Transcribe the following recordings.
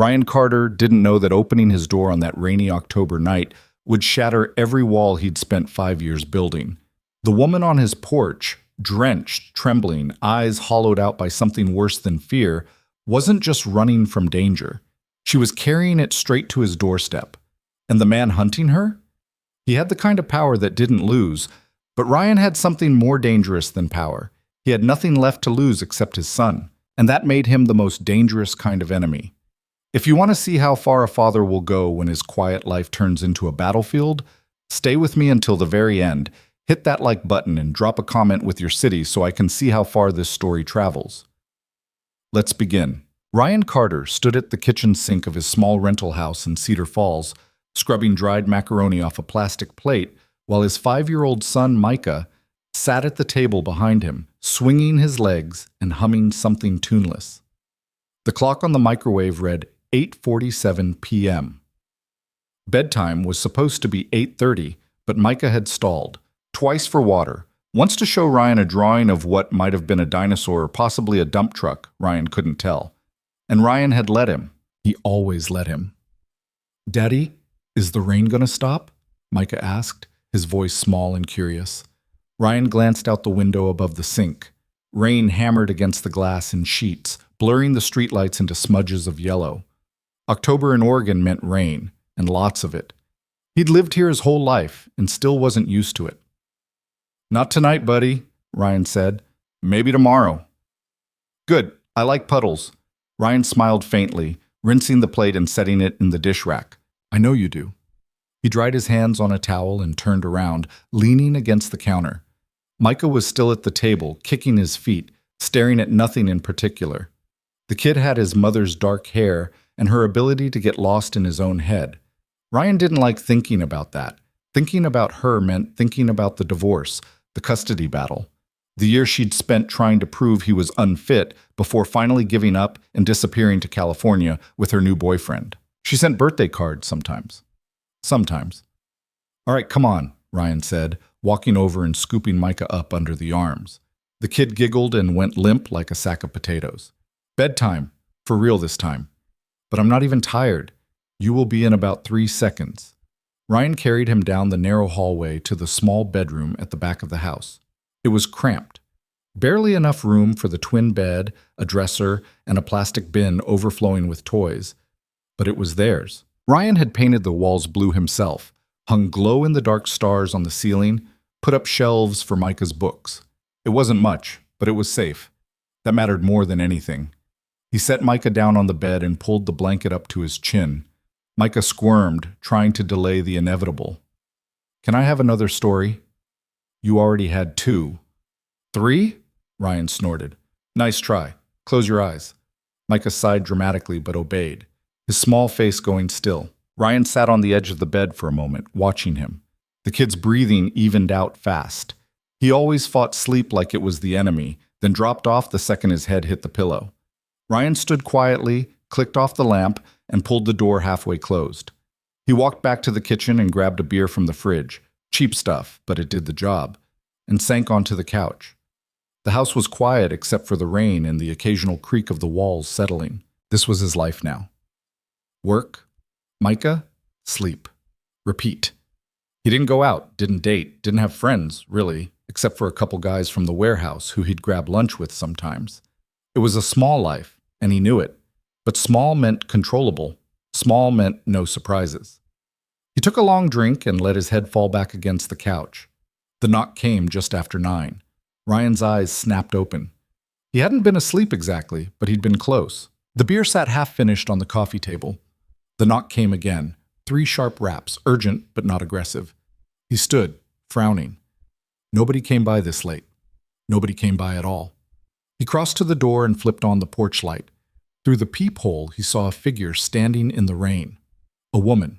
Ryan Carter didn't know that opening his door on that rainy October night would shatter every wall he'd spent 5 years building. The woman on his porch, drenched, trembling, eyes hollowed out by something worse than fear, wasn't just running from danger. She was carrying it straight to his doorstep. And the man hunting her? He had the kind of power that didn't lose, but Ryan had something more dangerous than power. He had nothing left to lose except his son, and that made him the most dangerous kind of enemy. If you want to see how far a father will go when his quiet life turns into a battlefield, stay with me until the very end. Hit that like button and drop a comment with your city so I can see how far this story travels. Let's begin. Ryan Carter stood at the kitchen sink of his small rental house in Cedar Falls, scrubbing dried macaroni off a plastic plate, while his 5-year-old son Micah sat at the table behind him, swinging his legs and humming something tuneless. The clock on the microwave read 8:47 p.m. Bedtime was supposed to be 8:30, but Micah had stalled, twice for water, once to show Ryan a drawing of what might have been a dinosaur or possibly a dump truck, Ryan couldn't tell. And Ryan had let him. He always let him. "Daddy, is the rain gonna stop?" Micah asked, his voice small and curious. Ryan glanced out the window above the sink. Rain hammered against the glass in sheets, blurring the streetlights into smudges of yellow. October in Oregon meant rain, and lots of it. He'd lived here his whole life and still wasn't used to it. "Not tonight, buddy," Ryan said. "Maybe tomorrow." "Good, I like puddles." Ryan smiled faintly, rinsing the plate and setting it in the dish rack. "I know you do." He dried his hands on a towel and turned around, leaning against the counter. Micah was still at the table, kicking his feet, staring at nothing in particular. The kid had his mother's dark hair and her ability to get lost in his own head. Ryan didn't like thinking about that. Thinking about her meant thinking about the divorce, the custody battle, the year she'd spent trying to prove he was unfit before finally giving up and disappearing to California with her new boyfriend. She sent birthday cards sometimes. Sometimes. "All right, come on," Ryan said, walking over and scooping Micah up under the arms. The kid giggled and went limp like a sack of potatoes. "Bedtime. For real this time. But I'm not even tired. You will be in about 3 seconds." Ryan carried him down the narrow hallway to the small bedroom at the back of the house. It was cramped. Barely enough room for the twin bed, a dresser, and a plastic bin overflowing with toys. But it was theirs. Ryan had painted the walls blue himself, hung glow-in-the-dark stars on the ceiling, put up shelves for Micah's books. It wasn't much, but it was safe. That mattered more than anything. He set Micah down on the bed and pulled the blanket up to his chin. Micah squirmed, trying to delay the inevitable. "Can I have another story?" "You already had 2. 3? Ryan snorted. "Nice try. Close your eyes." Micah sighed dramatically but obeyed, his small face going still. Ryan sat on the edge of the bed for a moment, watching him. The kid's breathing evened out fast. He always fought sleep like it was the enemy, then dropped off the second his head hit the pillow. Ryan stood quietly, clicked off the lamp, and pulled the door halfway closed. He walked back to the kitchen and grabbed a beer from the fridge. Cheap stuff, but it did the job, and sank onto the couch. The house was quiet except for the rain and the occasional creak of the walls settling. This was his life now. Work, Micah, sleep, repeat. He didn't go out, didn't date, didn't have friends, really, except for a couple guys from the warehouse who he'd grab lunch with sometimes. It was a small life, and he knew it. But small meant controllable. Small meant no surprises. He took a long drink and let his head fall back against the couch. The knock came just after 9. Ryan's eyes snapped open. He hadn't been asleep exactly, but he'd been close. The beer sat half-finished on the coffee table. The knock came again. 3 sharp raps, urgent but not aggressive. He stood, frowning. Nobody came by this late. Nobody came by at all. He crossed to the door and flipped on the porch light. Through the peephole, he saw a figure standing in the rain. A woman.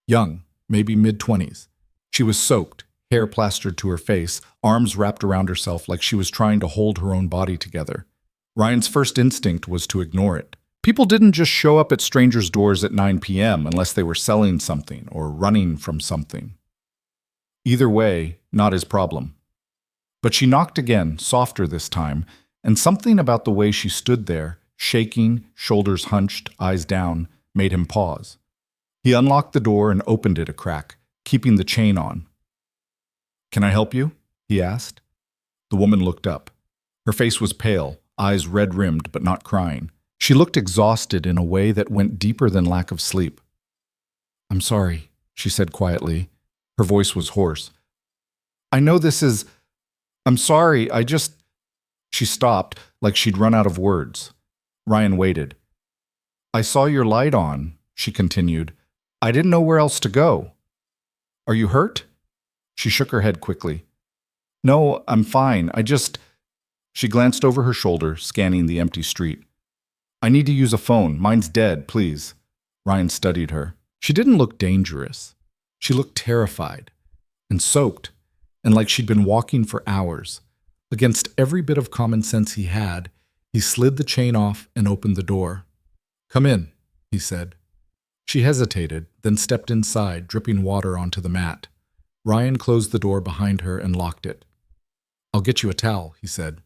Young, maybe mid-20s. She was soaked, hair plastered to her face, arms wrapped around herself like she was trying to hold her own body together. Ryan's first instinct was to ignore it. People didn't just show up at strangers' doors at 9 p.m. unless they were selling something or running from something. Either way, not his problem. But she knocked again, softer this time, and something about the way she stood there, shaking, shoulders hunched, eyes down, made him pause. He unlocked the door and opened it a crack, keeping the chain on. "Can I help you?" he asked. The woman looked up. Her face was pale, eyes red-rimmed but not crying. She looked exhausted in a way that went deeper than lack of sleep. "I'm sorry," she said quietly. Her voice was hoarse. "I know this is... I'm sorry, I just..." She stopped, like she'd run out of words. Ryan waited. "I saw your light on," she continued. "I didn't know where else to go." "Are you hurt?" She shook her head quickly. "No, I'm fine. I just..." She glanced over her shoulder, scanning the empty street. "I need to use a phone. Mine's dead, please." Ryan studied her. She didn't look dangerous. She looked terrified and soaked, and like she'd been walking for hours. Against every bit of common sense he had, he slid the chain off and opened the door. "Come in," he said. She hesitated, then stepped inside, dripping water onto the mat. Ryan closed the door behind her and locked it. "I'll get you a towel," he said.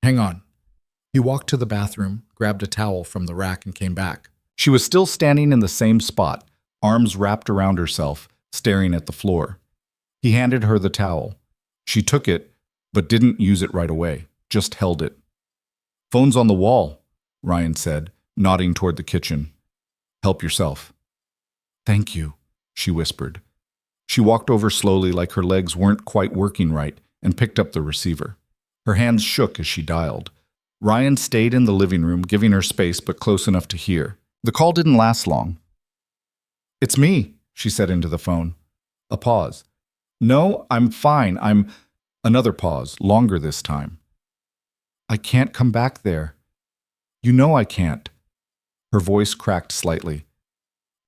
"Hang on." He walked to the bathroom, grabbed a towel from the rack, and came back. She was still standing in the same spot, arms wrapped around herself, staring at the floor. He handed her the towel. She took it, but didn't use it right away, just held it. "Phone's on the wall," Ryan said, nodding toward the kitchen. "Help yourself." "Thank you," she whispered. She walked over slowly like her legs weren't quite working right and picked up the receiver. Her hands shook as she dialed. Ryan stayed in the living room, giving her space but close enough to hear. The call didn't last long. "It's me," she said into the phone. A pause. "No, I'm fine. I'm..." Another pause, longer this time. "I can't come back there." "You know I can't." Her voice cracked slightly.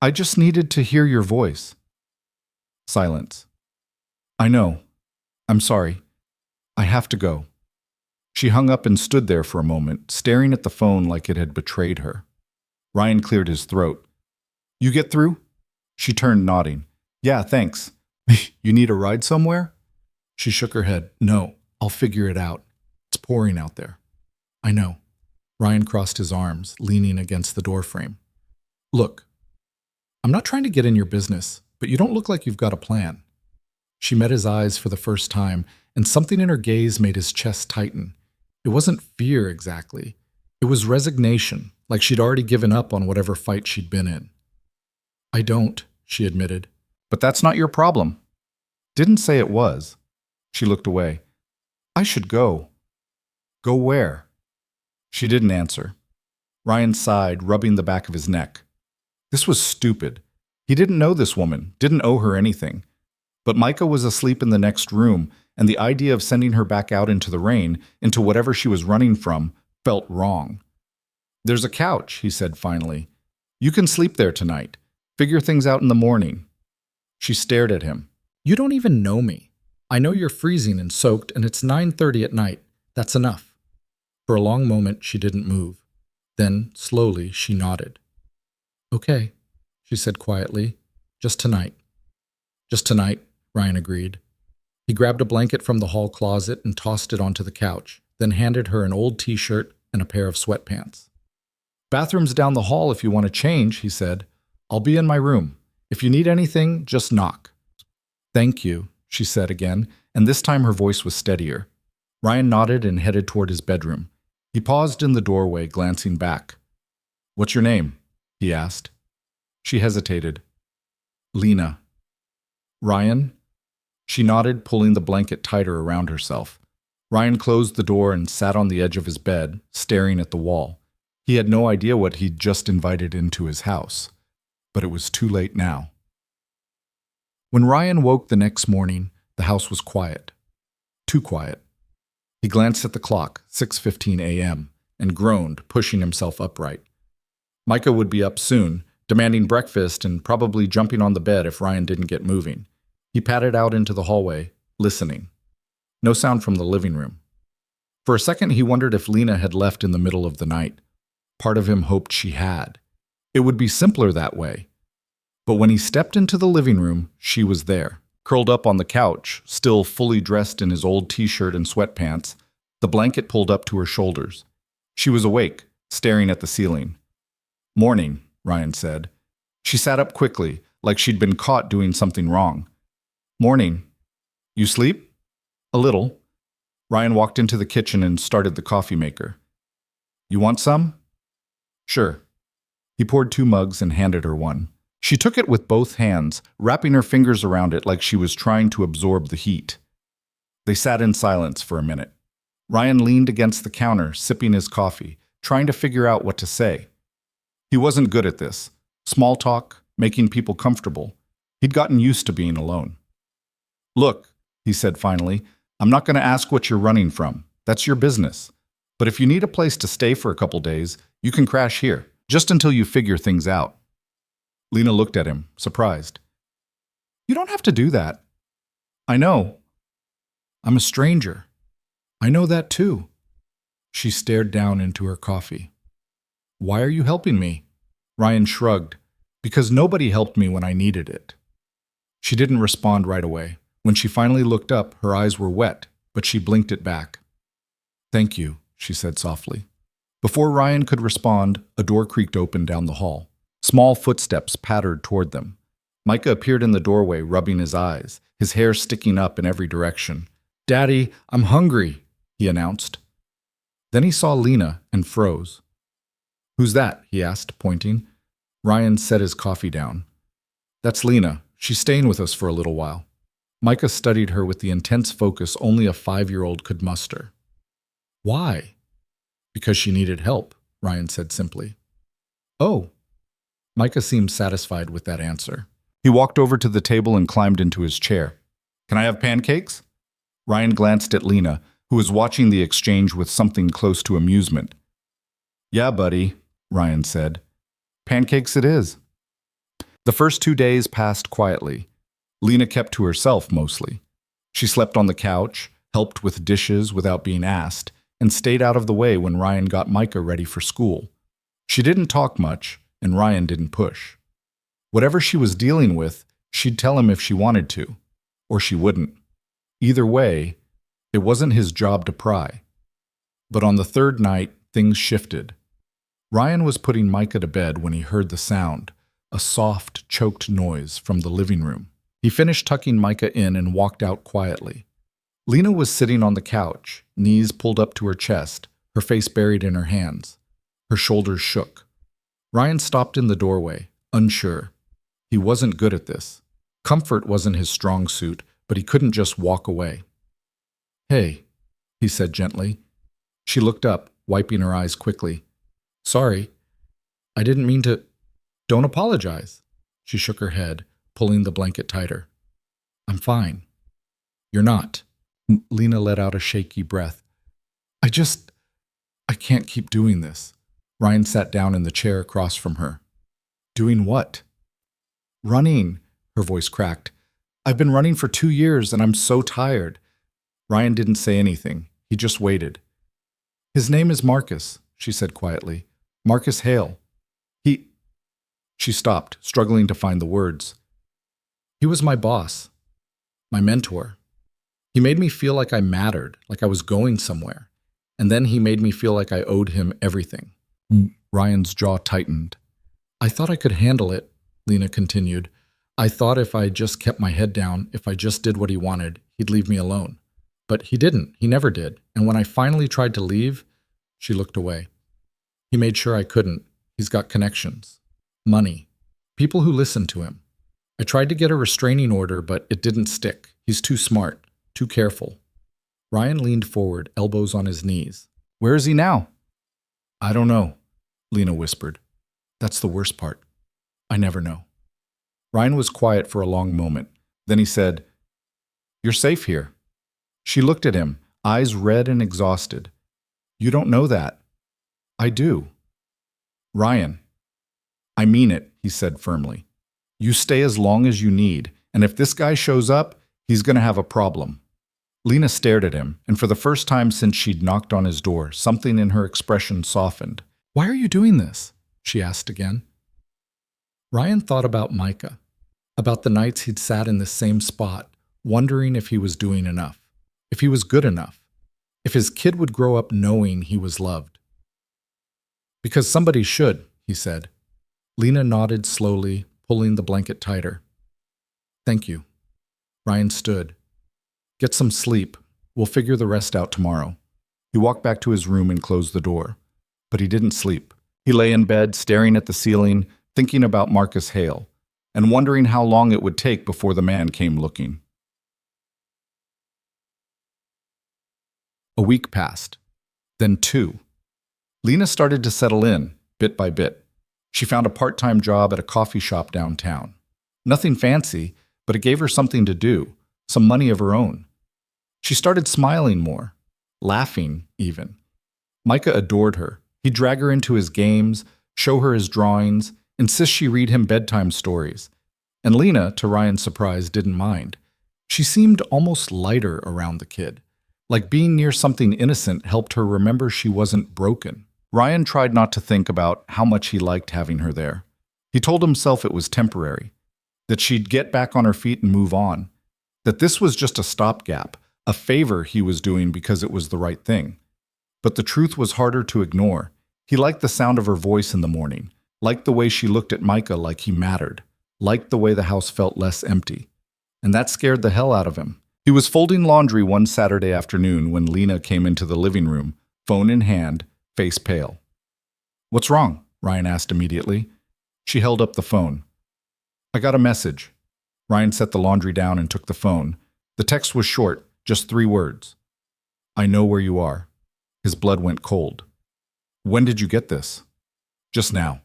"I just needed to hear your voice." Silence. "I know. I'm sorry. I have to go." She hung up and stood there for a moment, staring at the phone like it had betrayed her. Ryan cleared his throat. "You get through?" She turned, nodding. "Yeah, thanks." "You need a ride somewhere?" She shook her head. "No, I'll figure it out. It's pouring out there." "I know." Ryan crossed his arms, leaning against the doorframe. "Look, I'm not trying to get in your business, but you don't look like you've got a plan." She met his eyes for the first time, and something in her gaze made his chest tighten. It wasn't fear exactly. It was resignation, like she'd already given up on whatever fight she'd been in. "I don't," she admitted. "But that's not your problem." "Didn't say it was." She looked away. "I should go." "Go where?" She didn't answer. Ryan sighed, rubbing the back of his neck. This was stupid. He didn't know this woman, didn't owe her anything. But Micah was asleep in the next room, and the idea of sending her back out into the rain, into whatever she was running from, felt wrong. "There's a couch," he said finally. "You can sleep there tonight. Figure things out in the morning." She stared at him. "You don't even know me. I know you're freezing and soaked, and it's 9:30 at night. That's enough." For a long moment, she didn't move. Then, slowly, she nodded. "Okay," she said quietly. "Just tonight." "Just tonight," Ryan agreed. He grabbed a blanket from the hall closet and tossed it onto the couch, then handed her an old t-shirt and a pair of sweatpants. "Bathroom's down the hall if you want to change," he said. "I'll be in my room. If you need anything, just knock." "Thank you," she said again, and this time her voice was steadier. Ryan nodded and headed toward his bedroom. He paused in the doorway, glancing back. "What's your name?" he asked. She hesitated. "Lena." "Ryan?" She nodded, pulling the blanket tighter around herself. Ryan closed the door and sat on the edge of his bed, staring at the wall. He had no idea what he'd just invited into his house. But it was too late now. When Ryan woke the next morning, the house was quiet. Too quiet. He glanced at the clock, 6:15 a.m., and groaned, pushing himself upright. Micah would be up soon, demanding breakfast and probably jumping on the bed if Ryan didn't get moving. He padded out into the hallway, listening. No sound from the living room. For a second, he wondered if Lena had left in the middle of the night. Part of him hoped she had. It would be simpler that way. But when he stepped into the living room, she was there, curled up on the couch, still fully dressed in his old t-shirt and sweatpants, the blanket pulled up to her shoulders. She was awake, staring at the ceiling. "Morning," Ryan said. She sat up quickly, like she'd been caught doing something wrong. Morning. You sleep? A little. Ryan walked into the kitchen and started the coffee maker. You want some? Sure. He poured 2 mugs and handed her one. She took it with both hands, wrapping her fingers around it like she was trying to absorb the heat. They sat in silence for a minute. Ryan leaned against the counter, sipping his coffee, trying to figure out what to say. He wasn't good at this. Small talk, making people comfortable. He'd gotten used to being alone. Look, he said finally, I'm not going to ask what you're running from. That's your business. But if you need a place to stay for a couple days, you can crash here, just until you figure things out. Lena looked at him, surprised. You don't have to do that. I know. I'm a stranger. I know that too. She stared down into her coffee. Why are you helping me? Ryan shrugged. Because nobody helped me when I needed it. She didn't respond right away. When she finally looked up, her eyes were wet, but she blinked it back. Thank you, she said softly. Before Ryan could respond, a door creaked open down the hall. Small footsteps pattered toward them. Micah appeared in the doorway, rubbing his eyes, his hair sticking up in every direction. Daddy, I'm hungry, he announced. Then he saw Lena and froze. Who's that? He asked, pointing. Ryan set his coffee down. That's Lena. She's staying with us for a little while. Micah studied her with the intense focus only a 5-year-old could muster. Why? Because she needed help, Ryan said simply. Oh. Micah seemed satisfied with that answer. He walked over to the table and climbed into his chair. Can I have pancakes? Ryan glanced at Lena, who was watching the exchange with something close to amusement. Yeah, buddy, Ryan said. Pancakes it is. The first 2 days passed quietly. Lena kept to herself mostly. She slept on the couch, helped with dishes without being asked, and stayed out of the way when Ryan got Micah ready for school. She didn't talk much, and Ryan didn't push. Whatever she was dealing with, she'd tell him if she wanted to, or she wouldn't. Either way, it wasn't his job to pry. But on the 3rd night, things shifted. Ryan was putting Micah to bed when he heard the sound, a soft, choked noise from the living room. He finished tucking Micah in and walked out quietly. Lena was sitting on the couch, knees pulled up to her chest, her face buried in her hands. Her shoulders shook. Ryan stopped in the doorway, unsure. He wasn't good at this. Comfort wasn't his strong suit, but he couldn't just walk away. Hey, he said gently. She looked up, wiping her eyes quickly. Sorry. I didn't mean to. Don't apologize. She shook her head, pulling the blanket tighter. I'm fine. You're not. Lena let out a shaky breath. I can't keep doing this. Ryan sat down in the chair across from her. Doing what? Running, her voice cracked. I've been running for 2 years and I'm so tired. Ryan didn't say anything. He just waited. His name is Marcus, she said quietly. Marcus Hale. She stopped, struggling to find the words. He was my boss, my mentor. He made me feel like I mattered, like I was going somewhere. And then he made me feel like I owed him everything. Ryan's jaw tightened. I thought I could handle it, Lena continued. I thought if I just kept my head down, if I just did what he wanted, he'd leave me alone. But he didn't. He never did. And when I finally tried to leave, she looked away. He made sure I couldn't. He's got connections. Money. People who listen to him. I tried to get a restraining order, but it didn't stick. He's too smart, too careful. Ryan leaned forward, elbows on his knees. Where is he now? I don't know, Lena whispered. That's the worst part. I never know. Ryan was quiet for a long moment. Then he said, You're safe here. She looked at him, eyes red and exhausted. You don't know that. I do. Ryan. I mean it, he said firmly. You stay as long as you need, and if this guy shows up, he's going to have a problem. Lena stared at him, and for the first time since she'd knocked on his door, something in her expression softened. Why are you doing this? She asked again. Ryan thought about Micah, about the nights he'd sat in the same spot, wondering if he was doing enough, if he was good enough, if his kid would grow up knowing he was loved. Because somebody should, he said. Lena nodded slowly, pulling the blanket tighter. Thank you. Ryan stood. Get some sleep. We'll figure the rest out tomorrow. He walked back to his room and closed the door. But he didn't sleep. He lay in bed, staring at the ceiling, thinking about Marcus Hale, and wondering how long it would take before the man came looking. A week passed. Then 2. Lena started to settle in, bit by bit. She found a part-time job at a coffee shop downtown. Nothing fancy, but it gave her something to do, some money of her own. She started smiling more, laughing even. Micah adored her. He'd drag her into his games, show her his drawings, insist she read him bedtime stories. And Lena, to Ryan's surprise, didn't mind. She seemed almost lighter around the kid, like being near something innocent helped her remember she wasn't broken. Ryan tried not to think about how much he liked having her there. He told himself it was temporary, that she'd get back on her feet and move on, that this was just a stopgap, a favor he was doing because it was the right thing. But the truth was harder to ignore. He liked the sound of her voice in the morning, liked the way she looked at Micah like he mattered, liked the way the house felt less empty. And that scared the hell out of him. He was folding laundry one Saturday afternoon when Lena came into the living room, phone in hand, face pale. What's wrong? Ryan asked immediately. She held up the phone. I got a message. Ryan set the laundry down and took the phone. The text was short, just 3 words. I know where you are. His blood went cold. When did you get this? Just now.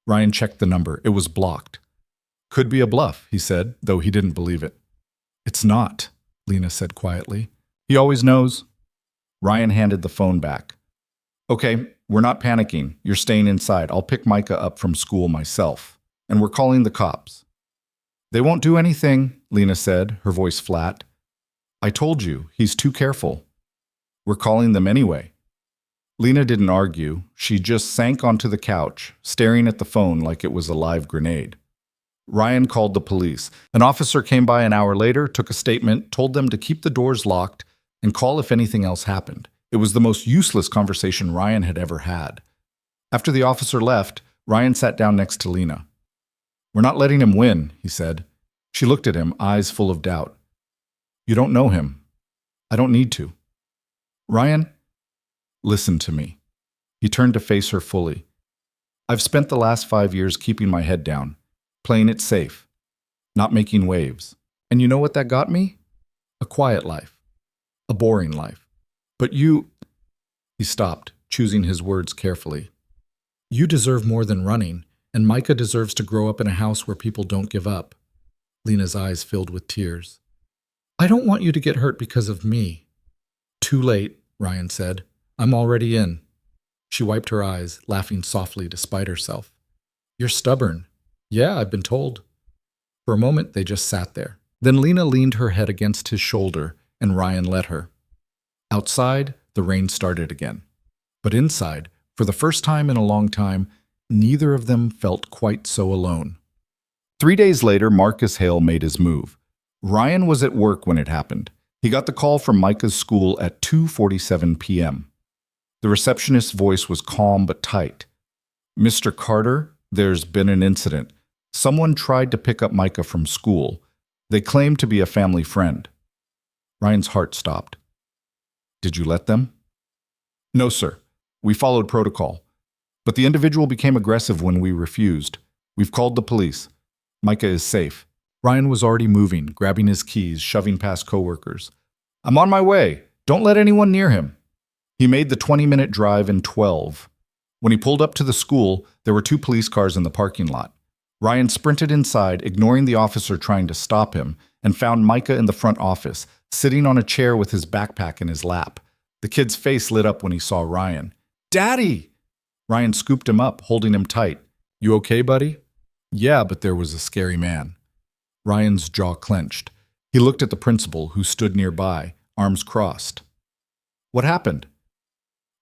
Ryan checked the number. It was blocked. Could be a bluff, he said, though he didn't believe it. It's not, Lena said quietly. He always knows. Ryan handed the phone back. Okay, we're not panicking. You're staying inside. I'll pick Micah up from school myself. And we're calling the cops. They won't do anything, Lena said, her voice flat. I told you, he's too careful. We're calling them anyway. Lena didn't argue. She just sank onto the couch, staring at the phone like it was a live grenade. Ryan called the police. An officer came by an hour later, took a statement, told them to keep the doors locked, and call if anything else happened. It was the most useless conversation Ryan had ever had. After the officer left, Ryan sat down next to Lena. We're not letting him win, he said. She looked at him, eyes full of doubt. You don't know him. I don't need to. Ryan, listen to me. He turned to face her fully. I've spent the last 5 years keeping my head down, playing it safe, not making waves. And you know what that got me? A quiet life. A boring life. But you... He stopped, choosing his words carefully. You deserve more than running, and Micah deserves to grow up in a house where people don't give up. Lena's eyes filled with tears. I don't want you to get hurt because of me. Too late, Ryan said. I'm already in. She wiped her eyes, laughing softly despite herself. You're stubborn. Yeah, I've been told. For a moment, they just sat there. Then Lena leaned her head against his shoulder, and Ryan let her. Outside, the rain started again. But inside, for the first time in a long time, neither of them felt quite so alone. 3 days later, Marcus Hale made his move. Ryan was at work when it happened. He got the call from Micah's school at 2:47 p.m. The receptionist's voice was calm but tight. Mr. Carter, there's been an incident. Someone tried to pick up Micah from school. They claimed to be a family friend. Ryan's heart stopped. Did you let them? No, sir. We followed protocol. But the individual became aggressive when we refused. We've called the police. Micah is safe. Ryan was already moving, grabbing his keys, shoving past coworkers. I'm on my way. Don't let anyone near him. He made the 20-minute drive in 12. When he pulled up to the school, there were 2 police cars in the parking lot. Ryan sprinted inside, ignoring the officer trying to stop him, and found Micah in the front office, sitting on a chair with his backpack in his lap. The kid's face lit up when he saw Ryan. Daddy! Ryan scooped him up, holding him tight. You okay, buddy? Yeah, but there was a scary man. Ryan's jaw clenched. He looked at the principal, who stood nearby, arms crossed. What happened?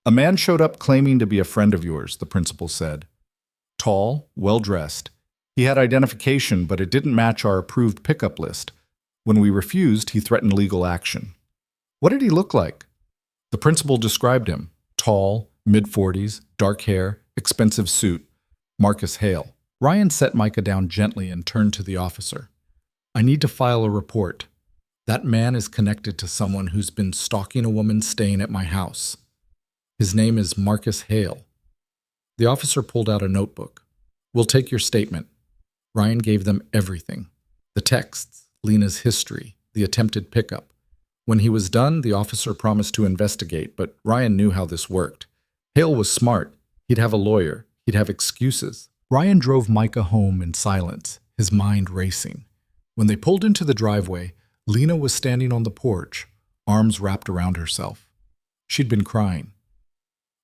A man showed up claiming to be a friend of yours, the principal said. Tall, well-dressed. He had identification, but it didn't match our approved pickup list. When we refused, he threatened legal action. What did he look like? The principal described him. Tall, mid-40s, dark hair, expensive suit. Marcus Hale. Ryan set Micah down gently and turned to the officer. I need to file a report. That man is connected to someone who's been stalking a woman staying at my house. His name is Marcus Hale. The officer pulled out a notebook. We'll take your statement. Ryan gave them everything. The texts, Lena's history, the attempted pickup. When he was done, the officer promised to investigate, but Ryan knew how this worked. Hale was smart. He'd have a lawyer. He'd have excuses. Ryan drove Micah home in silence, his mind racing. When they pulled into the driveway, Lena was standing on the porch, arms wrapped around herself. She'd been crying.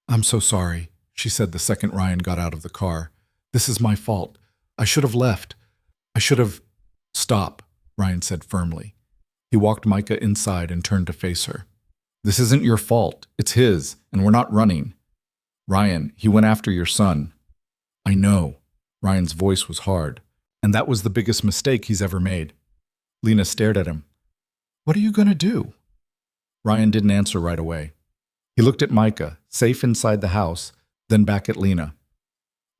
I'm so sorry, she said the second Ryan got out of the car. This is my fault. I should have left. I should have... Stop, Ryan said firmly. He walked Micah inside and turned to face her. This isn't your fault. It's his, and we're not running. Ryan, he went after your son. I know. Ryan's voice was hard. And that was the biggest mistake he's ever made. Lena stared at him. What are you going to do? Ryan didn't answer right away. He looked at Micah, safe inside the house, then back at Lena.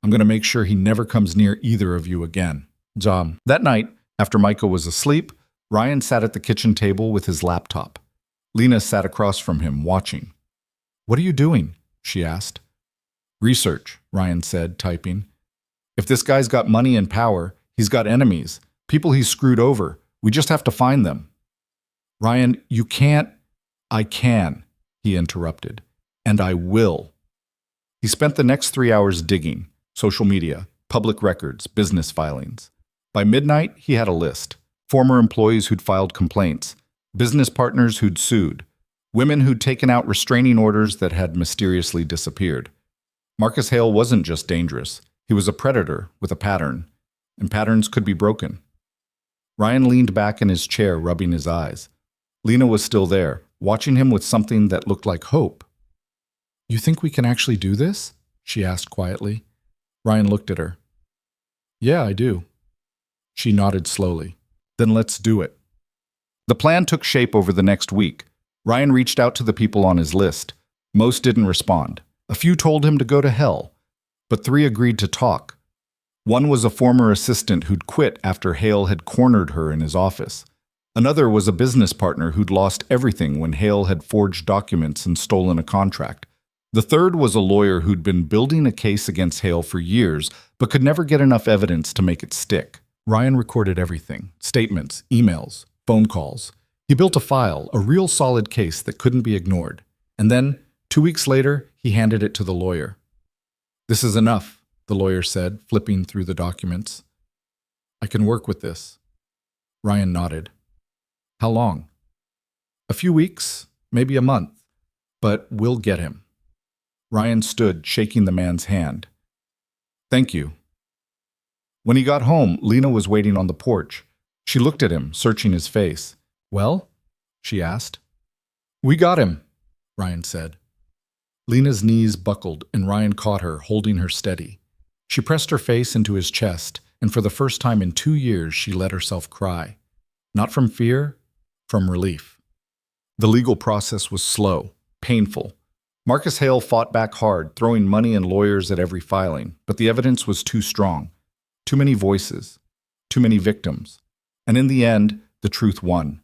I'm going to make sure he never comes near either of you again. That night, after Micah was asleep, Ryan sat at the kitchen table with his laptop. Lena sat across from him, watching. What are you doing? She asked. Research, Ryan said, typing. If this guy's got money and power, he's got enemies, people he's screwed over. We just have to find them. Ryan, you can't. I can, he interrupted. And I will. He spent the next 3 hours digging. Social media, public records, business filings. By midnight, he had a list. Former employees who'd filed complaints, business partners who'd sued, women who'd taken out restraining orders that had mysteriously disappeared. Marcus Hale wasn't just dangerous. He was a predator with a pattern, and patterns could be broken. Ryan leaned back in his chair, rubbing his eyes. Lena was still there, watching him with something that looked like hope. You think we can actually do this? She asked quietly. Ryan looked at her. Yeah, I do. She nodded slowly. Then let's do it. The plan took shape over the next week. Ryan reached out to the people on his list. Most didn't respond. A few told him to go to hell, but 3 agreed to talk. One was a former assistant who'd quit after Hale had cornered her in his office. Another was a business partner who'd lost everything when Hale had forged documents and stolen a contract. The third was a lawyer who'd been building a case against Hale for years, but could never get enough evidence to make it stick. Ryan recorded everything, statements, emails, phone calls. He built a file, a real solid case that couldn't be ignored. And then, 2 weeks later, he handed it to the lawyer. This is enough, the lawyer said, flipping through the documents. I can work with this. Ryan nodded. How long? A few weeks, maybe a month, but we'll get him. Ryan stood, shaking the man's hand. Thank you. When he got home, Lena was waiting on the porch. She looked at him, searching his face. Well? She asked. We got him, Ryan said. Lena's knees buckled, and Ryan caught her, holding her steady. She pressed her face into his chest, and for the first time in 2 years, she let herself cry. Not from fear, from relief. The legal process was slow, painful. Marcus Hale fought back hard, throwing money and lawyers at every filing, but the evidence was too strong. Too many voices, too many victims. And in the end, the truth won.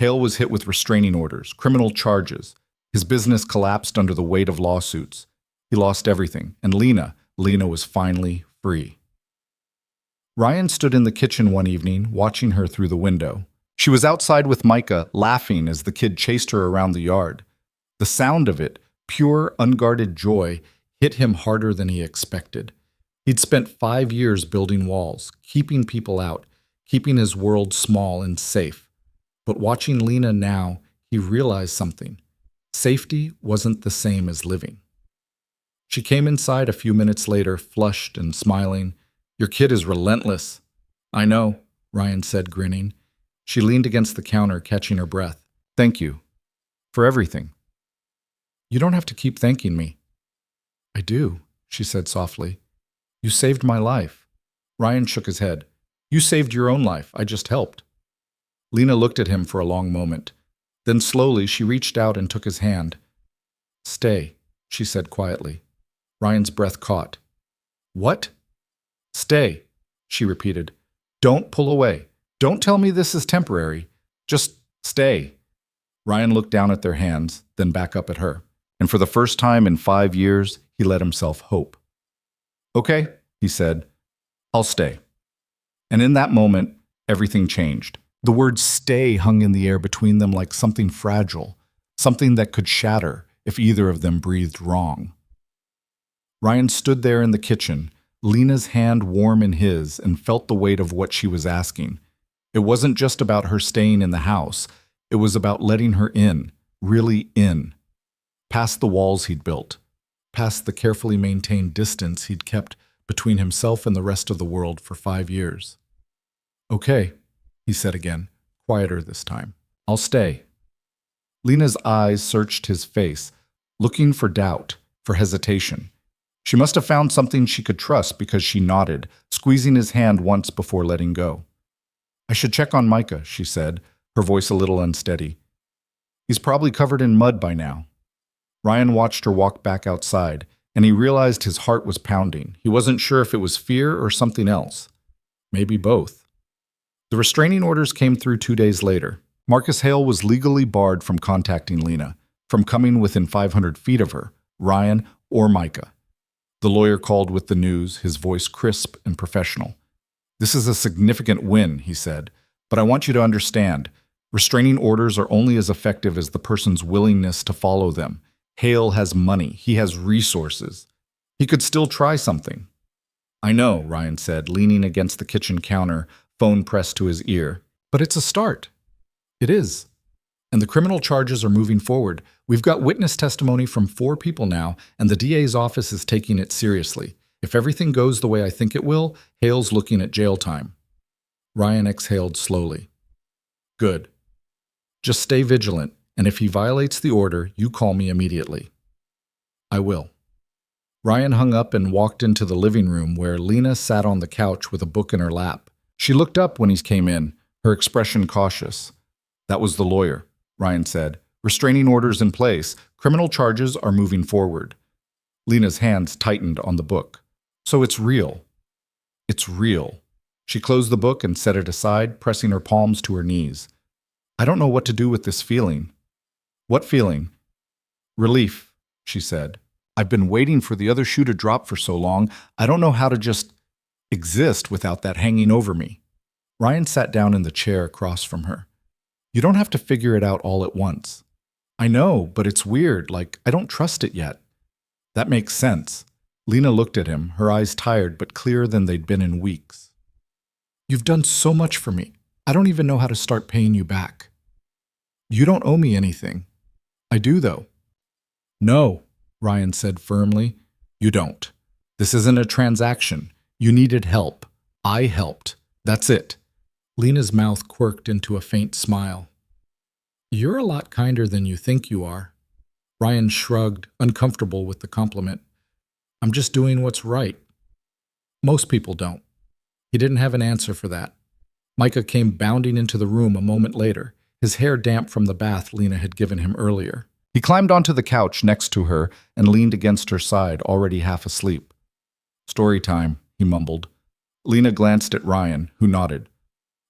Hale was hit with restraining orders, criminal charges. His business collapsed under the weight of lawsuits. He lost everything, and Lena was finally free. Ryan stood in the kitchen one evening, watching her through the window. She was outside with Micah, laughing as the kid chased her around the yard. The sound of it, pure, unguarded joy, hit him harder than he expected. He'd spent 5 years building walls, keeping people out, keeping his world small and safe. But watching Lena now, he realized something. Safety wasn't the same as living. She came inside a few minutes later, flushed and smiling. Your kid is relentless. I know, Ryan said, grinning. She leaned against the counter, catching her breath. Thank you. For everything. You don't have to keep thanking me. I do, she said softly. You saved my life. Ryan shook his head. You saved your own life. I just helped. Lena looked at him for a long moment. Then slowly she reached out and took his hand. Stay, she said quietly. Ryan's breath caught. What? Stay, she repeated. Don't pull away. Don't tell me this is temporary. Just stay. Ryan looked down at their hands, then back up at her. And for the first time in 5 years, he let himself hope. Okay, he said, I'll stay. And in that moment, everything changed. The word stay hung in the air between them like something fragile, something that could shatter if either of them breathed wrong. Ryan stood there in the kitchen, Lena's hand warm in his, and felt the weight of what she was asking. It wasn't just about her staying in the house. It was about letting her in, really in, past the walls he'd built, past the carefully maintained distance he'd kept between himself and the rest of the world for 5 years. Okay, he said again, quieter this time. I'll stay. Lena's eyes searched his face, looking for doubt, for hesitation. She must have found something she could trust because she nodded, squeezing his hand once before letting go. I should check on Micah, she said, her voice a little unsteady. He's probably covered in mud by now. Ryan watched her walk back outside, and he realized his heart was pounding. He wasn't sure if it was fear or something else. Maybe both. The restraining orders came through 2 days later. Marcus Hale was legally barred from contacting Lena, from coming within 500 feet of her, Ryan, or Micah. The lawyer called with the news, his voice crisp and professional. This is a significant win, he said, but I want you to understand, restraining orders are only as effective as the person's willingness to follow them. Hale has money. He has resources. He could still try something. I know, Ryan said, leaning against the kitchen counter, phone pressed to his ear. But it's a start. It is. And the criminal charges are moving forward. We've got witness testimony from 4 people now, and the DA's office is taking it seriously. If everything goes the way I think it will, Hale's looking at jail time. Ryan exhaled slowly. Good. Just stay vigilant, and if he violates the order, you call me immediately. I will. Ryan hung up and walked into the living room where Lena sat on the couch with a book in her lap. She looked up when he came in, her expression cautious. That was the lawyer, Ryan said. Restraining orders in place. Criminal charges are moving forward. Lena's hands tightened on the book. So it's real. It's real. She closed the book and set it aside, pressing her palms to her knees. I don't know what to do with this feeling. What feeling? Relief, she said. I've been waiting for the other shoe to drop for so long, I don't know how to just exist without that hanging over me. Ryan sat down in the chair across from her. You don't have to figure it out all at once. I know, but it's weird, like I don't trust it yet. That makes sense. Lena looked at him, her eyes tired but clearer than they'd been in weeks. You've done so much for me. I don't even know how to start paying you back. You don't owe me anything. I do, though. No, Ryan said firmly. You don't. This isn't a transaction. You needed help. I helped. That's it. Lena's mouth quirked into a faint smile. You're a lot kinder than you think you are. Ryan shrugged, uncomfortable with the compliment. I'm just doing what's right. Most people don't. He didn't have an answer for that. Micah came bounding into the room a moment later, his hair damp from the bath Lena had given him earlier. He climbed onto the couch next to her and leaned against her side, already half asleep. Story time, he mumbled. Lena glanced at Ryan, who nodded.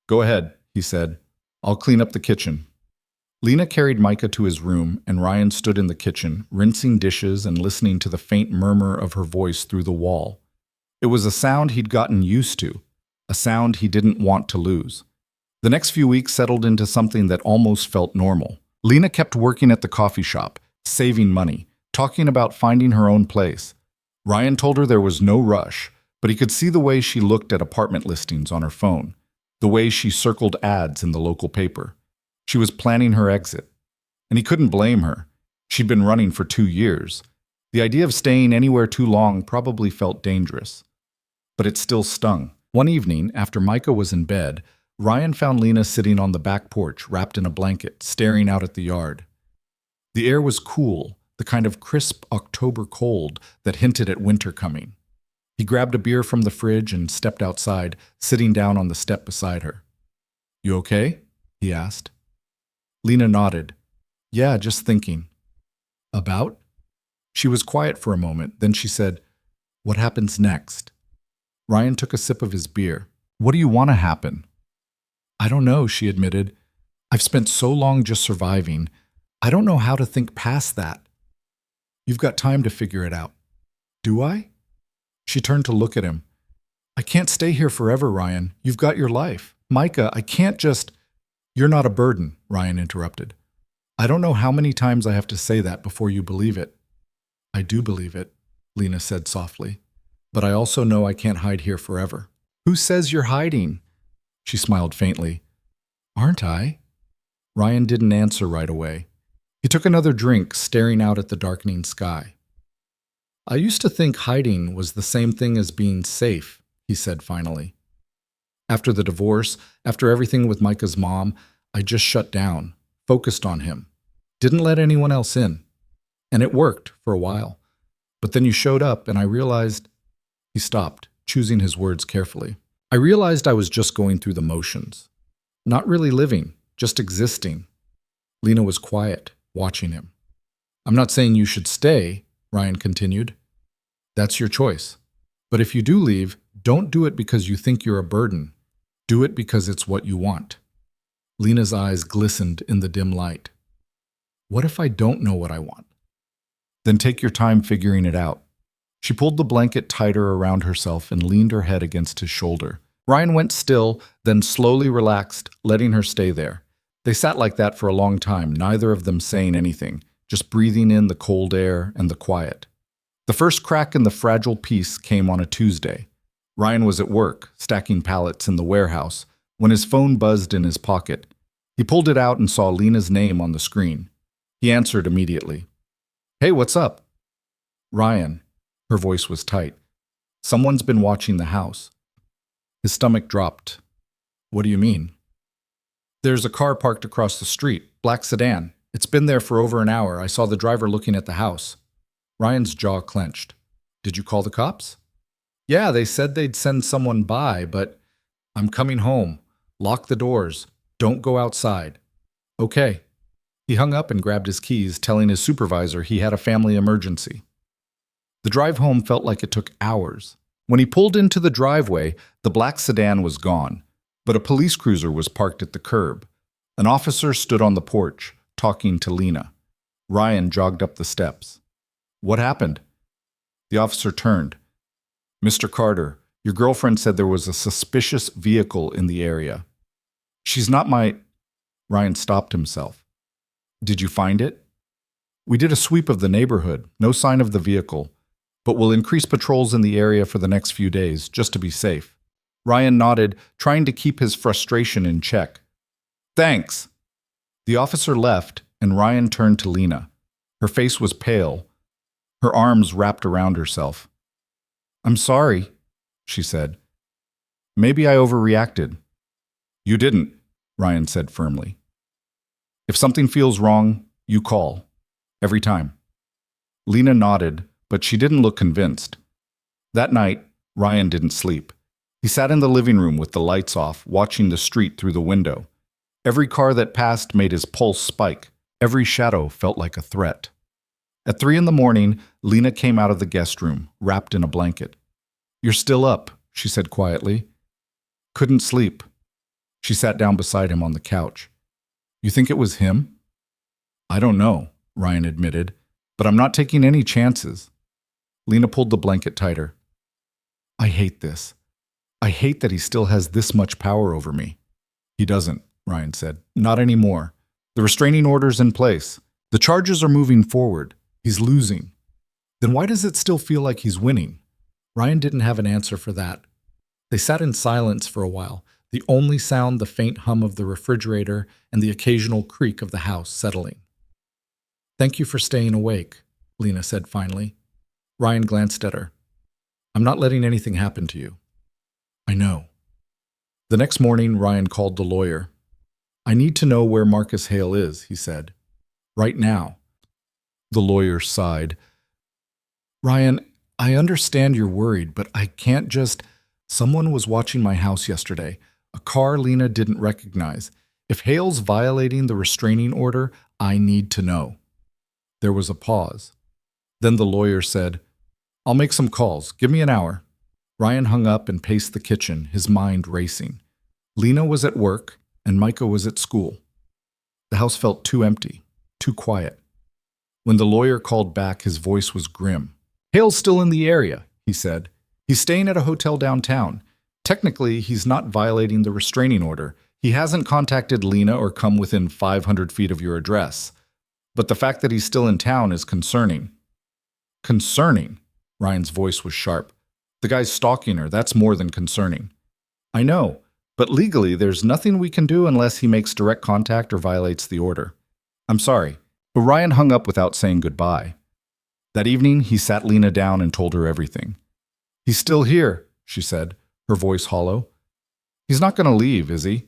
Go ahead, he said. I'll clean up the kitchen. Lena carried Micah to his room, and Ryan stood in the kitchen, rinsing dishes and listening to the faint murmur of her voice through the wall. It was a sound he'd gotten used to, a sound he didn't want to lose. The next few weeks settled into something that almost felt normal. Lena kept working at the coffee shop, saving money, talking about finding her own place. Ryan told her there was no rush, but he could see the way she looked at apartment listings on her phone, the way she circled ads in the local paper. She was planning her exit, and he couldn't blame her. She'd been running for 2 years. The idea of staying anywhere too long probably felt dangerous. But it still stung. One evening, after Micah was in bed, Ryan found Lena sitting on the back porch, wrapped in a blanket, staring out at the yard. The air was cool, the kind of crisp October cold that hinted at winter coming. He grabbed a beer from the fridge and stepped outside, sitting down on the step beside her. You okay? He asked. Lena nodded. Yeah, just thinking. About? She was quiet for a moment, then she said, What happens next? Ryan took a sip of his beer. What do you want to happen? I don't know, she admitted. I've spent so long just surviving. I don't know how to think past that. You've got time to figure it out. Do I? She turned to look at him. I can't stay here forever, Ryan. You've got your life. Micah, I can't just… You're not a burden, Ryan interrupted. I don't know how many times I have to say that before you believe it. I do believe it, Lena said softly. But I also know I can't hide here forever. Who says you're hiding? She smiled faintly. Aren't I? Ryan didn't answer right away. He took another drink, staring out at the darkening sky. I used to think hiding was the same thing as being safe, he said finally. After the divorce, after everything with Micah's mom, I just shut down, focused on him, didn't let anyone else in. And it worked for a while. But then you showed up and I realized… He stopped, choosing his words carefully. I realized I was just going through the motions. Not really living, just existing. Lena was quiet, watching him. I'm not saying you should stay, Ryan continued. That's your choice. But if you do leave, don't do it because you think you're a burden. Do it because it's what you want. Lena's eyes glistened in the dim light. What if I don't know what I want? Then take your time figuring it out. She pulled the blanket tighter around herself and leaned her head against his shoulder. Ryan went still, then slowly relaxed, letting her stay there. They sat like that for a long time, neither of them saying anything, just breathing in the cold air and the quiet. The first crack in the fragile peace came on a Tuesday. Ryan was at work, stacking pallets in the warehouse, when his phone buzzed in his pocket. He pulled it out and saw Lena's name on the screen. He answered immediately. Hey, what's up? Ryan. Her voice was tight. Someone's been watching the house. His stomach dropped. What do you mean? There's a car parked across the street, black sedan. It's been there for over an hour. I saw the driver looking at the house. Ryan's jaw clenched. Did you call the cops? Yeah, they said they'd send someone by, but I'm coming home. Lock the doors. Don't go outside. Okay. He hung up and grabbed his keys, telling his supervisor he had a family emergency. The drive home felt like it took hours. When he pulled into the driveway, the black sedan was gone, but a police cruiser was parked at the curb. An officer stood on the porch, talking to Lena. Ryan jogged up the steps. What happened? The officer turned. Mr. Carter, your girlfriend said there was a suspicious vehicle in the area. She's not my… Ryan stopped himself. Did you find it? We did a sweep of the neighborhood, no sign of the vehicle, but we'll increase patrols in the area for the next few days, just to be safe. Ryan nodded, trying to keep his frustration in check. Thanks. The officer left, and Ryan turned to Lena. Her face was pale, her arms wrapped around herself. I'm sorry, she said. Maybe I overreacted. You didn't, Ryan said firmly. If something feels wrong, you call. Every time. Lena nodded, but she didn't look convinced. That night, Ryan didn't sleep. He sat in the living room with the lights off, watching the street through the window. Every car that passed made his pulse spike. Every shadow felt like a threat. At 3 a.m, Lena came out of the guest room, wrapped in a blanket. You're still up, she said quietly. Couldn't sleep. She sat down beside him on the couch. You think it was him? I don't know, Ryan admitted, but I'm not taking any chances. Lena pulled the blanket tighter. I hate this. I hate that he still has this much power over me. He doesn't, Ryan said. Not anymore. The restraining order's in place. The charges are moving forward. He's losing. Then why does it still feel like he's winning? Ryan didn't have an answer for that. They sat in silence for a while, the only sound the faint hum of the refrigerator and the occasional creak of the house settling. Thank you for staying awake, Lena said finally. Ryan glanced at her. I'm not letting anything happen to you. I know. The next morning, Ryan called the lawyer. I need to know where Marcus Hale is, he said. Right now. The lawyer sighed. Ryan, I understand you're worried, but I can't just… Someone was watching my house yesterday. A car Lena didn't recognize. If Hale's violating the restraining order, I need to know. There was a pause. Then the lawyer said, I'll make some calls. Give me an hour. Ryan hung up and paced the kitchen, his mind racing. Lena was at work, and Micah was at school. The house felt too empty, too quiet. When the lawyer called back, his voice was grim. "Hale's still in the area," he said. "He's staying at a hotel downtown. Technically, he's not violating the restraining order. He hasn't contacted Lena or come within 500 feet of your address. But the fact that he's still in town is concerning." "Concerning?" Ryan's voice was sharp. "The guy's stalking her. That's more than concerning." "I know, but legally there's nothing we can do unless he makes direct contact or violates the order. I'm sorry." But Ryan hung up without saying goodbye. That evening, he sat Lena down and told her everything. "He's still here," she said, her voice hollow. "He's not going to leave, is he?"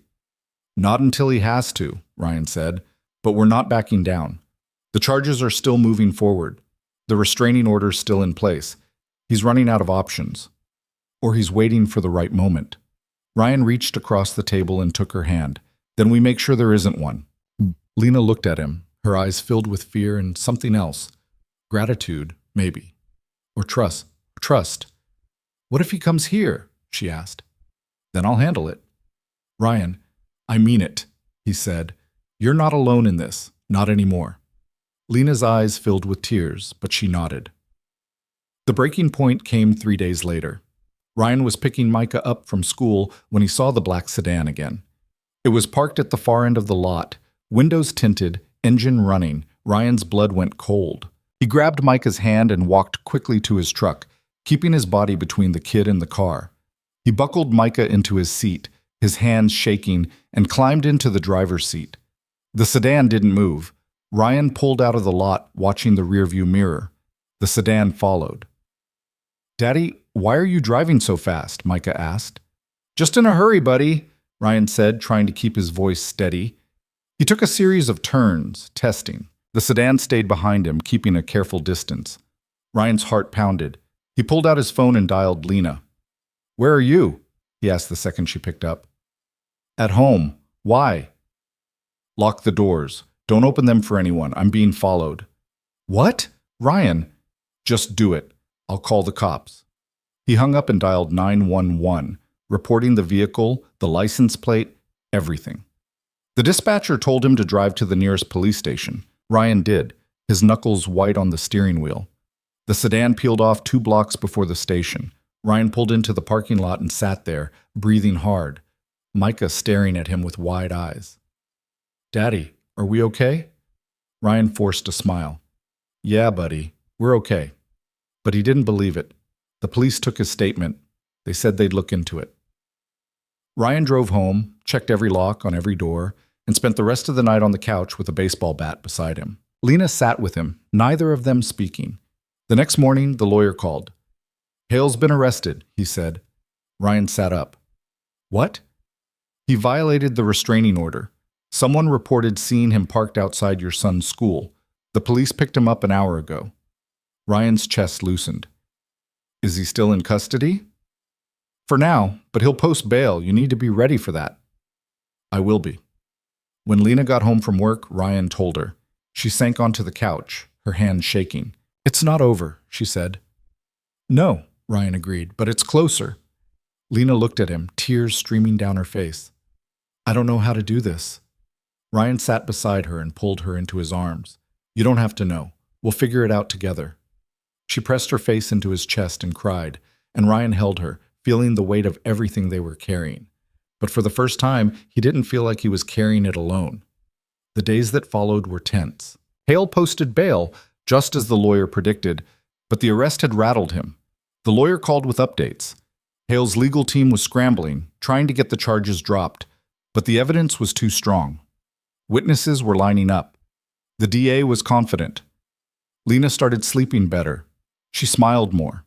"Not until he has to," Ryan said, "but we're not backing down. The charges are still moving forward. The restraining order's still in place. He's running out of options. Or he's waiting for the right moment." Ryan reached across the table and took her hand. "Then we make sure there isn't one." Lena looked at him, her eyes filled with fear and something else. Gratitude, maybe. Or trust. Trust. "What if he comes here?" she asked. "Then I'll handle it." "Ryan, I mean it," he said. "You're not alone in this. Not anymore." Lena's eyes filled with tears, but she nodded. The breaking point came 3 days later. Ryan was picking Micah up from school when he saw the black sedan again. It was parked at the far end of the lot, windows tinted, engine running. Ryan's blood went cold. He grabbed Micah's hand and walked quickly to his truck, keeping his body between the kid and the car. He buckled Micah into his seat, his hands shaking, and climbed into the driver's seat. The sedan didn't move. Ryan pulled out of the lot, watching the rearview mirror. The sedan followed. "Daddy, why are you driving so fast?" Micah asked. "Just in a hurry, buddy," Ryan said, trying to keep his voice steady. He took a series of turns, testing. The sedan stayed behind him, keeping a careful distance. Ryan's heart pounded. He pulled out his phone and dialed Lena. "Where are you?" he asked the second she picked up. "At home. Why?" "Lock the doors. Don't open them for anyone. I'm being followed." "What?" "Ryan." "Just do it. I'll call the cops." He hung up and dialed 911, reporting the vehicle, the license plate, everything. The dispatcher told him to drive to the nearest police station. Ryan did, his knuckles white on the steering wheel. The sedan peeled off 2 blocks before the station. Ryan pulled into the parking lot and sat there, breathing hard, Micah staring at him with wide eyes. "Daddy, are we okay?" Ryan forced a smile. "Yeah, buddy, we're okay." But he didn't believe it. The police took his statement. They said they'd look into it. Ryan drove home, checked every lock on every door, and spent the rest of the night on the couch with a baseball bat beside him. Lena sat with him, neither of them speaking. The next morning, the lawyer called. "Hale's been arrested," he said. Ryan sat up. "What?" "He violated the restraining order. Someone reported seeing him parked outside your son's school. The police picked him up an hour ago." Ryan's chest loosened. "Is he still in custody?" "For now, but he'll post bail. You need to be ready for that." "I will be." When Lena got home from work, Ryan told her. She sank onto the couch, her hands shaking. "It's not over," she said. "No," Ryan agreed, "but it's closer." Lena looked at him, tears streaming down her face. "I don't know how to do this." Ryan sat beside her and pulled her into his arms. "You don't have to know. We'll figure it out together." She pressed her face into his chest and cried, and Ryan held her, feeling the weight of everything they were carrying. But for the first time, he didn't feel like he was carrying it alone. The days that followed were tense. Hale posted bail, just as the lawyer predicted, but the arrest had rattled him. The lawyer called with updates. Hale's legal team was scrambling, trying to get the charges dropped, but the evidence was too strong. Witnesses were lining up. The DA was confident. Lena started sleeping better. She smiled more.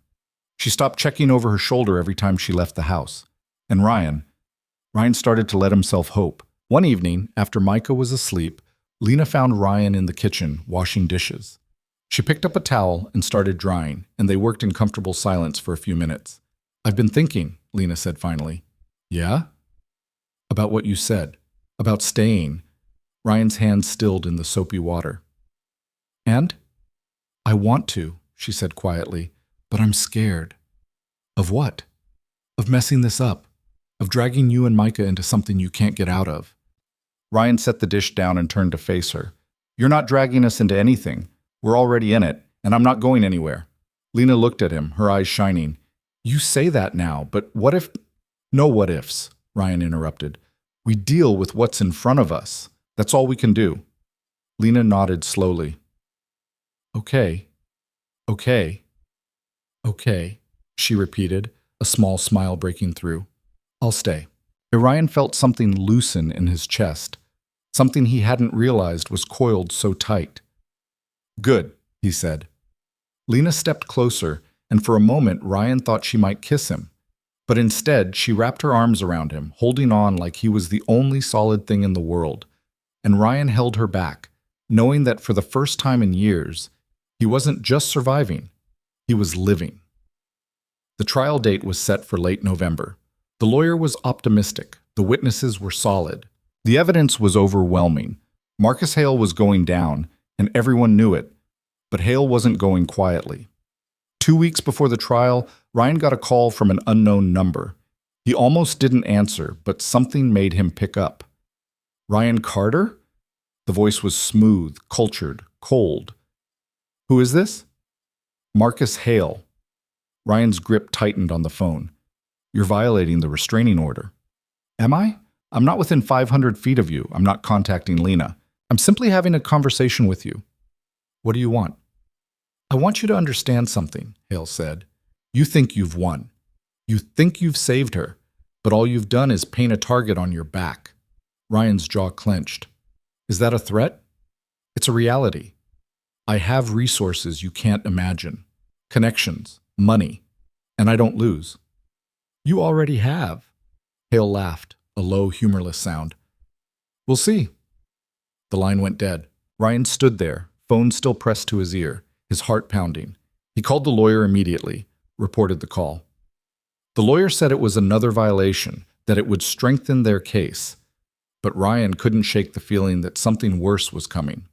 She stopped checking over her shoulder every time she left the house. And Ryan started to let himself hope. One evening, after Micah was asleep, Lena found Ryan in the kitchen, washing dishes. She picked up a towel and started drying, and they worked in comfortable silence for a few minutes. "I've been thinking," Lena said finally. "Yeah?" "About what you said. About staying." Ryan's hands stilled in the soapy water. "And?" "I want to," she said quietly, "but I'm scared." "Of what?" of messing this up, of dragging you and Micah into something you can't get out of. Ryan set the dish down and turned to face her. You're not dragging us into anything. We're already in it, and I'm not going anywhere. Lena looked at him, her eyes shining. You say that now, but what if— No what ifs, Ryan interrupted. We deal with what's in front of us. That's all we can do. Lena nodded slowly. Okay, okay, okay, she repeated, a small smile breaking through. I'll stay. Ryan felt something loosen in his chest, something he hadn't realized was coiled so tight. Good, he said. Lena stepped closer, and for a moment Ryan thought she might kiss him. But instead, she wrapped her arms around him, holding on like he was the only solid thing in the world. And Ryan held her back, knowing that for the first time in years, he wasn't just surviving, he was living. The trial date was set for late November. The lawyer was optimistic. The witnesses were solid. The evidence was overwhelming. Marcus Hale was going down, and everyone knew it. But Hale wasn't going quietly. 2 weeks before the trial, Ryan got a call from an unknown number. He almost didn't answer, but something made him pick up. Ryan Carter? The voice was smooth, cultured, cold. Who is this? Marcus Hale. Ryan's grip tightened on the phone. You're violating the restraining order. Am I? I'm not within 500 feet of you. I'm not contacting Lena. I'm simply having a conversation with you. What do you want? I want you to understand something, Hale said. You think you've won. You think you've saved her, but all you've done is paint a target on your back. Ryan's jaw clenched. Is that a threat? It's a reality. I have resources you can't imagine. Connections, money, and I don't lose. You already have. Hale laughed, a low, humorless sound. We'll see. The line went dead. Ryan stood there, phone still pressed to his ear, his heart pounding. He called the lawyer immediately, reported the call. The lawyer said it was another violation, that it would strengthen their case. But Ryan couldn't shake the feeling that something worse was coming.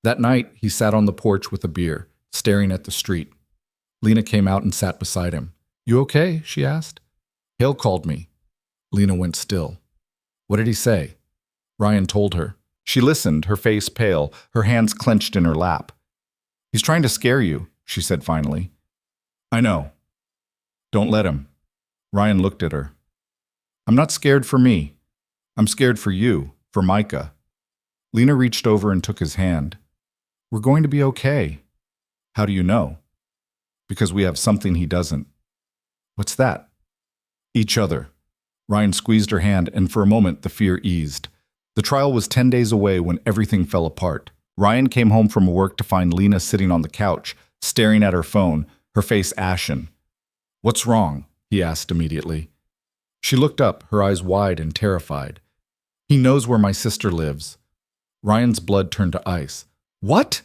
That night, he sat on the porch with a beer, staring at the street. Lena came out and sat beside him. You okay? She asked. Hale called me. Lena went still. What did he say? Ryan told her. She listened, her face pale, her hands clenched in her lap. He's trying to scare you, she said finally. I know. Don't let him. Ryan looked at her. I'm not scared for me. I'm scared for you, for Micah. Lena reached over and took his hand. We're going to be okay. How do you know? Because we have something he doesn't. What's that? Each other. Ryan squeezed her hand, and for a moment the fear eased. The trial was 10 days away when everything fell apart. Ryan came home from work to find Lena sitting on the couch, staring at her phone, her face ashen. What's wrong? He asked immediately. She looked up, her eyes wide and terrified. He knows where my sister lives. Ryan's blood turned to ice. What?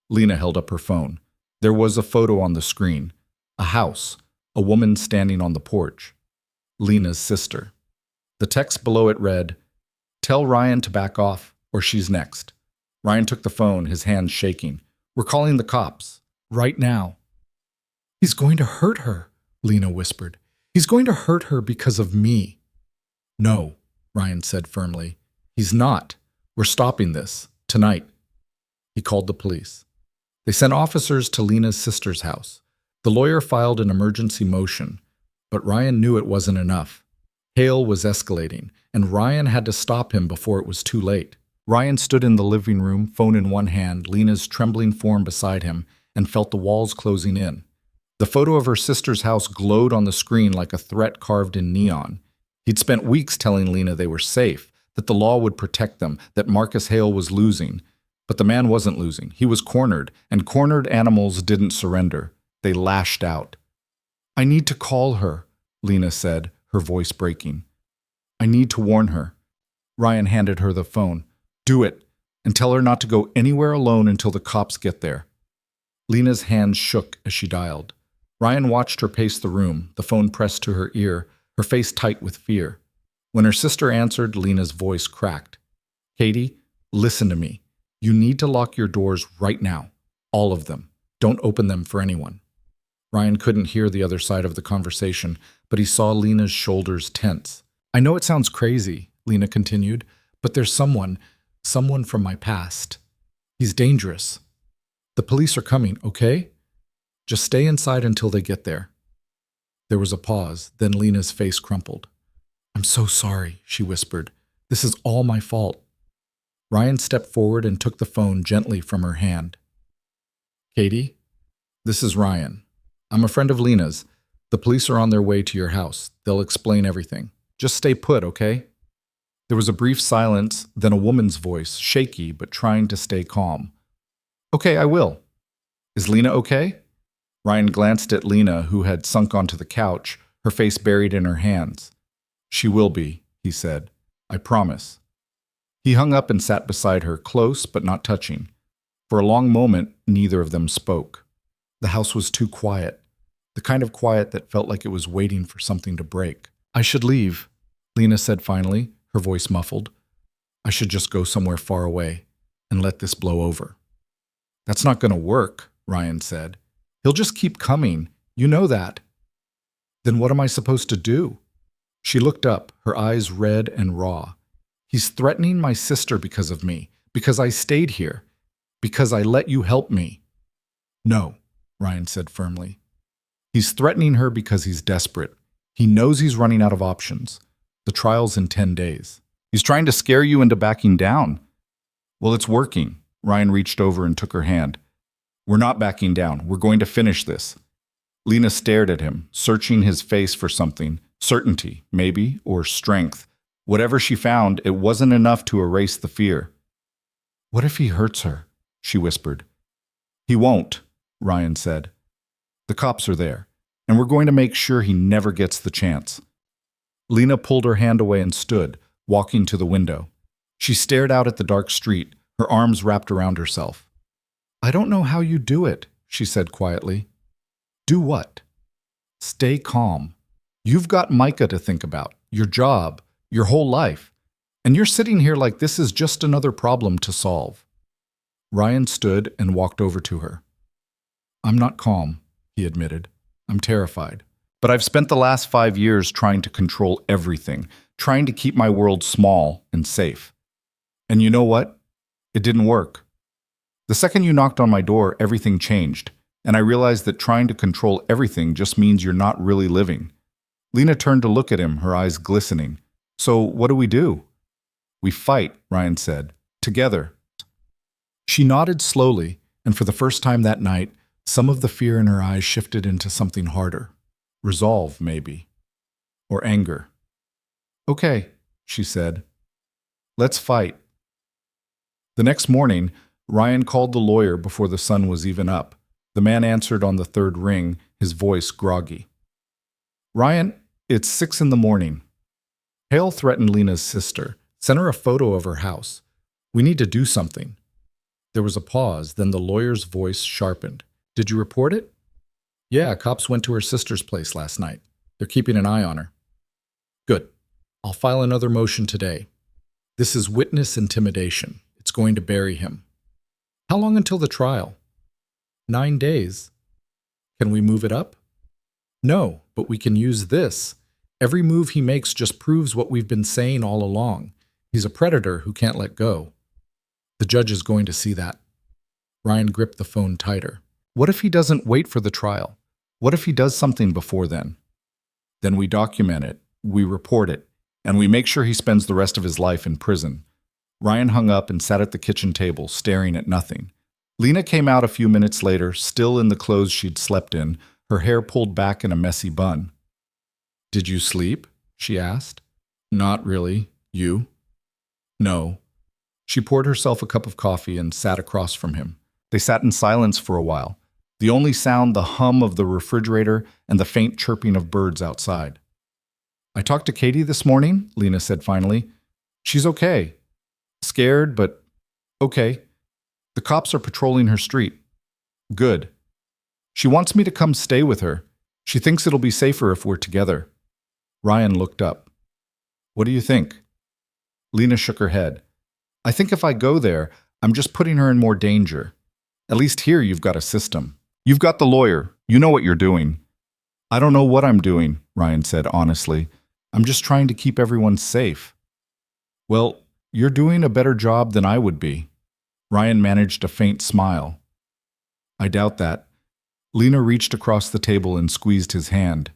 Lena held up her phone. There was a photo on the screen. A house. A woman standing on the porch. Lena's sister. The text below it read, Tell Ryan to back off, or she's next. Ryan took the phone, his hands shaking. We're calling the cops. Right now. He's going to hurt her, Lena whispered. He's going to hurt her because of me. No, Ryan said firmly. He's not. We're stopping this. Tonight. He called the police. They sent officers to Lena's sister's house. The lawyer filed an emergency motion, but Ryan knew it wasn't enough. Hale was escalating, and Ryan had to stop him before it was too late. Ryan stood in the living room, phone in one hand, Lena's trembling form beside him, and felt the walls closing in. The photo of her sister's house glowed on the screen like a threat carved in neon. He'd spent weeks telling Lena they were safe, that the law would protect them, that Marcus Hale was losing. But the man wasn't losing. He was cornered, and cornered animals didn't surrender. They lashed out. I need to call her, Lena said, her voice breaking. I need to warn her. Ryan handed her the phone. Do it, and tell her not to go anywhere alone until the cops get there. Lena's hands shook as she dialed. Ryan watched her pace the room, the phone pressed to her ear, her face tight with fear. When her sister answered, Lena's voice cracked. Katie, listen to me. You need to lock your doors right now. All of them. Don't open them for anyone. Ryan couldn't hear the other side of the conversation, but he saw Lena's shoulders tense. I know it sounds crazy, Lena continued, but there's someone from my past. He's dangerous. The police are coming, okay? Just stay inside until they get there. There was a pause, then Lena's face crumpled. I'm so sorry, she whispered. This is all my fault. Ryan stepped forward and took the phone gently from her hand. Katie, this is Ryan. I'm a friend of Lena's. The police are on their way to your house. They'll explain everything. Just stay put, okay? There was a brief silence, then a woman's voice, shaky but trying to stay calm. Okay, I will. Is Lena okay? Ryan glanced at Lena, who had sunk onto the couch, her face buried in her hands. She will be, he said. I promise. He hung up and sat beside her, close but not touching. For a long moment, neither of them spoke. The house was too quiet, the kind of quiet that felt like it was waiting for something to break. I should leave, Lena said finally, her voice muffled. I should just go somewhere far away and let this blow over. That's not going to work, Ryan said. He'll just keep coming. You know that. Then what am I supposed to do? She looked up, her eyes red and raw. He's threatening my sister because of me, because I stayed here, because I let you help me. No, Ryan said firmly. He's threatening her because he's desperate. He knows he's running out of options. The trial's in 10 days. He's trying to scare you into backing down. Well, it's working. Ryan reached over and took her hand. We're not backing down. We're going to finish this. Lena stared at him, searching his face for something. Certainty, maybe, or strength. Whatever she found, it wasn't enough to erase the fear. What if he hurts her? She whispered. He won't, Ryan said. The cops are there, and we're going to make sure he never gets the chance. Lena pulled her hand away and stood, walking to the window. She stared out at the dark street, her arms wrapped around herself. I don't know how you do it, she said quietly. Do what? Stay calm. You've got Micah to think about, your job, your whole life, and you're sitting here like this is just another problem to solve. Ryan stood and walked over to her. I'm not calm, he admitted. I'm terrified. But I've spent the last 5 years trying to control everything, trying to keep my world small and safe. And you know what? It didn't work. The second you knocked on my door, everything changed, and I realized that trying to control everything just means you're not really living. Lena turned to look at him, her eyes glistening. So what do? We fight, Ryan said. Together. She nodded slowly, and for the first time that night, some of the fear in her eyes shifted into something harder. Resolve, maybe. Or anger. Okay, she said. Let's fight. The next morning, Ryan called the lawyer before the sun was even up. The man answered on the third ring, his voice groggy. Ryan, it's 6 a.m. Hale threatened Lena's sister, sent her a photo of her house. We need to do something. There was a pause, then the lawyer's voice sharpened. Did you report it? Yeah, cops went to her sister's place last night. They're keeping an eye on her. Good. I'll file another motion today. This is witness intimidation. It's going to bury him. How long until the trial? 9 days. Can we move it up? No, but we can use this. Every move he makes just proves what we've been saying all along. He's a predator who can't let go. The judge is going to see that. Ryan gripped the phone tighter. What if he doesn't wait for the trial? What if he does something before then? Then we document it, we report it, and we make sure he spends the rest of his life in prison. Ryan hung up and sat at the kitchen table, staring at nothing. Lena came out a few minutes later, still in the clothes she'd slept in, her hair pulled back in a messy bun. Did you sleep? She asked. Not really. You? No. She poured herself a cup of coffee and sat across from him. They sat in silence for a while, the only sound the hum of the refrigerator and the faint chirping of birds outside. I talked to Katie this morning, Lena said finally. She's okay. Scared, but okay. The cops are patrolling her street. Good. She wants me to come stay with her. She thinks it'll be safer if we're together. Ryan looked up. What do you think? Lena shook her head. I think if I go there, I'm just putting her in more danger. At least here you've got a system. You've got the lawyer. You know what you're doing. I don't know what I'm doing, Ryan said honestly. I'm just trying to keep everyone safe. Well, you're doing a better job than I would be. Ryan managed a faint smile. I doubt that. Lena reached across the table and squeezed his hand.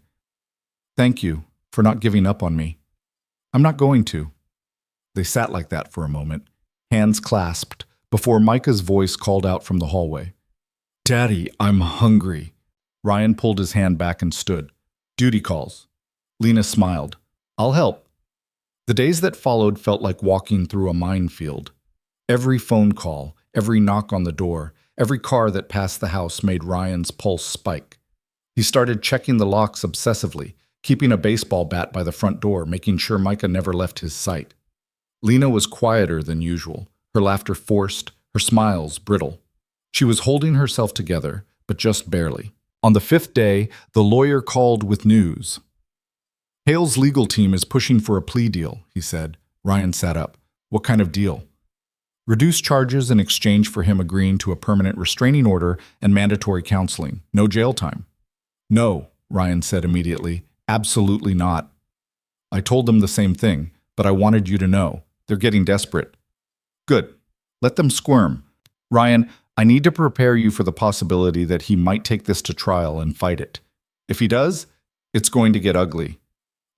Thank you for not giving up on me. I'm not going to. They sat like that for a moment, hands clasped, before Micah's voice called out from the hallway. Daddy, I'm hungry. Ryan pulled his hand back and stood. Duty calls. Lena smiled. I'll help. The days that followed felt like walking through a minefield. Every phone call, every knock on the door, every car that passed the house made Ryan's pulse spike. He started checking the locks obsessively, keeping a baseball bat by the front door, making sure Micah never left his sight. Lena was quieter than usual, her laughter forced, her smiles brittle. She was holding herself together, but just barely. On the 5th day, the lawyer called with news. Hale's legal team is pushing for a plea deal, he said. Ryan sat up. What kind of deal? Reduced charges in exchange for him agreeing to a permanent restraining order and mandatory counseling. No jail time. No, Ryan said immediately. Absolutely not. I told them the same thing, but I wanted you to know. They're getting desperate. Good. Let them squirm. Ryan, I need to prepare you for the possibility that he might take this to trial and fight it. If he does, it's going to get ugly.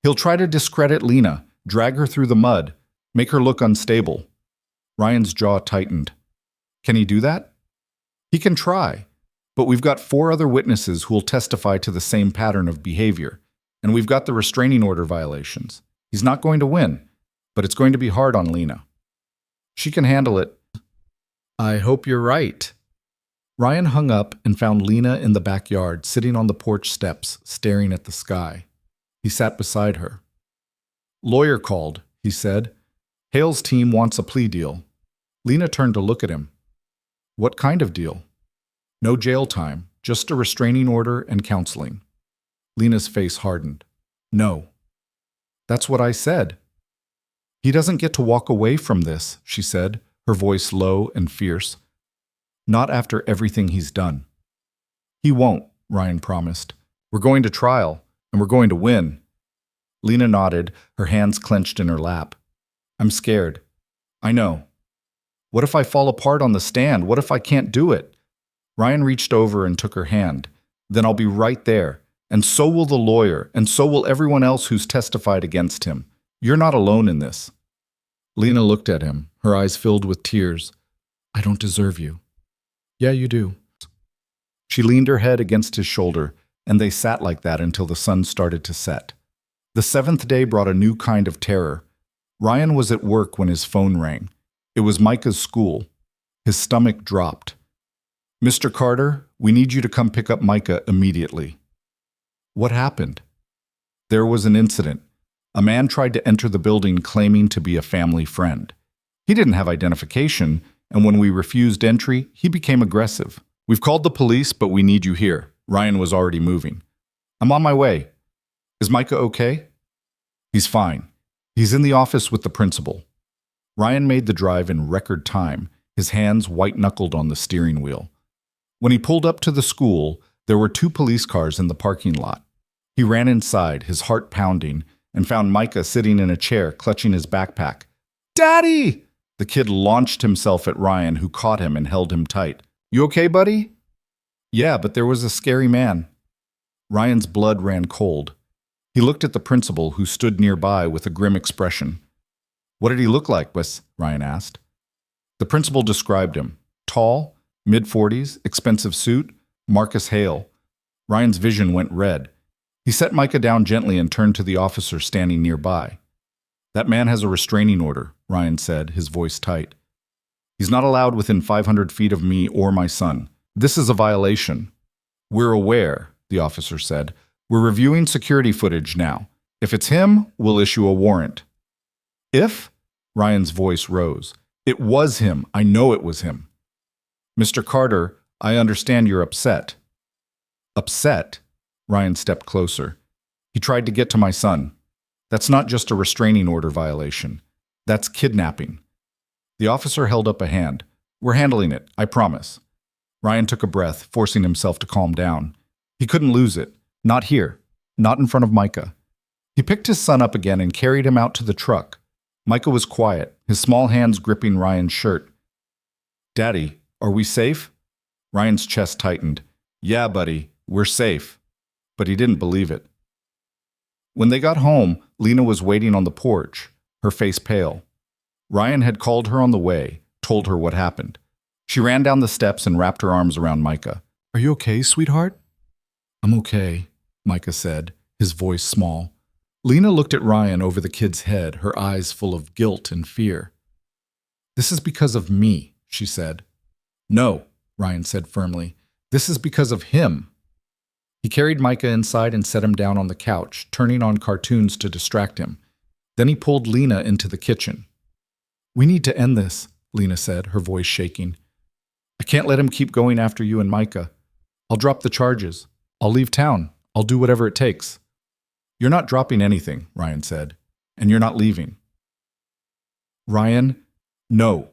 He'll try to discredit Lena, drag her through the mud, make her look unstable. Ryan's jaw tightened. Can he do that? He can try, but we've got 4 other witnesses who will testify to the same pattern of behavior, and we've got the restraining order violations. He's not going to win, but it's going to be hard on Lena. She can handle it. I hope you're right. Ryan hung up and found Lena in the backyard, sitting on the porch steps, staring at the sky. He sat beside her. Lawyer called, he said. Hale's team wants a plea deal. Lena turned to look at him. What kind of deal? No jail time, just a restraining order and counseling. Lena's face hardened. No. That's what I said. He doesn't get to walk away from this, she said, her voice low and fierce. Not after everything he's done. He won't, Ryan promised. We're going to trial, and we're going to win. Lena nodded, her hands clenched in her lap. I'm scared. I know. What if I fall apart on the stand? What if I can't do it? Ryan reached over and took her hand. Then I'll be right there, and so will the lawyer, and so will everyone else who's testified against him. You're not alone in this. Lena looked at him, her eyes filled with tears. I don't deserve you. Yeah, you do. She leaned her head against his shoulder, and they sat like that until the sun started to set. The 7th day brought a new kind of terror. Ryan was at work when his phone rang. It was Micah's school. His stomach dropped. Mr. Carter, we need you to come pick up Micah immediately. What happened? There was an incident. A man tried to enter the building claiming to be a family friend. He didn't have identification, and when we refused entry, he became aggressive. We've called the police, but we need you here. Ryan was already moving. I'm on my way. Is Micah okay? He's fine. He's in the office with the principal. Ryan made the drive in record time, his hands white-knuckled on the steering wheel. When he pulled up to the school, there were 2 police cars in the parking lot. He ran inside, his heart pounding, and found Micah sitting in a chair, clutching his backpack. Daddy! The kid launched himself at Ryan, who caught him and held him tight. You okay, buddy? Yeah, but there was a scary man. Ryan's blood ran cold. He looked at the principal, who stood nearby with a grim expression. What did he look like, Wes? Ryan asked. The principal described him. Tall, mid-40s, expensive suit, Marcus Hale. Ryan's vision went red. He set Micah down gently and turned to the officer standing nearby. That man has a restraining order, Ryan said, his voice tight. He's not allowed within 500 feet of me or my son. This is a violation. We're aware, the officer said. We're reviewing security footage now. If it's him, we'll issue a warrant. If? Ryan's voice rose. It was him. I know it was him. Mr. Carter, I understand you're upset. Upset? Ryan stepped closer. He tried to get to my son. That's not just a restraining order violation. That's kidnapping. The officer held up a hand. We're handling it, I promise. Ryan took a breath, forcing himself to calm down. He couldn't lose it. Not here. Not in front of Micah. He picked his son up again and carried him out to the truck. Micah was quiet, his small hands gripping Ryan's shirt. "Daddy, are we safe?" Ryan's chest tightened. "Yeah, buddy, we're safe." But he didn't believe it. When they got home, Lena was waiting on the porch, her face pale. Ryan had called her on the way, told her what happened. She ran down the steps and wrapped her arms around Micah. "Are you okay, sweetheart?" "I'm okay," Micah said, his voice small. Lena looked at Ryan over the kid's head, her eyes full of guilt and fear. "This is because of me," she said. "No," Ryan said firmly. "This is because of him." He carried Micah inside and set him down on the couch, turning on cartoons to distract him. Then he pulled Lena into the kitchen. "We need to end this," Lena said, her voice shaking. "I can't let him keep going after you and Micah. I'll drop the charges. I'll leave town. I'll do whatever it takes." "You're not dropping anything," Ryan said, "and you're not leaving." "Ryan, no,"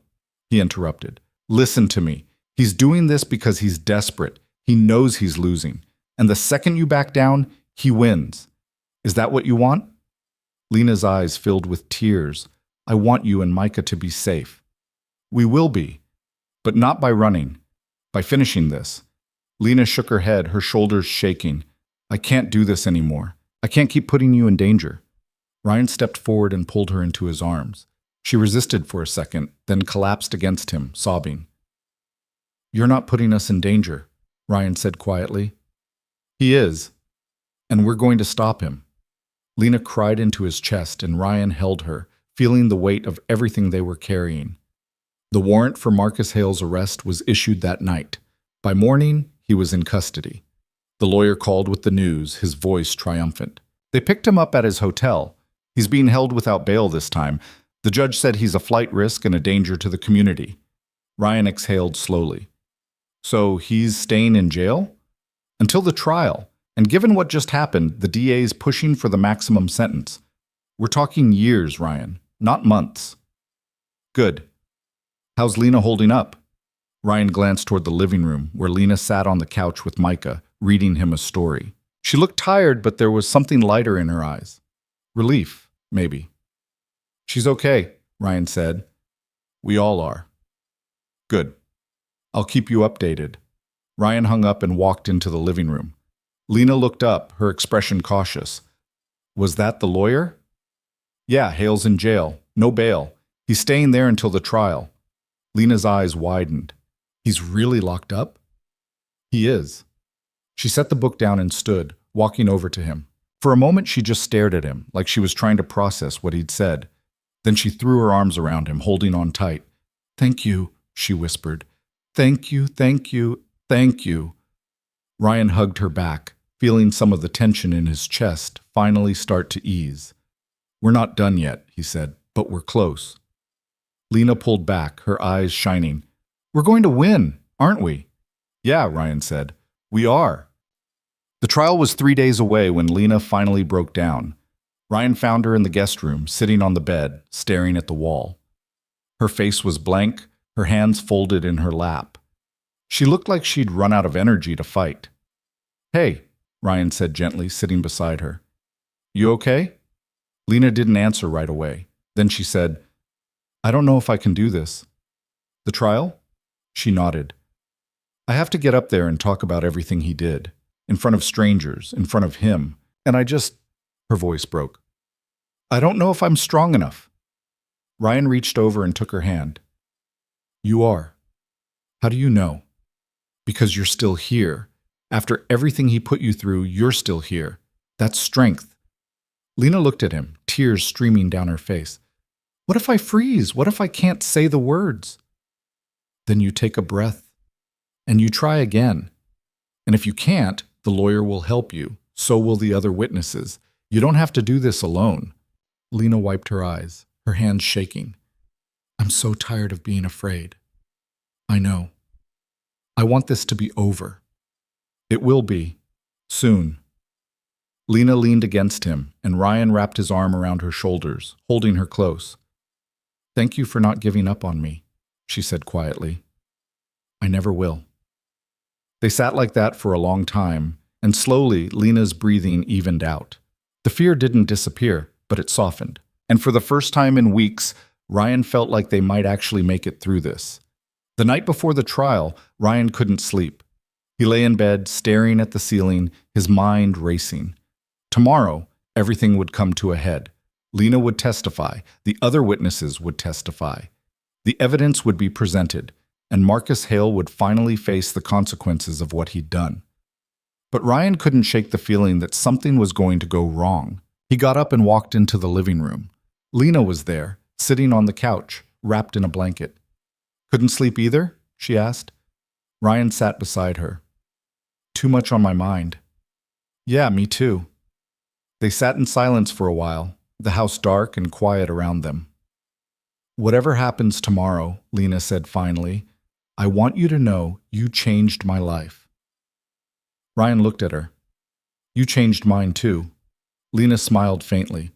he interrupted. "Listen to me. He's doing this because he's desperate. He knows he's losing. And the second you back down, he wins. Is that what you want?" Lena's eyes filled with tears. "I want you and Micah to be safe." "We will be, but not by running, by finishing this." Lena shook her head, her shoulders shaking. "I can't do this anymore. I can't keep putting you in danger." Ryan stepped forward and pulled her into his arms. She resisted for a second, then collapsed against him, sobbing. "You're not putting us in danger," Ryan said quietly. "He is, and we're going to stop him." Lena cried into his chest, and Ryan held her, feeling the weight of everything they were carrying. The warrant for Marcus Hale's arrest was issued that night. By morning, he was in custody. The lawyer called with the news, his voice triumphant. They picked him up at his hotel. He's being held without bail this time. The judge said he's a flight risk and a danger to the community. Ryan exhaled slowly. "So he's staying in jail?" "Until the trial. And given what just happened, the DA's pushing for the maximum sentence. We're talking years, Ryan, not months." "Good. How's Lena holding up?" Ryan glanced toward the living room, where Lena sat on the couch with Micah, reading him a story. She looked tired, but there was something lighter in her eyes. Relief, maybe. "She's okay," Ryan said. "We all are." "Good. I'll keep you updated." Ryan hung up and walked into the living room. Lena looked up, her expression cautious. "Was that the lawyer?" "Yeah, Hale's in jail. No bail. He's staying there until the trial." Lena's eyes widened. "He's really locked up?" "He is." She set the book down and stood, walking over to him. For a moment she just stared at him, like she was trying to process what he'd said. Then she threw her arms around him, holding on tight. "Thank you," she whispered. "Thank you, thank you, thank you." Ryan hugged her back, feeling some of the tension in his chest finally start to ease. "We're not done yet," he said, "but we're close." Lena pulled back, her eyes shining. "We're going to win, aren't we?" "Yeah," Ryan said. "We are." The trial was 3 days away when Lena finally broke down. Ryan found her in the guest room, sitting on the bed, staring at the wall. Her face was blank, her hands folded in her lap. She looked like she'd run out of energy to fight. "Hey," Ryan said gently, sitting beside her. "You okay?" Lena didn't answer right away. Then she said, "I don't know if I can do this." "The trial?" She nodded. "I have to get up there and talk about everything he did. In front of strangers, in front of him. And I just—" Her voice broke. "I don't know if I'm strong enough." Ryan reached over and took her hand. "You are." "How do you know?" "Because you're still here. After everything he put you through, you're still here. That's strength." Lena looked at him, tears streaming down her face. "What if I freeze? What if I can't say the words?" "Then you take a breath. And you try again. And if you can't, the lawyer will help you. So will the other witnesses. You don't have to do this alone." Lena wiped her eyes, her hands shaking. "I'm so tired of being afraid." "I know. I want this to be over." "It will be. Soon." Lena leaned against him, and Ryan wrapped his arm around her shoulders, holding her close. "Thank you for not giving up on me," she said quietly. "I never will." They sat like that for a long time, and slowly Lena's breathing evened out. The fear didn't disappear, but it softened. And for the first time in weeks, Ryan felt like they might actually make it through this. The night before the trial, Ryan couldn't sleep. He lay in bed, staring at the ceiling, his mind racing. Tomorrow, everything would come to a head. Lena would testify, the other witnesses would testify. The evidence would be presented, and Marcus Hale would finally face the consequences of what he'd done. But Ryan couldn't shake the feeling that something was going to go wrong. He got up and walked into the living room. Lena was there, sitting on the couch, wrapped in a blanket. "Couldn't sleep either?" she asked. Ryan sat beside her. "Too much on my mind." "Yeah, me too." They sat in silence for a while, the house dark and quiet around them. "Whatever happens tomorrow," Lena said finally, "I want you to know you changed my life." Ryan looked at her. "You changed mine too." Lena smiled faintly.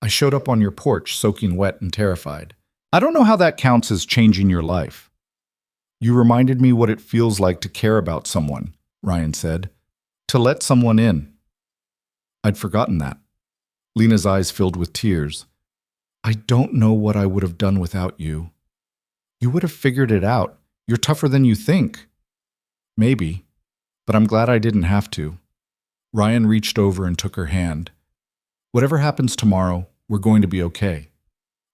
"I showed up on your porch soaking wet and terrified. I don't know how that counts as changing your life." "You reminded me what it feels like to care about someone," Ryan said. "To let someone in." "I'd forgotten that." Lena's eyes filled with tears. "I don't know what I would have done without you." "You would have figured it out. You're tougher than you think." "Maybe, but I'm glad I didn't have to." Ryan reached over and took her hand. "Whatever happens tomorrow, we're going to be okay."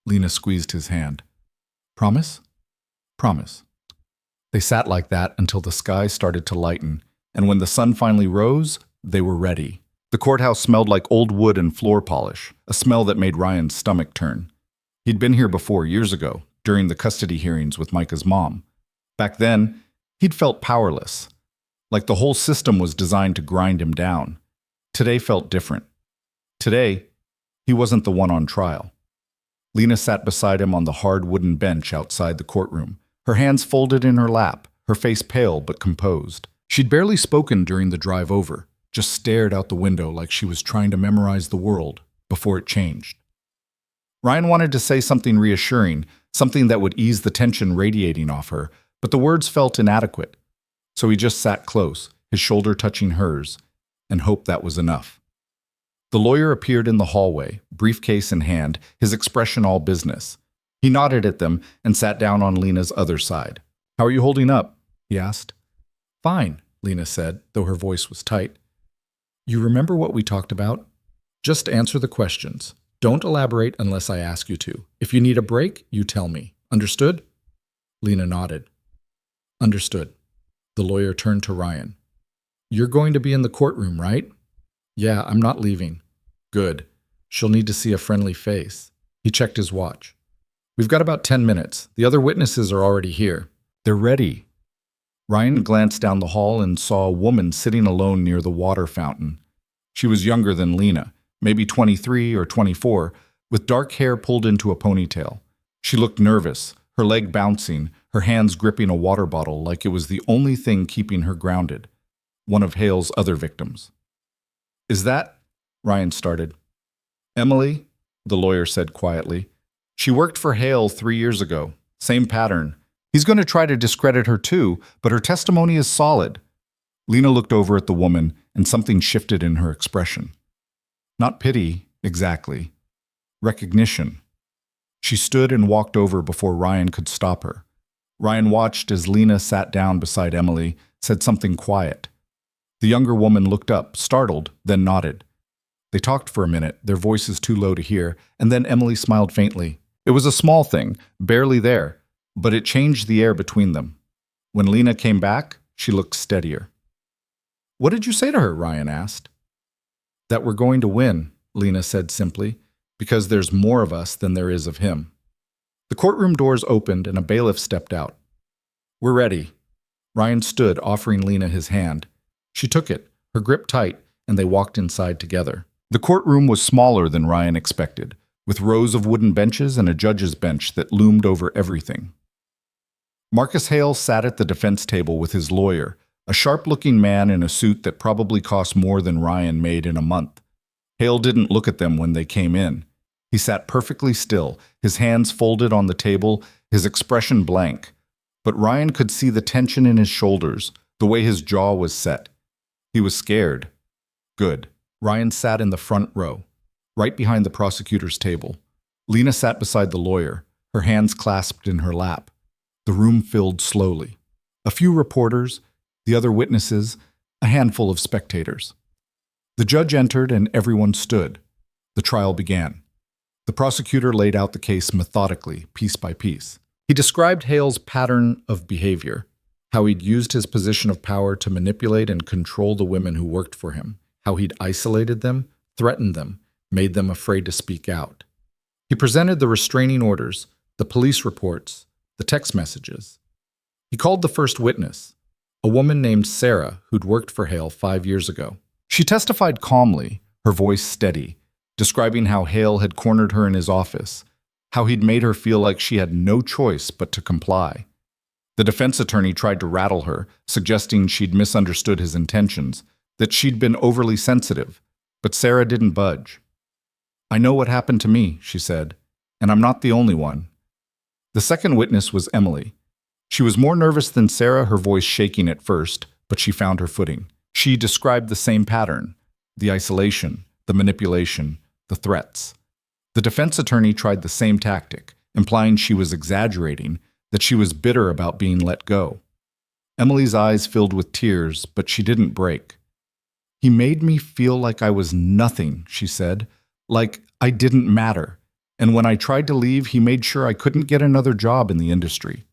Lena squeezed his hand. "Promise?" "Promise." They sat like that until the sky started to lighten, and when the sun finally rose, they were ready. The courthouse smelled like old wood and floor polish, a smell that made Ryan's stomach turn. He'd been here before, years ago, during the custody hearings with Micah's mom. Back then, he'd felt powerless, like the whole system was designed to grind him down. Today felt different. Today, he wasn't the one on trial. Lena sat beside him on the hard wooden bench outside the courtroom, her hands folded in her lap, her face pale but composed. She'd barely spoken during the drive over, just stared out the window like she was trying to memorize the world before it changed. Ryan wanted to say something reassuring, something that would ease the tension radiating off her, but the words felt inadequate. So he just sat close, his shoulder touching hers, and hoped that was enough. The lawyer appeared in the hallway, briefcase in hand, his expression all business. He nodded at them and sat down on Lena's other side. "How are you holding up?" he asked. "Fine," Lena said, though her voice was tight. "You remember what we talked about? Just answer the questions. Don't elaborate unless I ask you to. If you need a break, you tell me. Understood?" Lena nodded. "Understood." The lawyer turned to Ryan. "You're going to be in the courtroom, right?" "Yeah, I'm not leaving." "Good. She'll need to see a friendly face." He checked his watch. "We've got about 10 minutes. The other witnesses are already here. They're ready." Ryan glanced down the hall and saw a woman sitting alone near the water fountain. She was younger than Lena, maybe 23 or 24, with dark hair pulled into a ponytail. She looked nervous, her leg bouncing, her hands gripping a water bottle like it was the only thing keeping her grounded. One of Hale's other victims. "Is that—" Ryan started. "Emily," the lawyer said quietly. "She worked for Hale 3 years ago. Same pattern. He's going to try to discredit her too, but her testimony is solid." Lena looked over at the woman, and something shifted in her expression. Not pity, exactly. Recognition. She stood and walked over before Ryan could stop her. Ryan watched as Lena sat down beside Emily, said something quiet. The younger woman looked up, startled, then nodded. They talked for a minute, their voices too low to hear, and then Emily smiled faintly. It was a small thing, barely there, but it changed the air between them. When Lena came back, she looked steadier. "What did you say to her?" Ryan asked. "That we're going to win," Lena said simply, "because there's more of us than there is of him." The courtroom doors opened and a bailiff stepped out. "We're ready." Ryan stood, offering Lena his hand. She took it, her grip tight, and they walked inside together. The courtroom was smaller than Ryan expected, with rows of wooden benches and a judge's bench that loomed over everything. Marcus Hale sat at the defense table with his lawyer, a sharp-looking man in a suit that probably cost more than Ryan made in a month. Hale didn't look at them when they came in. He sat perfectly still, his hands folded on the table, his expression blank. But Ryan could see the tension in his shoulders, the way his jaw was set. He was scared. Good. Ryan sat in the front row, right behind the prosecutor's table. Lena sat beside the lawyer, her hands clasped in her lap. The room filled slowly. A few reporters, the other witnesses, a handful of spectators. The judge entered and everyone stood. The trial began. The prosecutor laid out the case methodically, piece by piece. He described Hale's pattern of behavior, how he'd used his position of power to manipulate and control the women who worked for him, how he'd isolated them, threatened them, made them afraid to speak out. He presented the restraining orders, the police reports, the text messages. He called the first witness, a woman named Sarah who'd worked for Hale 5 years ago. She testified calmly, her voice steady, describing how Hale had cornered her in his office, how he'd made her feel like she had no choice but to comply. The defense attorney tried to rattle her, suggesting she'd misunderstood his intentions, that she'd been overly sensitive, but Sarah didn't budge. "I know what happened to me," she said, "and I'm not the only one." The second witness was Emily. She was more nervous than Sarah, her voice shaking at first, but she found her footing. She described the same pattern, the isolation, the manipulation, the threats. The defense attorney tried the same tactic, implying she was exaggerating, that she was bitter about being let go. Emily's eyes filled with tears, but she didn't break. "He made me feel like I was nothing," she said, "like I didn't matter. And when I tried to leave, he made sure I couldn't get another job in the industry.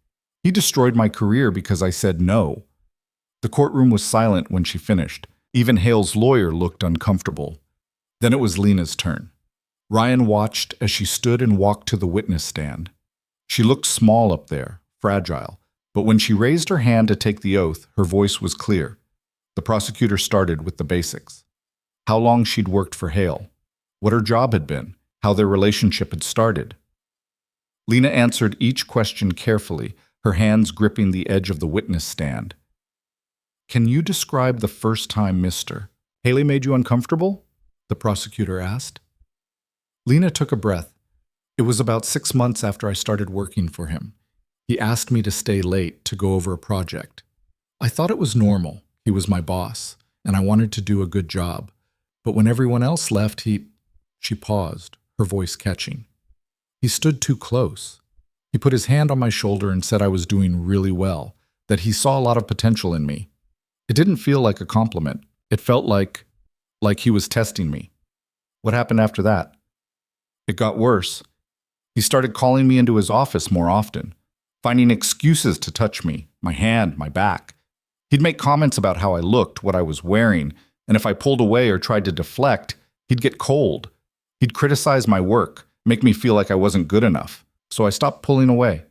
He destroyed my career because I said no." The courtroom was silent when she finished. Even Hale's lawyer looked uncomfortable. Then it was Lena's turn. Ryan watched as she stood and walked to the witness stand. She looked small up there, fragile, but when she raised her hand to take the oath, her voice was clear. The prosecutor started with the basics. How long she'd worked for Hale, what her job had been, how their relationship had started. Lena answered each question carefully, her hands gripping the edge of the witness stand. "Can you describe the first time Mr. Haley made you uncomfortable?" the prosecutor asked. Lena took a breath. "It was about 6 months after I started working for him. He asked me to stay late to go over a project. I thought it was normal. He was my boss, and I wanted to do a good job. But when everyone else left, She paused, her voice catching. "He stood too close. He put his hand on my shoulder and said I was doing really well, that he saw a lot of potential in me. It didn't feel like a compliment. It felt like he was testing me." "What happened after that?" "It got worse. He started calling me into his office more often, finding excuses to touch me, my hand, my back. He'd make comments about how I looked, what I was wearing, and if I pulled away or tried to deflect, he'd get cold. He'd criticize my work, make me feel like I wasn't good enough, so I stopped pulling away."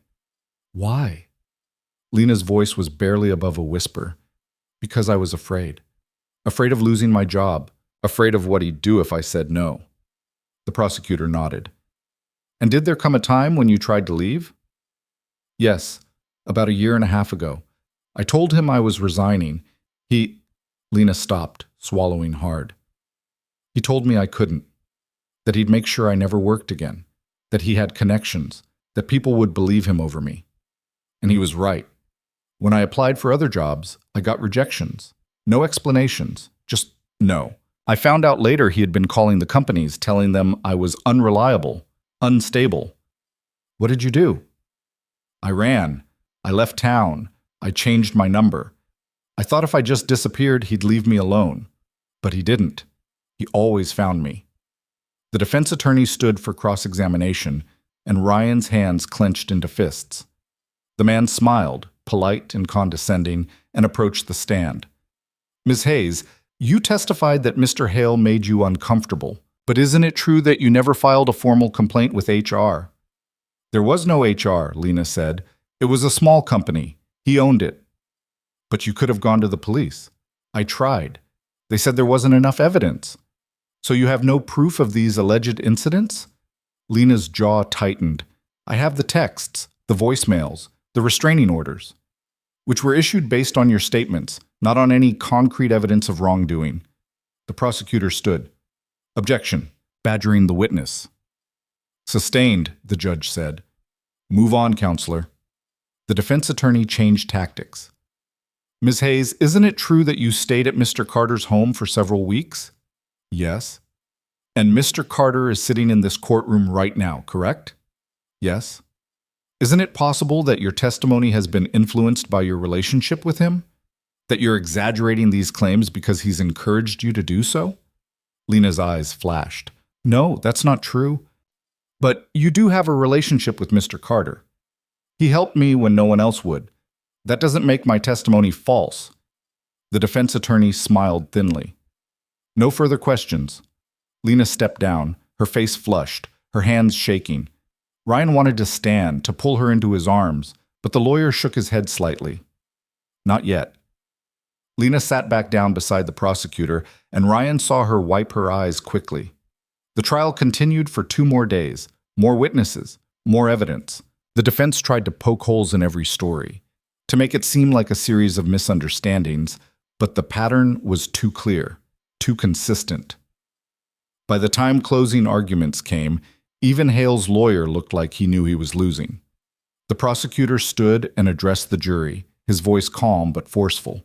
"Why?" Lena's voice was barely above a whisper. "Because I was afraid. Afraid of losing my job, afraid of what he'd do if I said no." The prosecutor nodded. "And did there come a time when you tried to leave?" "Yes, about 1.5 years ago. I told him I was resigning. Lena stopped, swallowing hard. "He told me I couldn't, that he'd make sure I never worked again, that he had connections, that people would believe him over me. And he was right. When I applied for other jobs, I got rejections. No explanations, just no. I found out later he had been calling the companies, telling them I was unreliable, unstable." "What did you do?" "I ran. I left town. I changed my number. I thought if I just disappeared, he'd leave me alone. But he didn't. He always found me." The defense attorney stood for cross-examination, and Ryan's hands clenched into fists. The man smiled, polite and condescending, and approached the stand. "Ms. Hayes, you testified that Mr. Hale made you uncomfortable, but isn't it true that you never filed a formal complaint with HR?" "There was no HR," Lena said. "It was a small company. He owned it." "But you could have gone to the police." "I tried. They said there wasn't enough evidence." "So you have no proof of these alleged incidents?" Lena's jaw tightened. "I have the texts, the voicemails, the restraining orders, which were issued based on your statements, not on any concrete evidence of wrongdoing." The prosecutor stood. "Objection," badgering the witness. "Sustained," the judge said. "Move on, counselor." The defense attorney changed tactics. Ms. Hayes, isn't it true that you stayed at Mr. Carter's home for several weeks? Yes. And Mr. Carter is sitting in this courtroom right now, correct? Yes. Isn't it possible that your testimony has been influenced by your relationship with him? That you're exaggerating these claims because he's encouraged you to do so? Lena's eyes flashed. No, that's not true. But you do have a relationship with Mr. Carter. He helped me when no one else would. That doesn't make my testimony false. The defense attorney smiled thinly. No further questions. Lena stepped down, her face flushed, her hands shaking. Ryan wanted to stand, to pull her into his arms, but the lawyer shook his head slightly. Not yet. Lena sat back down beside the prosecutor, and Ryan saw her wipe her eyes quickly. The trial continued for 2 more days. More witnesses, more evidence. The defense tried to poke holes in every story, to make it seem like a series of misunderstandings, but the pattern was too clear, too consistent. By the time closing arguments came, even Hale's lawyer looked like he knew he was losing. The prosecutor stood and addressed the jury, his voice calm but forceful.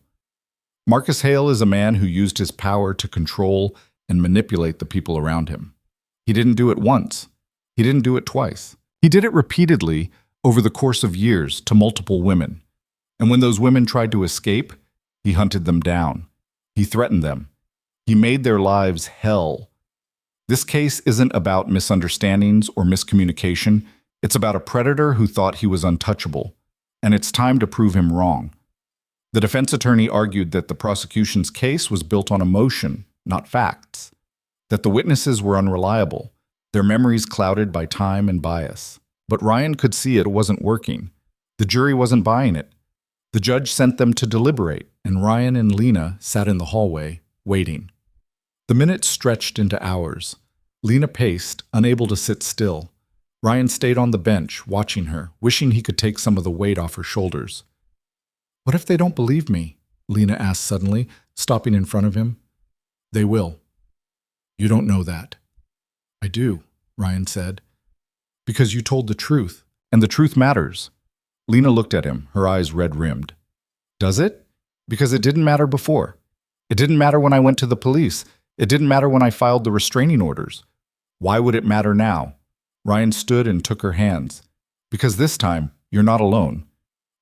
Marcus Hale is a man who used his power to control and manipulate the people around him. He didn't do it once. He didn't do it twice. He did it repeatedly over the course of years to multiple women. And when those women tried to escape, he hunted them down. He threatened them. He made their lives hell. This case isn't about misunderstandings or miscommunication. It's about a predator who thought he was untouchable, and it's time to prove him wrong. The defense attorney argued that the prosecution's case was built on emotion, not facts, that the witnesses were unreliable, their memories clouded by time and bias. But Ryan could see it wasn't working. The jury wasn't buying it. The judge sent them to deliberate, and Ryan and Lena sat in the hallway, waiting. The minutes stretched into hours. Lena paced, unable to sit still. Ryan stayed on the bench, watching her, wishing he could take some of the weight off her shoulders. What if they don't believe me? Lena asked suddenly, stopping in front of him. They will. You don't know that. I do, Ryan said. Because you told the truth, and the truth matters. Lena looked at him, her eyes red-rimmed. Does it? Because it didn't matter before. It didn't matter when I went to the police. It didn't matter when I filed the restraining orders. Why would it matter now? Ryan stood and took her hands. Because this time, you're not alone.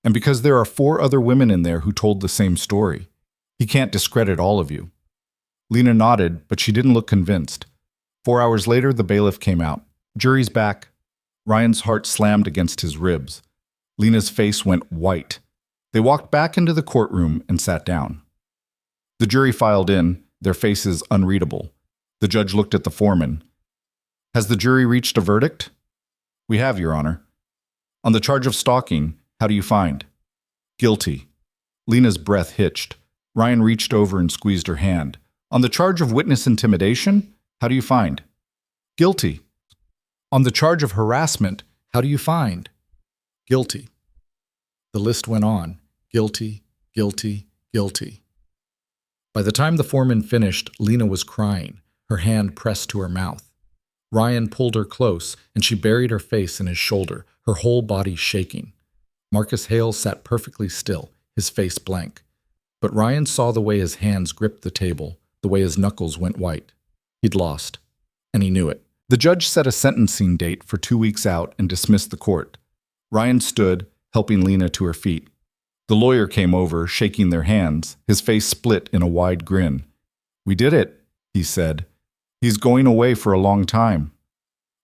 And because there are 4 other women in there who told the same story. He can't discredit all of you. Lena nodded, but she didn't look convinced. 4 hours later, the bailiff came out. Jury's back. Ryan's heart slammed against his ribs. Lena's face went white. They walked back into the courtroom and sat down. The jury filed in, their faces unreadable. The judge looked at the foreman. Has the jury reached a verdict? We have, Your Honor. On the charge of stalking, how do you find? Guilty. Lena's breath hitched. Ryan reached over and squeezed her hand. On the charge of witness intimidation, how do you find? Guilty. On the charge of harassment, how do you find? Guilty. The list went on. Guilty, guilty, guilty. By the time the foreman finished, Lena was crying, her hand pressed to her mouth. Ryan pulled her close, and she buried her face in his shoulder, her whole body shaking. Marcus Hale sat perfectly still, his face blank. But Ryan saw the way his hands gripped the table, the way his knuckles went white. He'd lost, and he knew it. The judge set a sentencing date for 2 weeks out and dismissed the court. Ryan stood, helping Lena to her feet. The lawyer came over, shaking their hands, his face split in a wide grin. We did it, he said. He's going away for a long time.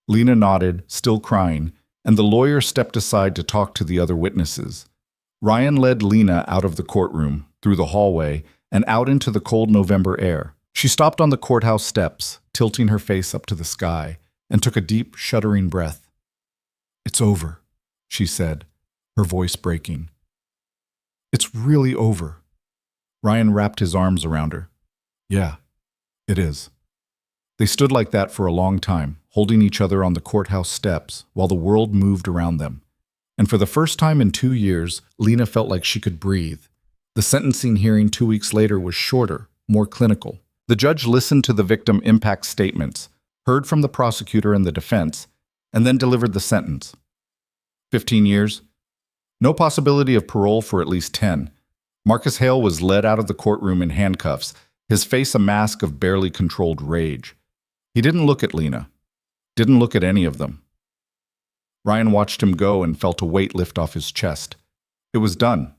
Lena nodded, still crying, and the lawyer stepped aside to talk to the other witnesses. Ryan led Lena out of the courtroom, through the hallway, and out into the cold November air. She stopped on the courthouse steps, tilting her face up to the sky, and took a deep, shuddering breath. It's over, she said, her voice breaking. It's really over. Ryan wrapped his arms around her. Yeah, it is. They stood like that for a long time, holding each other on the courthouse steps while the world moved around them. And for the first time in 2 years, Lena felt like she could breathe. The sentencing hearing 2 weeks later was shorter, more clinical. The judge listened to the victim impact statements, heard from the prosecutor and the defense, and then delivered the sentence. 15 years. No possibility of parole for at least 10. Marcus Hale was led out of the courtroom in handcuffs, his face a mask of barely controlled rage. He didn't look at Lena, didn't look at any of them. Ryan watched him go and felt a weight lift off his chest. It was done.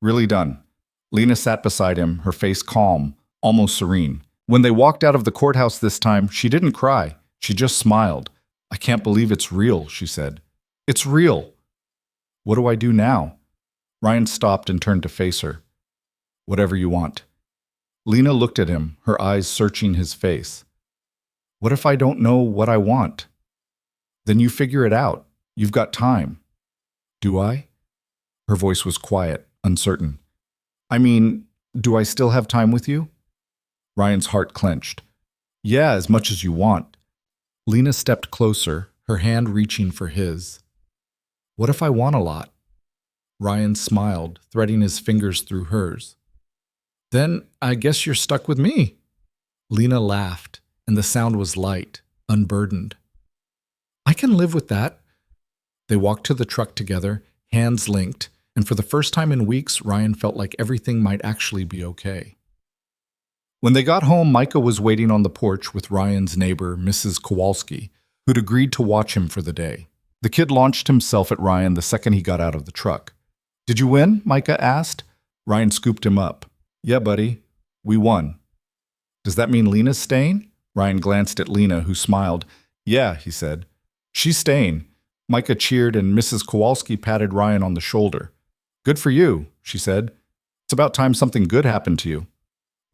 Really done. Lena sat beside him, her face calm, almost serene. When they walked out of the courthouse this time, she didn't cry. She just smiled. "I can't believe it's real," she said. "It's real." "What do I do now?" Ryan stopped and turned to face her. "Whatever you want." Lena looked at him, her eyes searching his face. "What if I don't know what I want?" "Then you figure it out. You've got time." "Do I?" Her voice was quiet, uncertain. "I mean, do I still have time with you?" Ryan's heart clenched. "Yeah, as much as you want." Lena stepped closer, her hand reaching for his. "What if I want a lot?" Ryan smiled, threading his fingers through hers. "Then I guess you're stuck with me." Lena laughed, and the sound was light, unburdened. "I can live with that." They walked to the truck together, hands linked, and for the first time in weeks, Ryan felt like everything might actually be okay. When they got home, Micah was waiting on the porch with Ryan's neighbor, Mrs. Kowalski, who'd agreed to watch him for the day. The kid launched himself at Ryan the second he got out of the truck. "Did you win?" Micah asked. Ryan scooped him up. "Yeah, buddy. We won." "Does that mean Lena's staying?" Ryan glanced at Lena, who smiled. "Yeah," he said. "She's staying." Micah cheered, and Mrs. Kowalski patted Ryan on the shoulder. "Good for you," she said. "It's about time something good happened to you."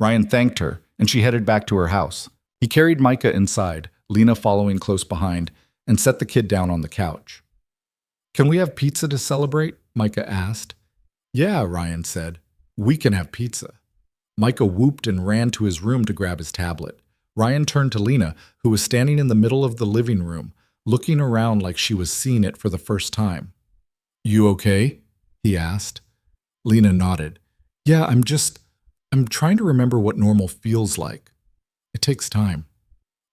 Ryan thanked her, and she headed back to her house. He carried Micah inside, Lena following close behind, and set the kid down on the couch. "Can we have pizza to celebrate?" Micah asked. "Yeah," Ryan said. "We can have pizza." Micah whooped and ran to his room to grab his tablet. Ryan turned to Lena, who was standing in the middle of the living room, looking around like she was seeing it for the first time. "You okay?" he asked. Lena nodded. "Yeah, I'm trying to remember what normal feels like. It takes time."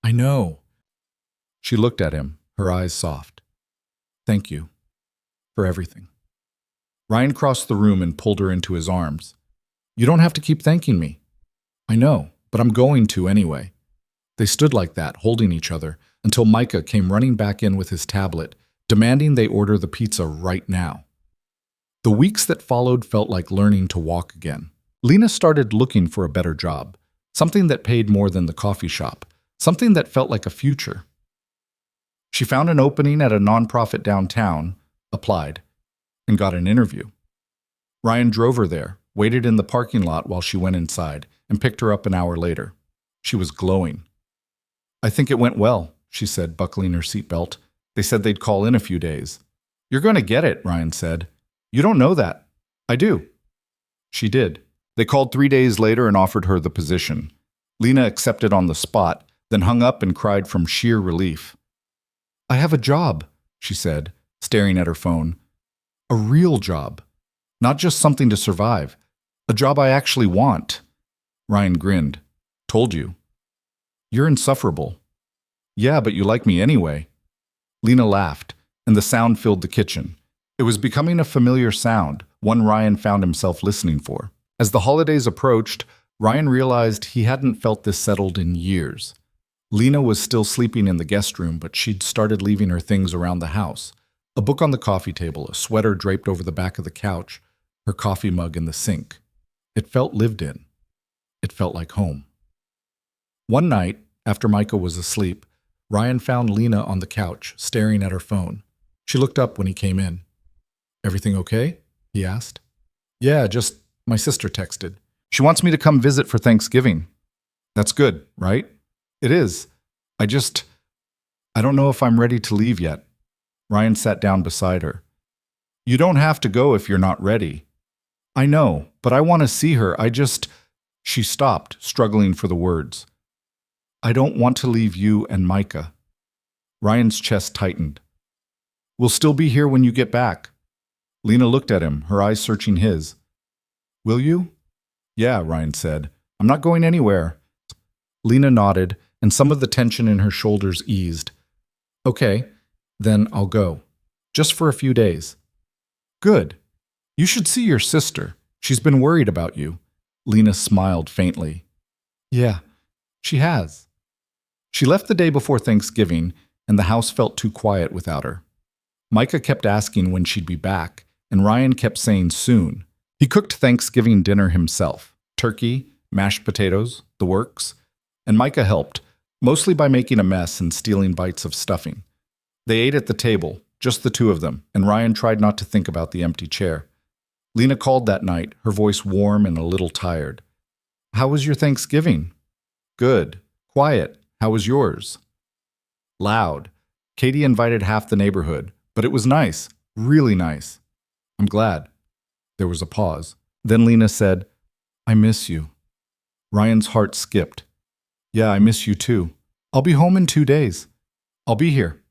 "I know." She looked at him, her eyes soft. "Thank you for everything." Ryan crossed the room and pulled her into his arms. "You don't have to keep thanking me." "I know, but I'm going to anyway." They stood like that, holding each other, until Micah came running back in with his tablet, demanding they order the pizza right now. The weeks that followed felt like learning to walk again. Lena started looking for a better job, something that paid more than the coffee shop, something that felt like a future. She found an opening at a nonprofit downtown, applied, and got an interview. Ryan drove her there, waited in the parking lot while she went inside, and picked her up an hour later. She was glowing. "I think it went well," she said, buckling her seatbelt. "They said they'd call in a few days." "You're going to get it," Ryan said. "You don't know that." "I do." She did. They called 3 days later and offered her the position. Lena accepted on the spot, then hung up and cried from sheer relief. "I have a job," she said, staring at her phone. "A real job. Not just something to survive. A job I actually want." Ryan grinned. "Told you." "You're insufferable." "Yeah, but you like me anyway." Lena laughed, and the sound filled the kitchen. It was becoming a familiar sound, one Ryan found himself listening for. As the holidays approached, Ryan realized he hadn't felt this settled in years. Lena was still sleeping in the guest room, but she'd started leaving her things around the house. A book on the coffee table, a sweater draped over the back of the couch, her coffee mug in the sink. It felt lived in. It felt like home. One night, after Micah was asleep, Ryan found Lena on the couch, staring at her phone. She looked up when he came in. "Everything okay?" he asked. "Yeah, just my sister texted. She wants me to come visit for Thanksgiving." "That's good, right?" "It is. I don't know if I'm ready to leave yet." Ryan sat down beside her. "You don't have to go if you're not ready." "I know, but I want to see her. She stopped, struggling for the words. "I don't want to leave you and Micah." Ryan's chest tightened. "We'll still be here when you get back." Lena looked at him, her eyes searching his. "Will you?" "Yeah," Ryan said. "I'm not going anywhere." Lena nodded, and some of the tension in her shoulders eased. "Okay, then I'll go. Just for a few days." "Good. You should see your sister. She's been worried about you. Lena smiled faintly. Yeah, she has. She left the day before Thanksgiving, and the house felt too quiet without her. Micah kept asking when she'd be back, and Ryan kept saying soon. He cooked Thanksgiving dinner himself. Turkey, mashed potatoes, the works. And Micah helped, mostly by making a mess and stealing bites of stuffing. They ate at the table, just the two of them, and Ryan tried not to think about the empty chair. Lena called that night, her voice warm and a little tired. How was your Thanksgiving? Good. Quiet. How was yours? Loud. Katie invited half the neighborhood, but it was nice, really nice. I'm glad. There was a pause. Then Lena said, I miss you. Ryan's heart skipped. Yeah, I miss you too. I'll be home in 2 days. I'll be here.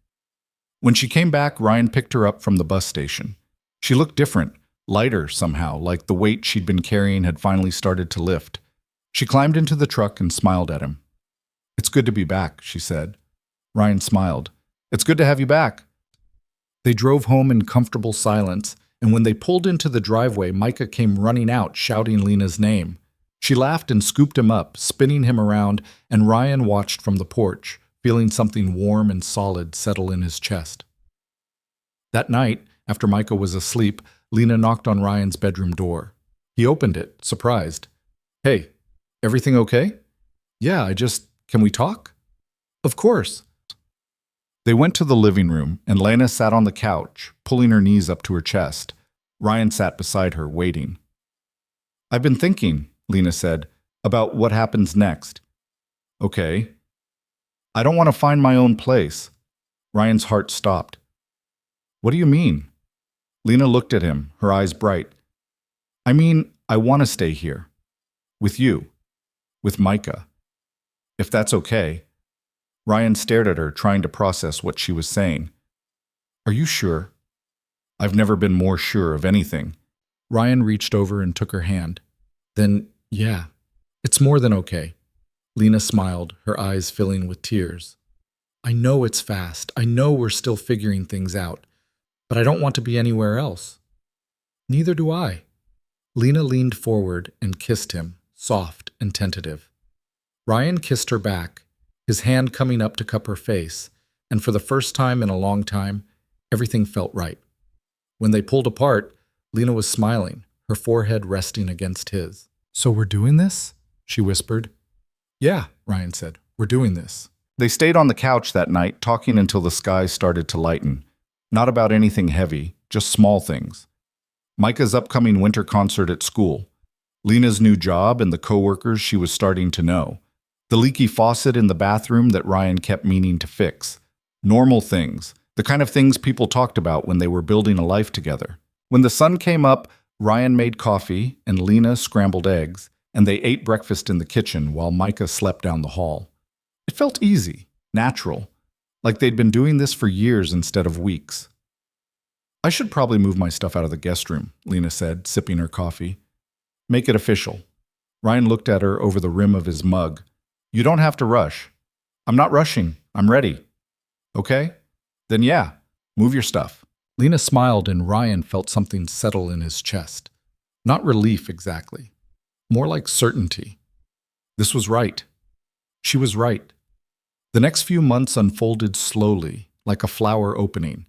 When she came back, Ryan picked her up from the bus station. She looked different, lighter somehow, like the weight she'd been carrying had finally started to lift. She climbed into the truck and smiled at him. It's good to be back, she said. Ryan smiled. It's good to have you back. They drove home in comfortable silence, and when they pulled into the driveway, Micah came running out, shouting Lena's name. She laughed and scooped him up, spinning him around, and Ryan watched from the porch, feeling something warm and solid settle in his chest. That night, after Micah was asleep, Lena knocked on Ryan's bedroom door. He opened it, surprised. Hey, everything okay? Yeah, can we talk? Of course. They went to the living room, and Lena sat on the couch, pulling her knees up to her chest. Ryan sat beside her, waiting. I've been thinking, Lena said, about what happens next. Okay. I don't want to find my own place. Ryan's heart stopped. What do you mean? Lena looked at him, her eyes bright. I mean, I want to stay here. With you. With Micah. If that's okay. Ryan stared at her, trying to process what she was saying. Are you sure? I've never been more sure of anything. Ryan reached over and took her hand. Then, yeah, it's more than okay. Lena smiled, her eyes filling with tears. I know it's fast. I know we're still figuring things out. But I don't want to be anywhere else. Neither do I. Lena leaned forward and kissed him, soft and tentative. Ryan kissed her back, his hand coming up to cup her face, and for the first time in a long time, everything felt right. When they pulled apart, Lena was smiling, her forehead resting against his. So we're doing this? She whispered. Yeah, Ryan said, we're doing this. They stayed on the couch that night, talking until the sky started to lighten. Not about anything heavy, just small things. Micah's upcoming winter concert at school, Lena's new job and the coworkers she was starting to know, the leaky faucet in the bathroom that Ryan kept meaning to fix. Normal things, the kind of things people talked about when they were building a life together. When the sun came up, Ryan made coffee and Lena scrambled eggs, and they ate breakfast in the kitchen while Micah slept down the hall. It felt easy, natural, like they'd been doing this for years instead of weeks. I should probably move my stuff out of the guest room, Lena said, sipping her coffee. Make it official. Ryan looked at her over the rim of his mug. You don't have to rush. I'm not rushing. I'm ready. Okay? Then yeah, move your stuff. Lena smiled and Ryan felt something settle in his chest. Not relief exactly. More like certainty. This was right. She was right. The next few months unfolded slowly, like a flower opening.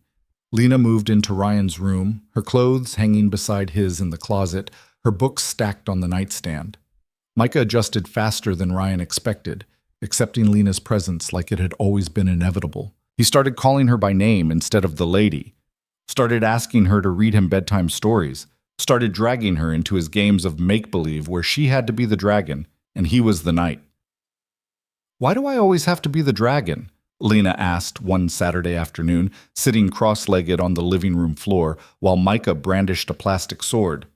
Lena moved into Ryan's room, her clothes hanging beside his in the closet, her books stacked on the nightstand. Micah adjusted faster than Ryan expected, accepting Lena's presence like it had always been inevitable. He started calling her by name instead of the lady, started asking her to read him bedtime stories, started dragging her into his games of make-believe where she had to be the dragon and he was the knight. Why do I always have to be the dragon? Lena asked one Saturday afternoon, sitting cross-legged on the living room floor while Micah brandished a plastic sword.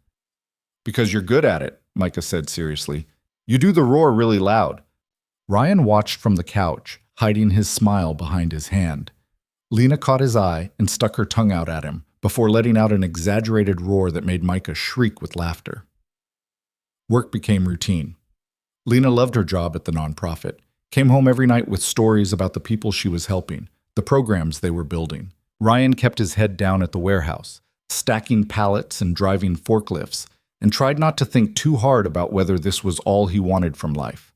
Because you're good at it, Micah said seriously. You do the roar really loud. Ryan watched from the couch, hiding his smile behind his hand. Lena caught his eye and stuck her tongue out at him before letting out an exaggerated roar that made Micah shriek with laughter. Work became routine. Lena loved her job at the nonprofit, came home every night with stories about the people she was helping, the programs they were building. Ryan kept his head down at the warehouse, stacking pallets and driving forklifts, and tried not to think too hard about whether this was all he wanted from life.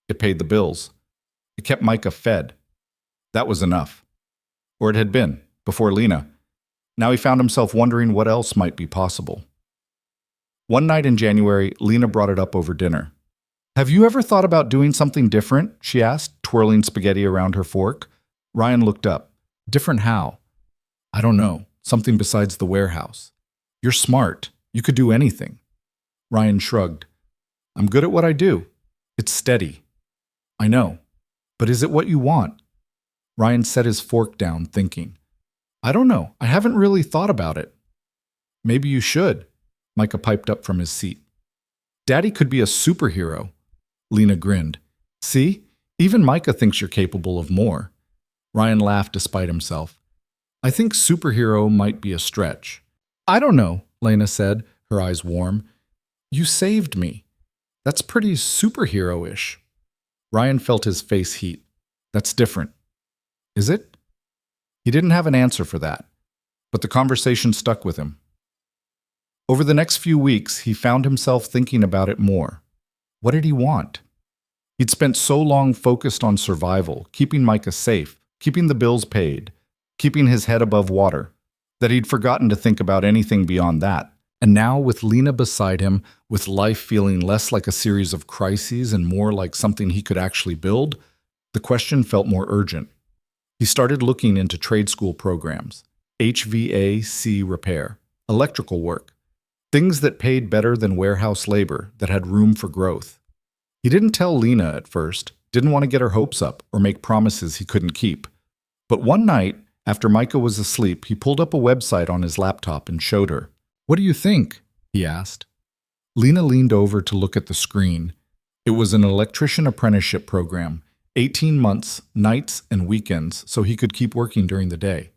It paid the bills. It kept Micah fed. That was enough. Or it had been, before Lena. Now he found himself wondering what else might be possible. One night in January, Lena brought it up over dinner. "Have you ever thought about doing something different?" she asked, twirling spaghetti around her fork. Ryan looked up. "Different how?" "I don't know. Something besides the warehouse." "You're smart. You could do anything." Ryan shrugged. "I'm good at what I do. It's steady." "I know. But is it what you want?" Ryan set his fork down, thinking. "I don't know. I haven't really thought about it." "Maybe you should," Micah piped up from his seat. "Daddy could be a superhero." Lena grinned. "See? Even Micah thinks you're capable of more." Ryan laughed despite himself. "I think superhero might be a stretch." "I don't know," Lena said, her eyes warm. "You saved me. That's pretty superhero-ish." Ryan felt his face heat. "That's different." "Is it?" He didn't have an answer for that, but the conversation stuck with him. Over the next few weeks, he found himself thinking about it more. What did he want? He'd spent so long focused on survival, keeping Micah safe, keeping the bills paid, keeping his head above water, that he'd forgotten to think about anything beyond that. And now, with Lena beside him, with life feeling less like a series of crises and more like something he could actually build, the question felt more urgent. He started looking into trade school programs, HVAC repair, electrical work, things that paid better than warehouse labor, that had room for growth. He didn't tell Lena at first, didn't want to get her hopes up or make promises he couldn't keep. But one night, after Micah was asleep, he pulled up a website on his laptop and showed her. "What do you think?" he asked. Lena leaned over to look at the screen. It was an electrician apprenticeship program, 18 months, nights and weekends, so he could keep working during the day.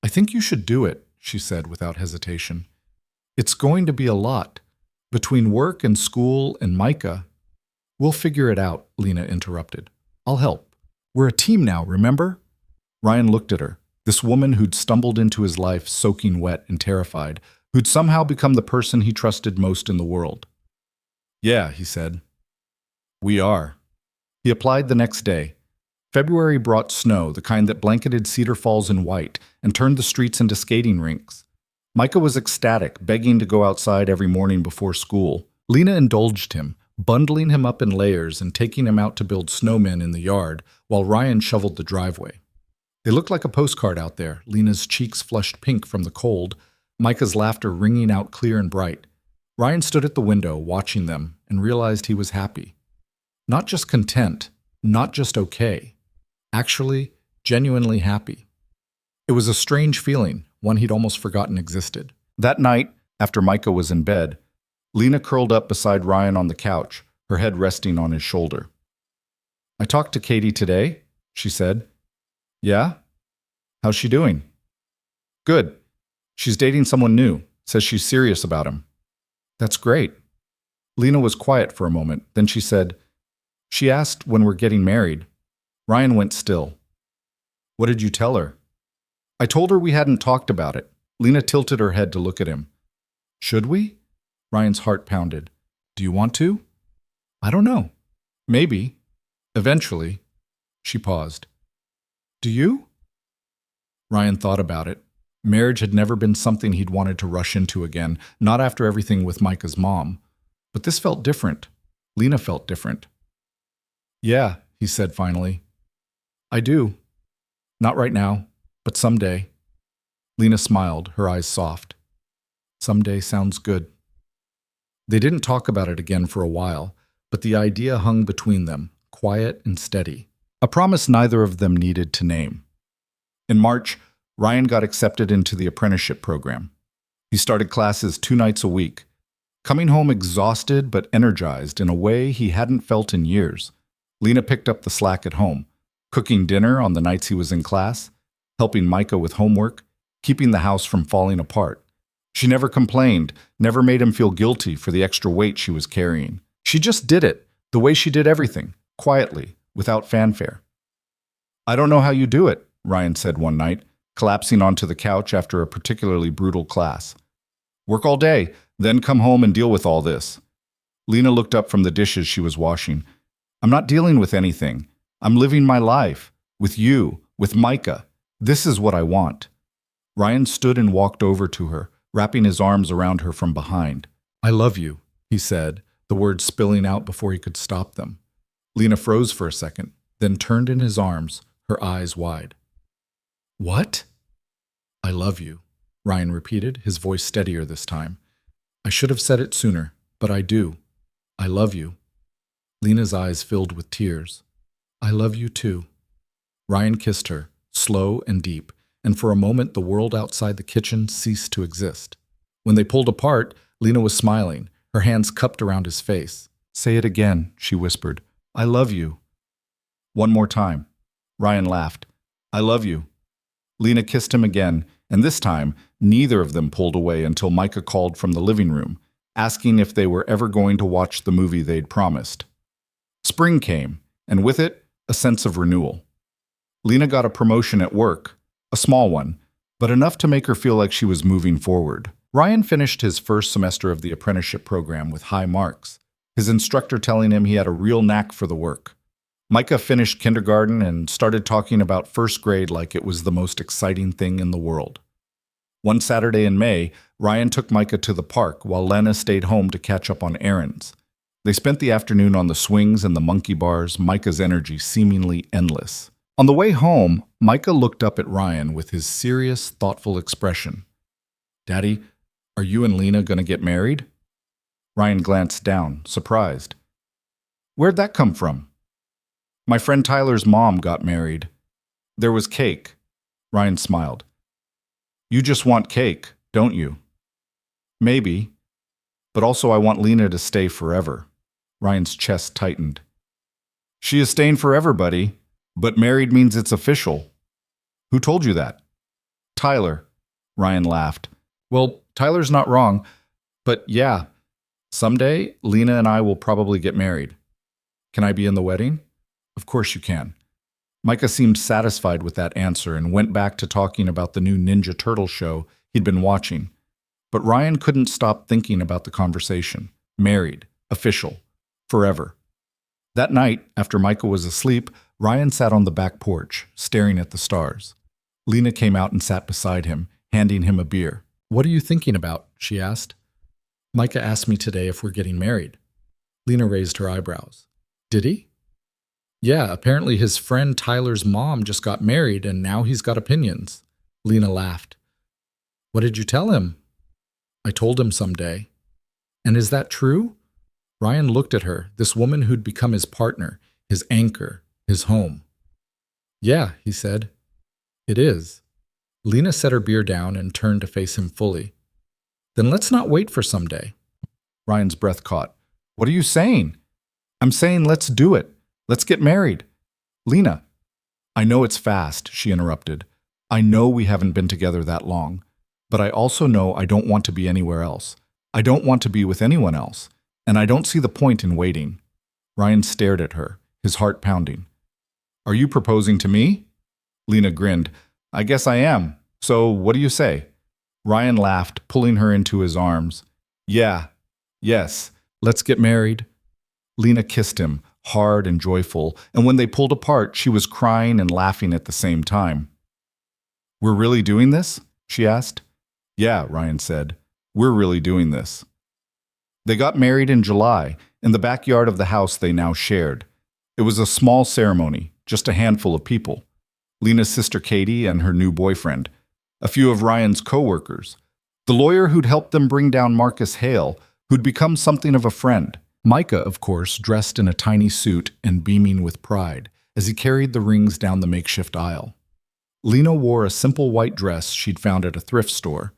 "I think you should do it," she said without hesitation. "It's going to be a lot. Between work and school and Micah." "We'll figure it out," Lena interrupted. "I'll help. We're a team now, remember?" Ryan looked at her, this woman who'd stumbled into his life soaking wet and terrified, who'd somehow become the person he trusted most in the world. "Yeah," he said. "We are." He applied the next day. February brought snow, the kind that blanketed Cedar Falls in white and turned the streets into skating rinks. Micah was ecstatic, begging to go outside every morning before school. Lena indulged him, bundling him up in layers and taking him out to build snowmen in the yard, while Ryan shoveled the driveway. They looked like a postcard out there, Lena's cheeks flushed pink from the cold, Micah's laughter ringing out clear and bright. Ryan stood at the window, watching them, and realized he was happy. Not just content, not just okay. Actually, genuinely happy. It was a strange feeling, one he'd almost forgotten existed. That night, after Micah was in bed, Lena curled up beside Ryan on the couch, her head resting on his shoulder. "I talked to Katie today," she said. "Yeah? How's she doing?" "Good. She's dating someone new, says she's serious about him." "That's great." Lena was quiet for a moment, then she said, "She asked when we're getting married." Ryan went still. "What did you tell her?" "I told her we hadn't talked about it." Lena tilted her head to look at him. "Should we?" Ryan's heart pounded. "Do you want to?" "I don't know. Maybe. Eventually." She paused. "Do you?" Ryan thought about it. Marriage had never been something he'd wanted to rush into again, not after everything with Micah's mom. But this felt different. Lena felt different. "Yeah," he said finally. "I do. Not right now, but someday." Lena smiled, her eyes soft. "Someday sounds good." They didn't talk about it again for a while, but the idea hung between them, quiet and steady. A promise neither of them needed to name. In March, Ryan got accepted into the apprenticeship program. He started classes 2 nights a week, coming home exhausted but energized in a way he hadn't felt in years. Lena picked up the slack at home, cooking dinner on the nights he was in class, helping Micah with homework, keeping the house from falling apart. She never complained, never made him feel guilty for the extra weight she was carrying. She just did it, the way she did everything, quietly, without fanfare. "I don't know how you do it," Ryan said one night, collapsing onto the couch after a particularly brutal class. "Work all day, Then come home and deal with all this. Lena looked up from the dishes she was washing. I'm not dealing with anything. I'm living my life. With you, with Micah. This is what I want. Ryan stood and walked over to her, wrapping his arms around her from behind. I love you, he said, the words spilling out before he could stop them. Lena froze for a second, then turned in his arms, her eyes wide. What? I love you, Ryan repeated, his voice steadier this time. I should have said it sooner, but I do. I love you. Lena's eyes filled with tears. I love you too. Ryan kissed her, slow and deep, and for a moment the world outside the kitchen ceased to exist. When they pulled apart, Lena was smiling, her hands cupped around his face. Say it again, she whispered. I love you. One more time. Ryan laughed. I love you. Lena kissed him again, and this time, neither of them pulled away until Micah called from the living room, asking if they were ever going to watch the movie they'd promised. Spring came, and with it, a sense of renewal. Lena got a promotion at work, a small one, but enough to make her feel like she was moving forward. Ryan finished his first semester of the apprenticeship program with high marks, his instructor telling him he had a real knack for the work. Micah finished kindergarten and started talking about first grade like it was the most exciting thing in the world. One Saturday in May, Ryan took Micah to the park while Lena stayed home to catch up on errands. They spent the afternoon on the swings and the monkey bars, Micah's energy seemingly endless. On the way home, Micah looked up at Ryan with his serious, thoughtful expression. Daddy, are you and Lena going to get married? Ryan glanced down, surprised. Where'd that come from? My friend Tyler's mom got married. There was cake. Ryan smiled. You just want cake, don't you? Maybe. But also I want Lena to stay forever. Ryan's chest tightened. She is staying forever, buddy. But married means it's official. Who told you that? Tyler. Ryan laughed. Well, Tyler's not wrong. But yeah, someday Lena and I will probably get married. Can I be in the wedding? Of course you can. Micah seemed satisfied with that answer and went back to talking about the new Ninja Turtle show he'd been watching. But Ryan couldn't stop thinking about the conversation. Married. Official. Forever. That night, after Micah was asleep, Ryan sat on the back porch, staring at the stars. Lena came out and sat beside him, handing him a beer. What are you thinking about? She asked. Micah asked me today if we're getting married. Lena raised her eyebrows. Did he? Yeah, apparently his friend Tyler's mom just got married and now he's got opinions. Lena laughed. What did you tell him? I told him someday. And is that true? Ryan looked at her, this woman who'd become his partner, his anchor, his home. Yeah, he said. It is. Lena set her beer down and turned to face him fully. Then let's not wait for someday. Ryan's breath caught. What are you saying? I'm saying let's do it. Let's get married. Lena. I know it's fast, she interrupted. I know we haven't been together that long. But I also know I don't want to be anywhere else. I don't want to be with anyone else. And I don't see the point in waiting. Ryan stared at her, his heart pounding. Are you proposing to me? Lena grinned. I guess I am. So what do you say? Ryan laughed, pulling her into his arms. Yeah. Yes. Let's get married. Lena kissed him, hard and joyful, and when they pulled apart, she was crying and laughing at the same time. We're really doing this? She asked. Yeah, Ryan said. We're really doing this. They got married in July, in the backyard of the house they now shared. It was a small ceremony, just a handful of people. Lena's sister Katie and her new boyfriend, a few of Ryan's co-workers, the lawyer who'd helped them bring down Marcus Hale, who'd become something of a friend. Micah, of course, dressed in a tiny suit and beaming with pride as he carried the rings down the makeshift aisle. Lena wore a simple white dress she'd found at a thrift store,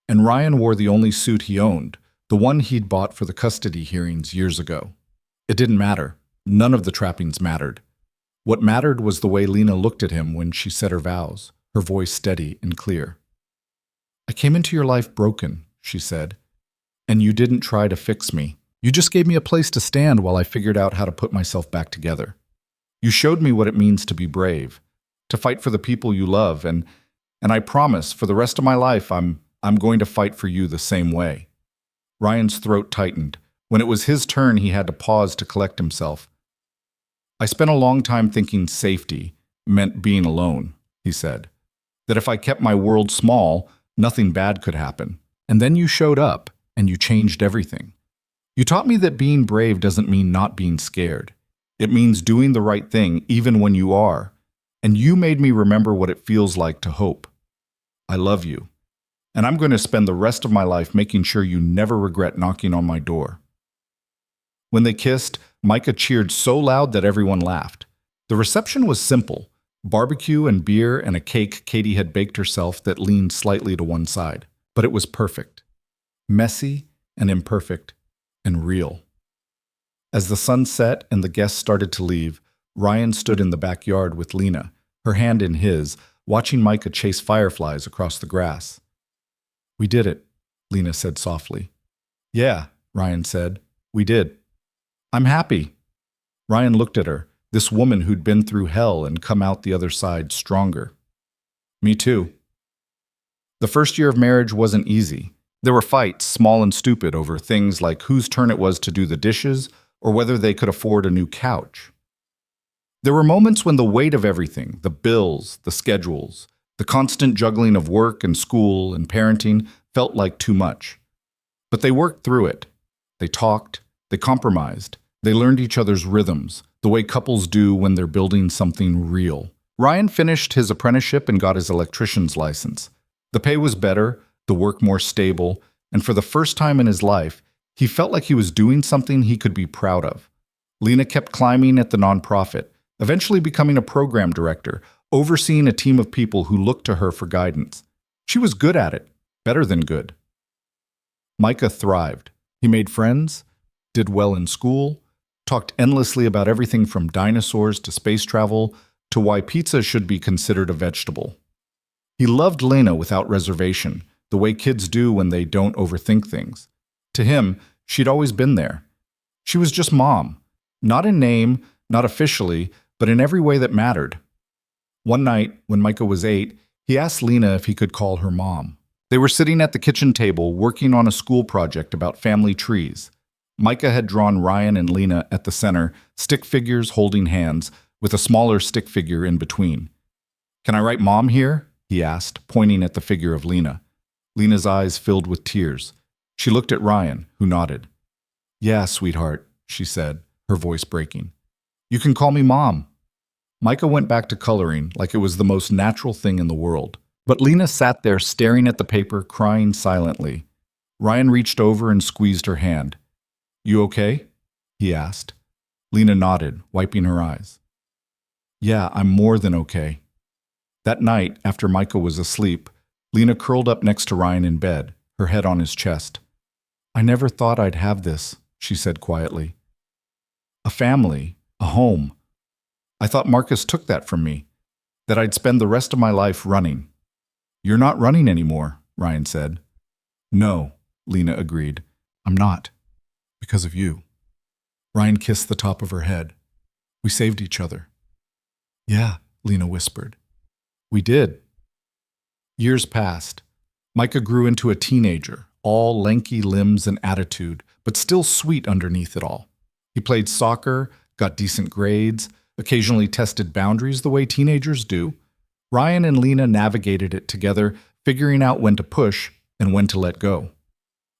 and Ryan wore the only suit he owned, the one he'd bought for the custody hearings years ago. It didn't matter. None of the trappings mattered. What mattered was the way Lena looked at him when she said her vows, her voice steady and clear. I came into your life broken, she said, and you didn't try to fix me. You just gave me a place to stand while I figured out how to put myself back together. You showed me what it means to be brave, to fight for the people you love, and I promise for the rest of my life I'm going to fight for you the same way. Ryan's throat tightened. When it was his turn, he had to pause to collect himself. I spent a long time thinking safety meant being alone, he said. That if I kept my world small, nothing bad could happen. And then you showed up, and you changed everything. You taught me that being brave doesn't mean not being scared. It means doing the right thing even when you are. And you made me remember what it feels like to hope. I love you. And I'm going to spend the rest of my life making sure you never regret knocking on my door. When they kissed, Micah cheered so loud that everyone laughed. The reception was simple: barbecue and beer and a cake Katie had baked herself that leaned slightly to one side. But it was perfect. Messy and imperfect and real. As the sun set and the guests started to leave, Ryan stood in the backyard with Lena, her hand in his, watching Micah chase fireflies across the grass. "We did it," Lena said softly. "Yeah," Ryan said. "We did." "I'm happy." Ryan looked at her, this woman who'd been through hell and come out the other side stronger. "Me too." The first year of marriage wasn't easy. There were fights, small and stupid, over things like whose turn it was to do the dishes or whether they could afford a new couch. There were moments when the weight of everything, the bills, the schedules, the constant juggling of work and school and parenting, felt like too much. But they worked through it. They talked, they compromised, they learned each other's rhythms, the way couples do when they're building something real. Ryan finished his apprenticeship and got his electrician's license. The pay was better, the work more stable, and for the first time in his life, he felt like he was doing something he could be proud of. Lena kept climbing at the nonprofit, eventually becoming a program director, overseeing a team of people who looked to her for guidance. She was good at it, better than good. Micah thrived. He made friends, did well in school, talked endlessly about everything from dinosaurs to space travel to why pizza should be considered a vegetable. He loved Lena without reservation, the way kids do when they don't overthink things. To him, she'd always been there. She was just mom, not in name, not officially, but in every way that mattered. One night, when Micah was 8, he asked Lena if he could call her mom. They were sitting at the kitchen table working on a school project about family trees. Micah had drawn Ryan and Lena at the center, stick figures holding hands, with a smaller stick figure in between. "Can I write mom here?" he asked, pointing at the figure of Lena. Lena's eyes filled with tears. She looked at Ryan, who nodded. "Yeah, sweetheart," she said, her voice breaking. "You can call me Mom." Micah went back to coloring like it was the most natural thing in the world. But Lena sat there staring at the paper, crying silently. Ryan reached over and squeezed her hand. "You okay?" he asked. Lena nodded, wiping her eyes. "Yeah, I'm more than okay." That night, after Micah was asleep, Lena curled up next to Ryan in bed, her head on his chest. "I never thought I'd have this," she said quietly. "A family, a home. I thought Marcus took that from me, that I'd spend the rest of my life running." "You're not running anymore," Ryan said. "No," Lena agreed. "I'm not. Because of you." Ryan kissed the top of her head. "We saved each other." "Yeah," Lena whispered. "We did." Years passed. Micah grew into a teenager, all lanky limbs and attitude, but still sweet underneath it all. He played soccer, got decent grades, occasionally tested boundaries the way teenagers do. Ryan and Lena navigated it together, figuring out when to push and when to let go.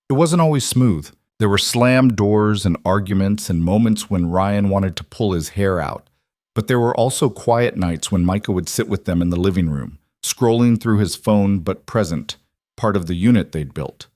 It wasn't always smooth. There were slammed doors and arguments and moments when Ryan wanted to pull his hair out. But there were also quiet nights when Micah would sit with them in the living room, scrolling through his phone but present, part of the unit they'd built.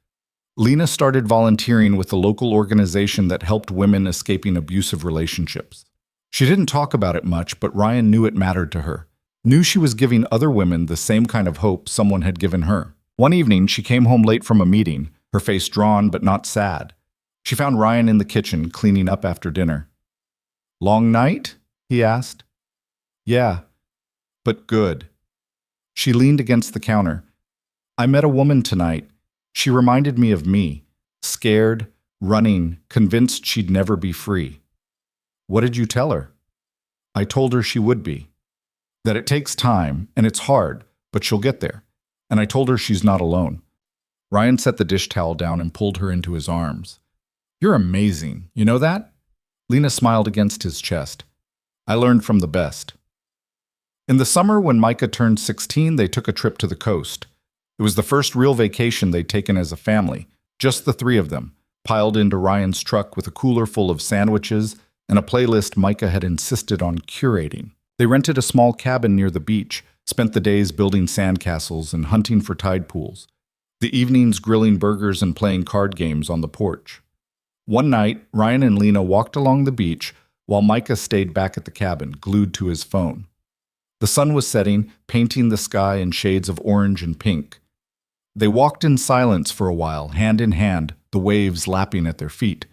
Lena started volunteering with a local organization that helped women escaping abusive relationships. She didn't talk about it much, but Ryan knew it mattered to her, knew she was giving other women the same kind of hope someone had given her. One evening, she came home late from a meeting, her face drawn but not sad. She found Ryan in the kitchen, cleaning up after dinner. "Long night?" he asked. "Yeah, but good." She leaned against the counter. "I met a woman tonight. She reminded me of me, scared, running, convinced she'd never be free." "What did you tell her?" "I told her she would be. That it takes time, and it's hard, but she'll get there. And I told her she's not alone." Ryan set the dish towel down and pulled her into his arms. You're amazing. You know that? Lena smiled against his chest. I learned from the best. In the summer, when Micah turned 16, they took a trip to the coast. It was the first real vacation they'd taken as a family, just the three of them, piled into Ryan's truck with a cooler full of sandwiches and a playlist Micah had insisted on curating. They rented a small cabin near the beach, spent the days building sandcastles and hunting for tide pools, the evenings grilling burgers and playing card games on the porch. One night, Ryan and Lena walked along the beach while Micah stayed back at the cabin, glued to his phone. The sun was setting, painting the sky in shades of orange and pink. They walked in silence for a while, hand in hand, the waves lapping at their feet.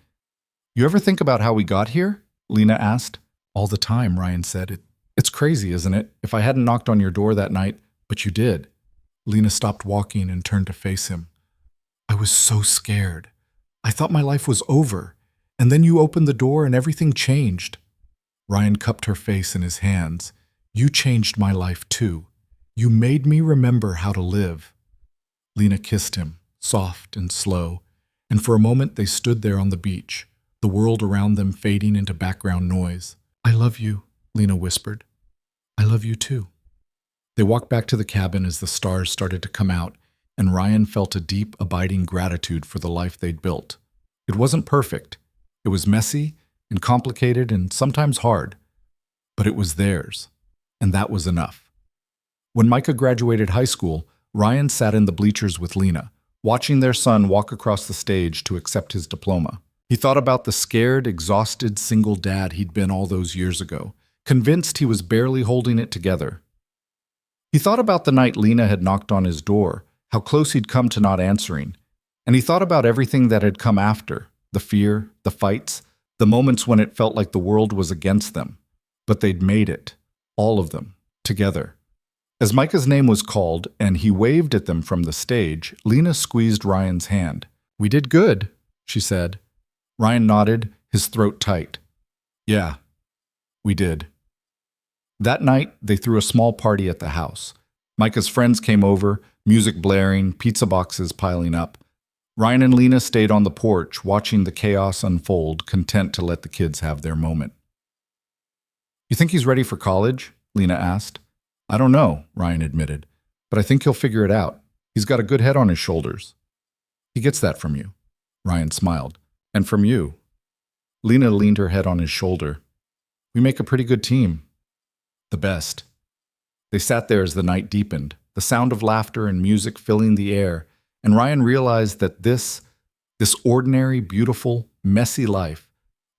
You ever think about how we got here? Lena asked. All the time, Ryan said. It's crazy, isn't it? If I hadn't knocked on your door that night, but you did. Lena stopped walking and turned to face him. I was so scared. I thought my life was over. And then you opened the door and everything changed. Ryan cupped her face in his hands. You changed my life too. You made me remember how to live. Lena kissed him, soft and slow, and for a moment they stood there on the beach, the world around them fading into background noise. I love you, Lena whispered. I love you too. They walked back to the cabin as the stars started to come out, and Ryan felt a deep, abiding gratitude for the life they'd built. It wasn't perfect. It was messy and complicated and sometimes hard, but it was theirs, and that was enough. When Micah graduated high school, Ryan sat in the bleachers with Lena, watching their son walk across the stage to accept his diploma. He thought about the scared, exhausted single dad he'd been all those years ago, convinced he was barely holding it together. He thought about the night Lena had knocked on his door, how close he'd come to not answering, and he thought about everything that had come after, the fear, the fights, the moments when it felt like the world was against them. But they'd made it, all of them, together. As Micah's name was called and he waved at them from the stage, Lena squeezed Ryan's hand. We did good, she said. Ryan nodded, his throat tight. Yeah, we did. That night, they threw a small party at the house. Micah's friends came over, music blaring, pizza boxes piling up. Ryan and Lena stayed on the porch, watching the chaos unfold, content to let the kids have their moment. You think he's ready for college? Lena asked. I don't know, Ryan admitted, but I think he'll figure it out. He's got a good head on his shoulders. He gets that from you. Ryan smiled. And from you. Lena leaned her head on his shoulder. We make a pretty good team. The best. They sat there as the night deepened, the sound of laughter and music filling the air, and Ryan realized that this ordinary, beautiful, messy life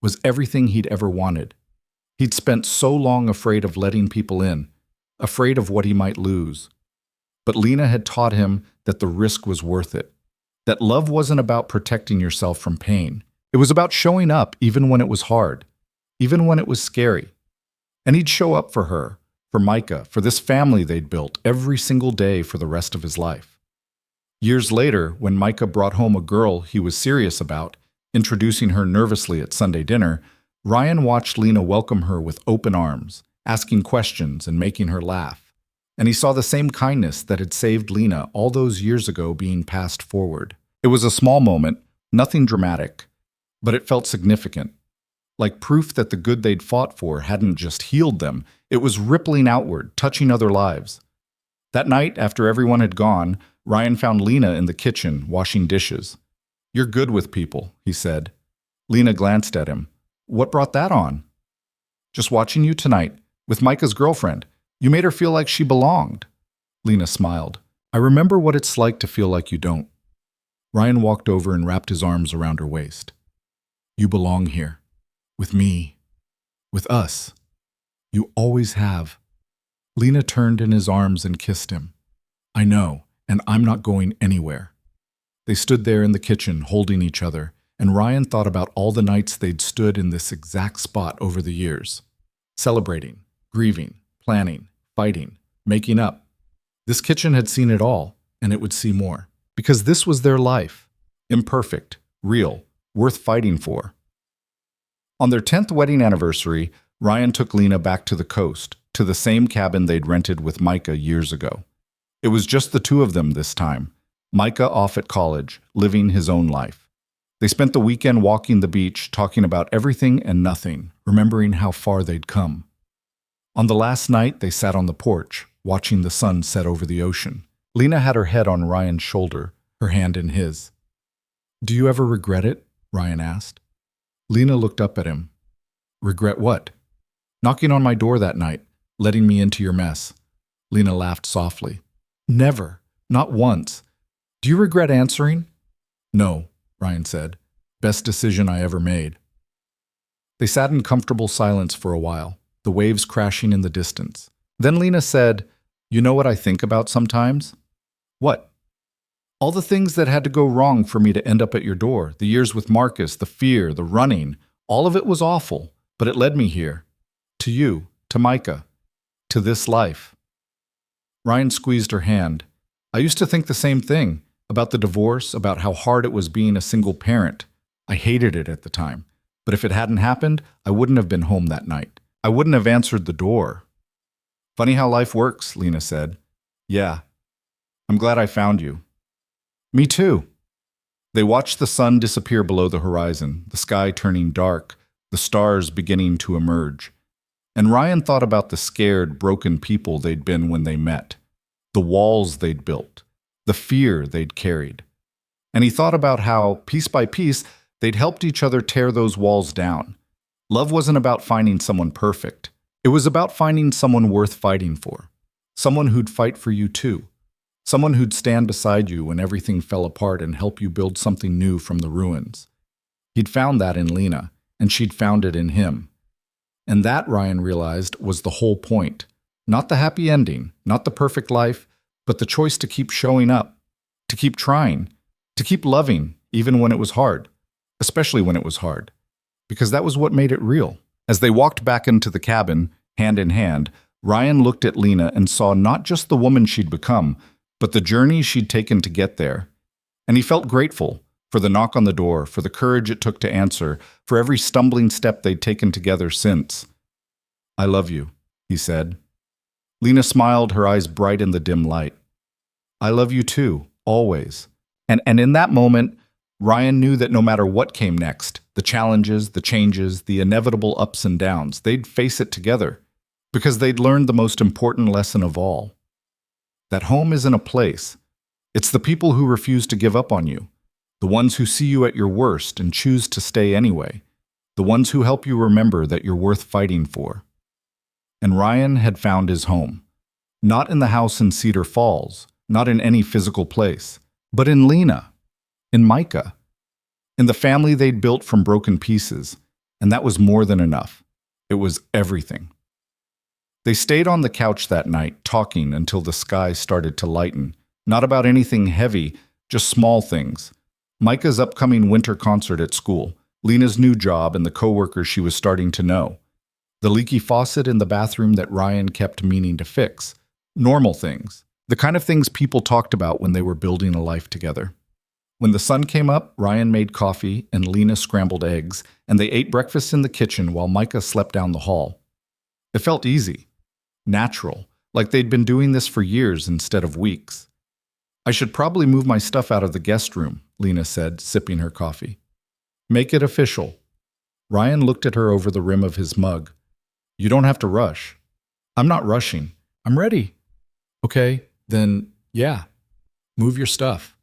was everything he'd ever wanted. He'd spent so long afraid of letting people in, afraid of what he might lose. But Lena had taught him that the risk was worth it, that love wasn't about protecting yourself from pain. It was about showing up even when it was hard, even when it was scary. And he'd show up for her, for Micah, for this family they'd built every single day for the rest of his life. Years later, when Micah brought home a girl he was serious about, introducing her nervously at Sunday dinner, Ryan watched Lena welcome her with open arms, asking questions and making her laugh. And he saw the same kindness that had saved Lena all those years ago being passed forward. It was a small moment, nothing dramatic, but it felt significant. Like proof that the good they'd fought for hadn't just healed them, it was rippling outward, touching other lives. That night, after everyone had gone, Ryan found Lena in the kitchen, washing dishes. You're good with people, he said. Lena glanced at him. What brought that on? Just watching you tonight, with Micah's girlfriend. You made her feel like she belonged. Lena smiled. I remember what it's like to feel like you don't. Ryan walked over and wrapped his arms around her waist. You belong here. With me. With us. You always have. Lena turned in his arms and kissed him. I know, and I'm not going anywhere. They stood there in the kitchen, holding each other, and Ryan thought about all the nights they'd stood in this exact spot over the years. Celebrating, grieving, planning, fighting, making up. This kitchen had seen it all, and it would see more. Because this was their life. Imperfect, real, worth fighting for. On their 10th wedding anniversary, Ryan took Lena back to the coast, to the same cabin they'd rented with Micah years ago. It was just the two of them this time. Micah off at college, living his own life. They spent the weekend walking the beach, talking about everything and nothing, remembering how far they'd come. On the last night, they sat on the porch, watching the sun set over the ocean. Lena had her head on Ryan's shoulder, her hand in his. "Do you ever regret it?" Ryan asked. Lena looked up at him. "Regret what?" "Knocking on my door that night, letting me into your mess." Lena laughed softly. "Never. Not once. Do you regret answering?" "No," Ryan said. "Best decision I ever made." They sat in comfortable silence for a while, the waves crashing in the distance. Then Lena said, "You know what I think about sometimes?" "What?" "All the things that had to go wrong for me to end up at your door, the years with Marcus, the fear, the running, all of it was awful, but it led me here. To you, to Micah, to this life." Ryan squeezed her hand. "I used to think the same thing, about the divorce, about how hard it was being a single parent. I hated it at the time, but if it hadn't happened, I wouldn't have been home that night. I wouldn't have answered the door." "Funny how life works," Lena said. "Yeah. I'm glad I found you." "Me too." They watched the sun disappear below the horizon, the sky turning dark, the stars beginning to emerge. And Ryan thought about the scared, broken people they'd been when they met, the walls they'd built, the fear they'd carried. And he thought about how, piece by piece, they'd helped each other tear those walls down. Love wasn't about finding someone perfect. It was about finding someone worth fighting for, someone who'd fight for you too, someone who'd stand beside you when everything fell apart and help you build something new from the ruins. He'd found that in Lena, and she'd found it in him. And that, Ryan realized, was the whole point. Not the happy ending, not the perfect life, but the choice to keep showing up, to keep trying, to keep loving, even when it was hard, especially when it was hard, because that was what made it real. As they walked back into the cabin, hand in hand, Ryan looked at Lena and saw not just the woman she'd become, but the journey she'd taken to get there. And he felt grateful for the knock on the door, for the courage it took to answer, for every stumbling step they'd taken together since. "I love you," he said. Lena smiled, her eyes bright in the dim light. "I love you too, always." And in that moment, Ryan knew that no matter what came next, the challenges, the changes, the inevitable ups and downs, they'd face it together, because they'd learned the most important lesson of all. That home isn't a place. It's the people who refuse to give up on you, the ones who see you at your worst and choose to stay anyway, the ones who help you remember that you're worth fighting for. And Ryan had found his home. Not in the house in Cedar Falls, not in any physical place, but in Lena, in Micah, in the family they'd built from broken pieces, and that was more than enough. It was everything. They stayed on the couch that night, talking until the sky started to lighten, not about anything heavy, just small things. Micah's upcoming winter concert at school, Lena's new job, and the coworkers she was starting to know. The leaky faucet in the bathroom that Ryan kept meaning to fix. Normal things. The kind of things people talked about when they were building a life together. When the sun came up, Ryan made coffee and Lena scrambled eggs, and they ate breakfast in the kitchen while Micah slept down the hall. It felt easy, natural, like they'd been doing this for years instead of weeks. "I should probably move my stuff out of the guest room," Lena said, sipping her coffee. "Make it official." Ryan looked at her over the rim of his mug. "You don't have to rush." "I'm not rushing. I'm ready." "Okay, then, yeah. Move your stuff."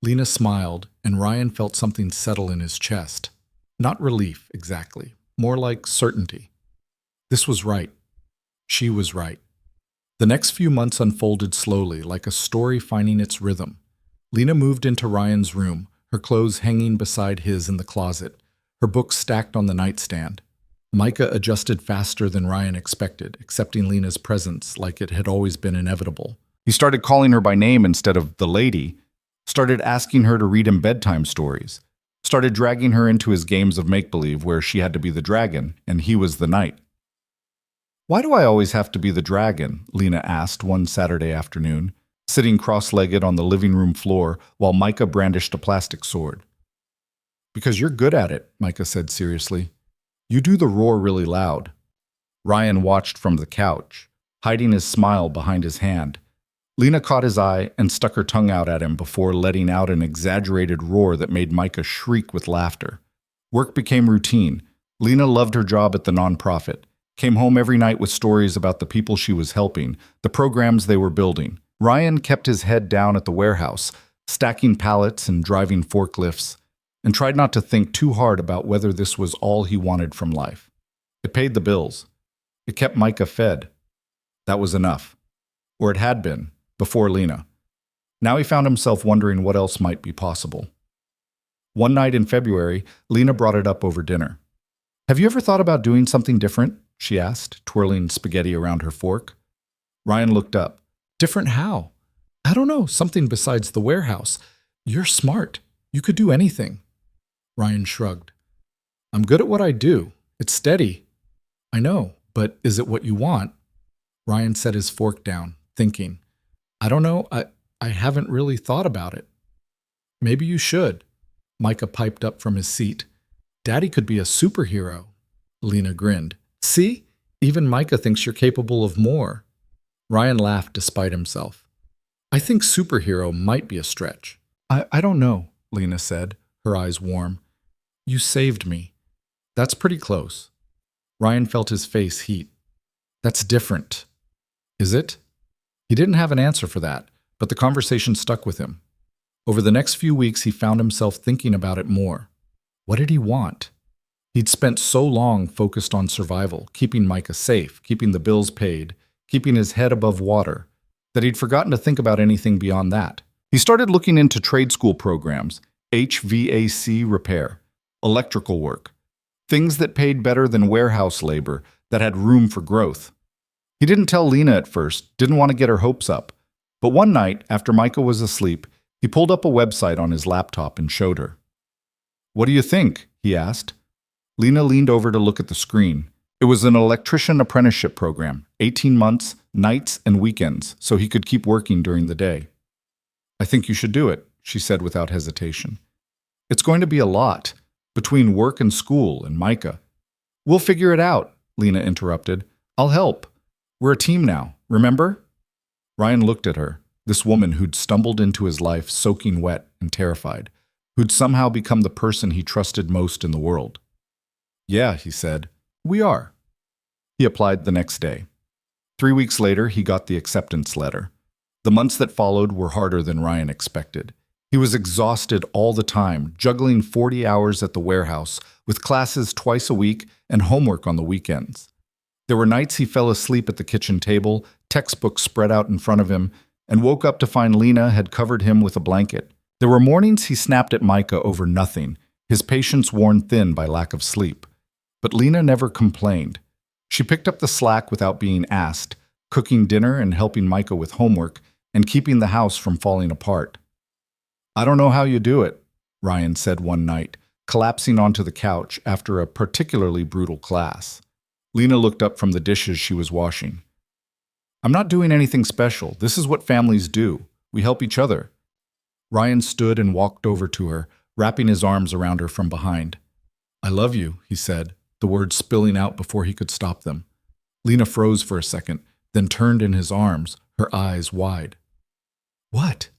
Lena smiled, and Ryan felt something settle in his chest. Not relief, exactly. More like certainty. This was right. She was right. The next few months unfolded slowly, like a story finding its rhythm. Lena moved into Ryan's room, her clothes hanging beside his in the closet, her books stacked on the nightstand. Micah adjusted faster than Ryan expected, accepting Lena's presence like it had always been inevitable. He started calling her by name instead of the lady, started asking her to read him bedtime stories, started dragging her into his games of make-believe where she had to be the dragon and he was the knight. "Why do I always have to be the dragon?" Lena asked one Saturday afternoon, sitting cross-legged on the living room floor while Micah brandished a plastic sword. "Because you're good at it," Micah said seriously. "You do the roar really loud." Ryan watched from the couch, hiding his smile behind his hand. Lena caught his eye and stuck her tongue out at him before letting out an exaggerated roar that made Micah shriek with laughter. Work became routine. Lena loved her job at the nonprofit, came home every night with stories about the people she was helping, the programs they were building. Ryan kept his head down at the warehouse, stacking pallets and driving forklifts, and tried not to think too hard about whether this was all he wanted from life. It paid the bills. It kept Micah fed. That was enough. Or it had been, before Lena. Now he found himself wondering what else might be possible. One night in February, Lena brought it up over dinner. "Have you ever thought about doing something different?" she asked, twirling spaghetti around her fork. Ryan looked up. "Different how?" "I don't know, something besides the warehouse. You're smart. You could do anything." Ryan shrugged. "I'm good at what I do. It's steady." "I know, but is it what you want?" Ryan set his fork down, thinking. "I don't know. I haven't really thought about it." "Maybe you should." Micah piped up from his seat. "Daddy could be a superhero." Lena grinned. "See? Even Micah thinks you're capable of more." Ryan laughed despite himself. "I think superhero might be a stretch." I don't know," Lena said, her eyes warm. "You saved me. That's pretty close." Ryan felt his face heat. "That's different." "Is it?" He didn't have an answer for that, but the conversation stuck with him. Over the next few weeks, he found himself thinking about it more. What did he want? He'd spent so long focused on survival, keeping Micah safe, keeping the bills paid, keeping his head above water, that he'd forgotten to think about anything beyond that. He started looking into trade school programs, HVAC repair, electrical work, things that paid better than warehouse labor, that had room for growth. He didn't tell Lena at first, didn't want to get her hopes up. But one night, after Micah was asleep, he pulled up a website on his laptop and showed her. "What do you think?" he asked. Lena leaned over to look at the screen. It was an electrician apprenticeship program, 18 months, nights and weekends, so he could keep working during the day. "I think you should do it," she said without hesitation. "It's going to be a lot, between work and school and Micah." "We'll figure it out," Lena interrupted. "I'll help. We're a team now, remember?" Ryan looked at her, this woman who'd stumbled into his life soaking wet and terrified, who'd somehow become the person he trusted most in the world. "Yeah," he said, "we are." He applied the next day. 3 weeks later, he got the acceptance letter. The months that followed were harder than Ryan expected. He was exhausted all the time, juggling 40 hours at the warehouse, with classes twice a week and homework on the weekends. There were nights he fell asleep at the kitchen table, textbooks spread out in front of him, and woke up to find Lena had covered him with a blanket. There were mornings he snapped at Micah over nothing, his patience worn thin by lack of sleep. But Lena never complained. She picked up the slack without being asked, cooking dinner and helping Micah with homework, and keeping the house from falling apart. "I don't know how you do it," Ryan said one night, collapsing onto the couch after a particularly brutal class. Lena looked up from the dishes she was washing. "I'm not doing anything special. This is what families do. We help each other." Ryan stood and walked over to her, wrapping his arms around her from behind. "I love you," he said, the words spilling out before he could stop them. Lena froze for a second, then turned in his arms, her eyes wide. "What?"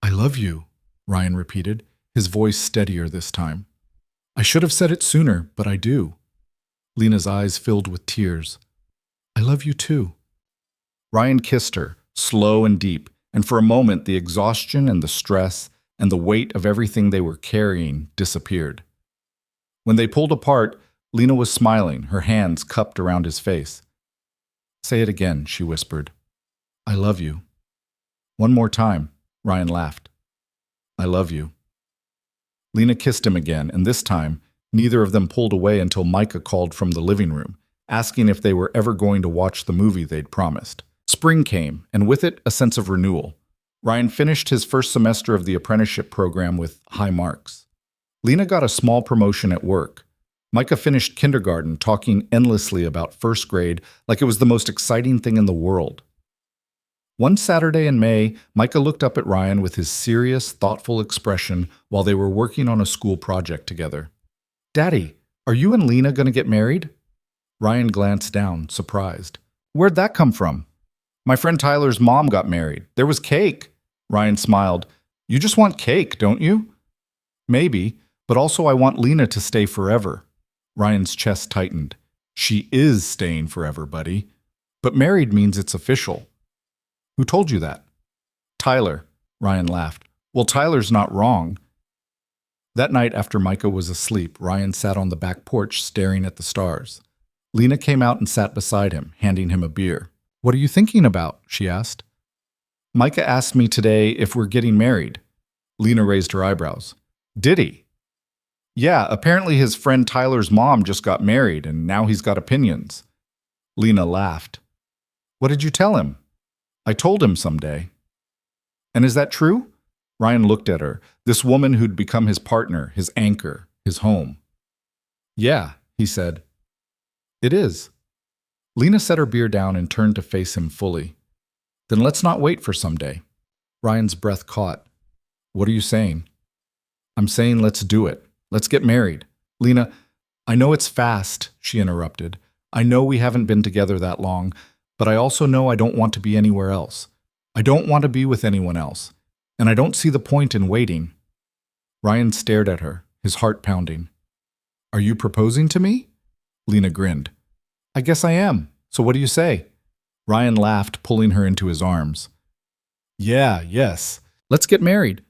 "I love you," Ryan repeated, his voice steadier this time. "I should have said it sooner, but I do." Lena's eyes filled with tears. "I love you too." Ryan kissed her, slow and deep, and for a moment the exhaustion and the stress and the weight of everything they were carrying disappeared. When they pulled apart, Lena was smiling, her hands cupped around his face. "Say it again," she whispered. "I love you." "One more time," Ryan laughed. "I love you." Lena kissed him again, and this time, neither of them pulled away until Micah called from the living room, asking if they were ever going to watch the movie they'd promised. Spring came, and with it, a sense of renewal. Ryan finished his first semester of the apprenticeship program with high marks. Lena got a small promotion at work. Micah finished kindergarten, talking endlessly about first grade like it was the most exciting thing in the world. One Saturday in May, Micah looked up at Ryan with his serious, thoughtful expression while they were working on a school project together. "Daddy, are you and Lena going to get married?" Ryan glanced down, surprised. "Where'd that come from?" My friend Tyler's mom got married. There was cake. Ryan smiled. You just want cake, don't you? Maybe, but also I want Lena to stay forever. Ryan's chest tightened. She is staying forever, buddy. But married means it's official. Who told you that? Tyler. Ryan laughed. Well, Tyler's not wrong. That night after Micah was asleep, Ryan sat on the back porch staring at the stars. Lena came out and sat beside him, handing him a beer. What are you thinking about? She asked. Micah asked me today if we're getting married. Lena raised her eyebrows. Did he? Yeah, apparently his friend Tyler's mom just got married and now he's got opinions. Lena laughed. What did you tell him? I told him someday. And is that true? Ryan looked at her, this woman who'd become his partner, his anchor, his home. Yeah, he said. It is. Lena set her beer down and turned to face him fully. Then let's not wait for someday. Ryan's breath caught. What are you saying? I'm saying let's do it. Let's get married. Lena, I know it's fast, she interrupted. I know we haven't been together that long, but I also know I don't want to be anywhere else. I don't want to be with anyone else. And I don't see the point in waiting. Ryan stared at her, his heart pounding. Are you proposing to me? Lena grinned. I guess I am. So what do you say? Ryan laughed, pulling her into his arms. Yeah, yes. Let's get married.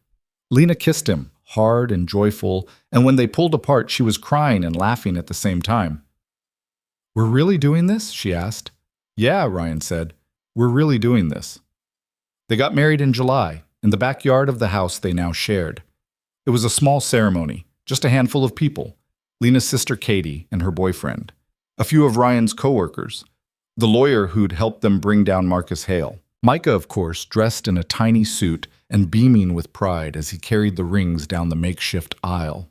Lena kissed him, hard and joyful, and when they pulled apart, she was crying and laughing at the same time. We're really doing this? She asked. Yeah, Ryan said. We're really doing this. They got married in July, in the backyard of the house they now shared. It was a small ceremony, just a handful of people. Lena's sister Katie and her boyfriend. A few of Ryan's coworkers. The lawyer who'd helped them bring down Marcus Hale. Micah, of course, dressed in a tiny suit and beaming with pride as he carried the rings down the makeshift aisle.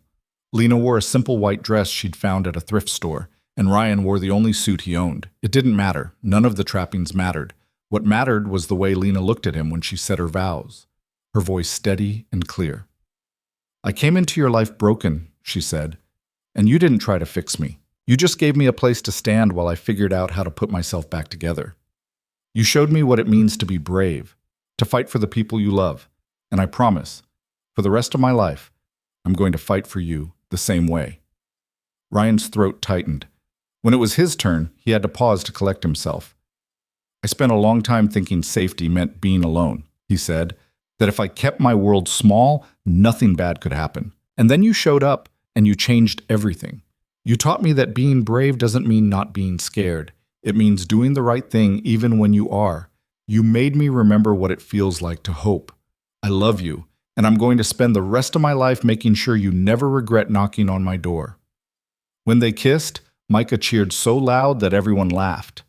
Lena wore a simple white dress she'd found at a thrift store, and Ryan wore the only suit he owned. It didn't matter. None of the trappings mattered. What mattered was the way Lena looked at him when she said her vows, her voice steady and clear. I came into your life broken, she said, and you didn't try to fix me. You just gave me a place to stand while I figured out how to put myself back together. You showed me what it means to be brave, to fight for the people you love, and I promise, for the rest of my life, I'm going to fight for you the same way. Ryan's throat tightened. When it was his turn, he had to pause to collect himself. I spent a long time thinking safety meant being alone, he said, that if I kept my world small, nothing bad could happen. And then you showed up, and you changed everything. You taught me that being brave doesn't mean not being scared. It means doing the right thing even when you are. You made me remember what it feels like to hope. I love you, and I'm going to spend the rest of my life making sure you never regret knocking on my door. When they kissed, Micah cheered so loud that everyone laughed.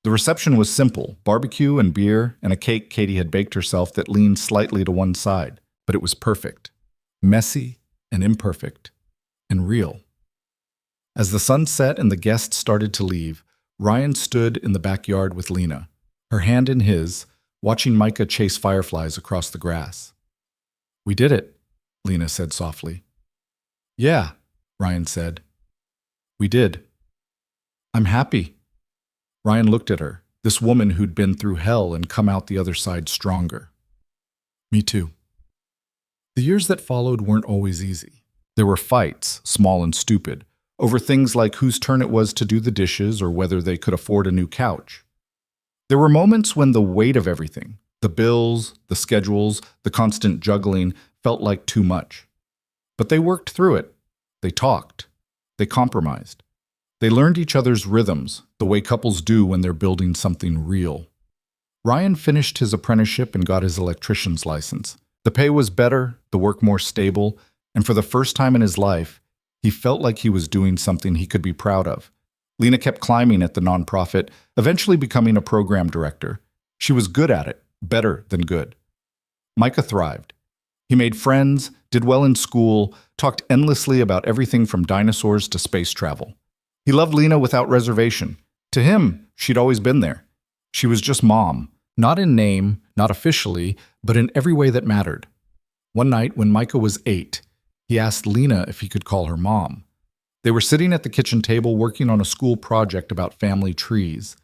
The reception was simple, barbecue and beer and a cake Katie had baked herself that leaned slightly to one side, but it was perfect. Messy and imperfect and real. As the sun set and the guests started to leave, Ryan stood in the backyard with Lena, her hand in his, watching Micah chase fireflies across the grass. We did it, Lena said softly. Yeah, Ryan said. We did. I'm happy. Ryan looked at her, this woman who'd been through hell and come out the other side stronger. Me too. The years that followed weren't always easy. There were fights, small and stupid, over things like whose turn it was to do the dishes or whether they could afford a new couch. There were moments when the weight of everything, the bills, the schedules, the constant juggling, felt like too much. But they worked through it. They talked. They compromised. They learned each other's rhythms, the way couples do when they're building something real. Ryan finished his apprenticeship and got his electrician's license. The pay was better, the work more stable, and for the first time in his life, he felt like he was doing something he could be proud of. Lena kept climbing at the nonprofit, eventually becoming a program director. She was good at it, better than good. Micah thrived. He made friends, did well in school, talked endlessly about everything from dinosaurs to space travel. He loved Lena without reservation. To him, she'd always been there. She was just mom, not in name, not officially, but in every way that mattered. One night, when Micah was 8, he asked Lena if he could call her mom. They were sitting at the kitchen table working on a school project about family trees.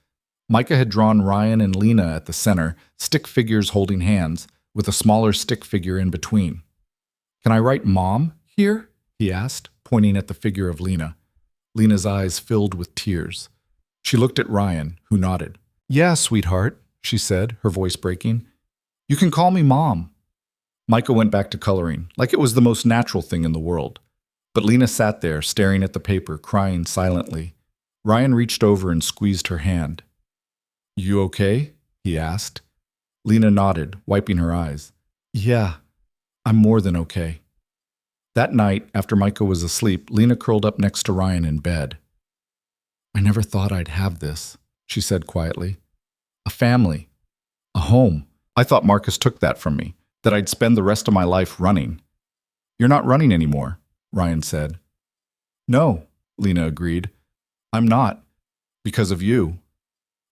Micah had drawn Ryan and Lena at the center, stick figures holding hands, with a smaller stick figure in between. "Can I write Mom here?" he asked, pointing at the figure of Lena. Lena's eyes filled with tears. She looked at Ryan, who nodded. "Yeah, sweetheart," she said, her voice breaking. "You can call me Mom." Micah went back to coloring, like it was the most natural thing in the world. But Lena sat there, staring at the paper, crying silently. Ryan reached over and squeezed her hand. "You okay?" he asked. Lena nodded, wiping her eyes. "Yeah, I'm more than okay." That night, after Micah was asleep, Lena curled up next to Ryan in bed. "I never thought I'd have this," she said quietly. "A family. A home. I thought Marcus took that from me, that I'd spend the rest of my life running." "You're not running anymore," Ryan said. "No," Lena agreed. "I'm not. Because of you."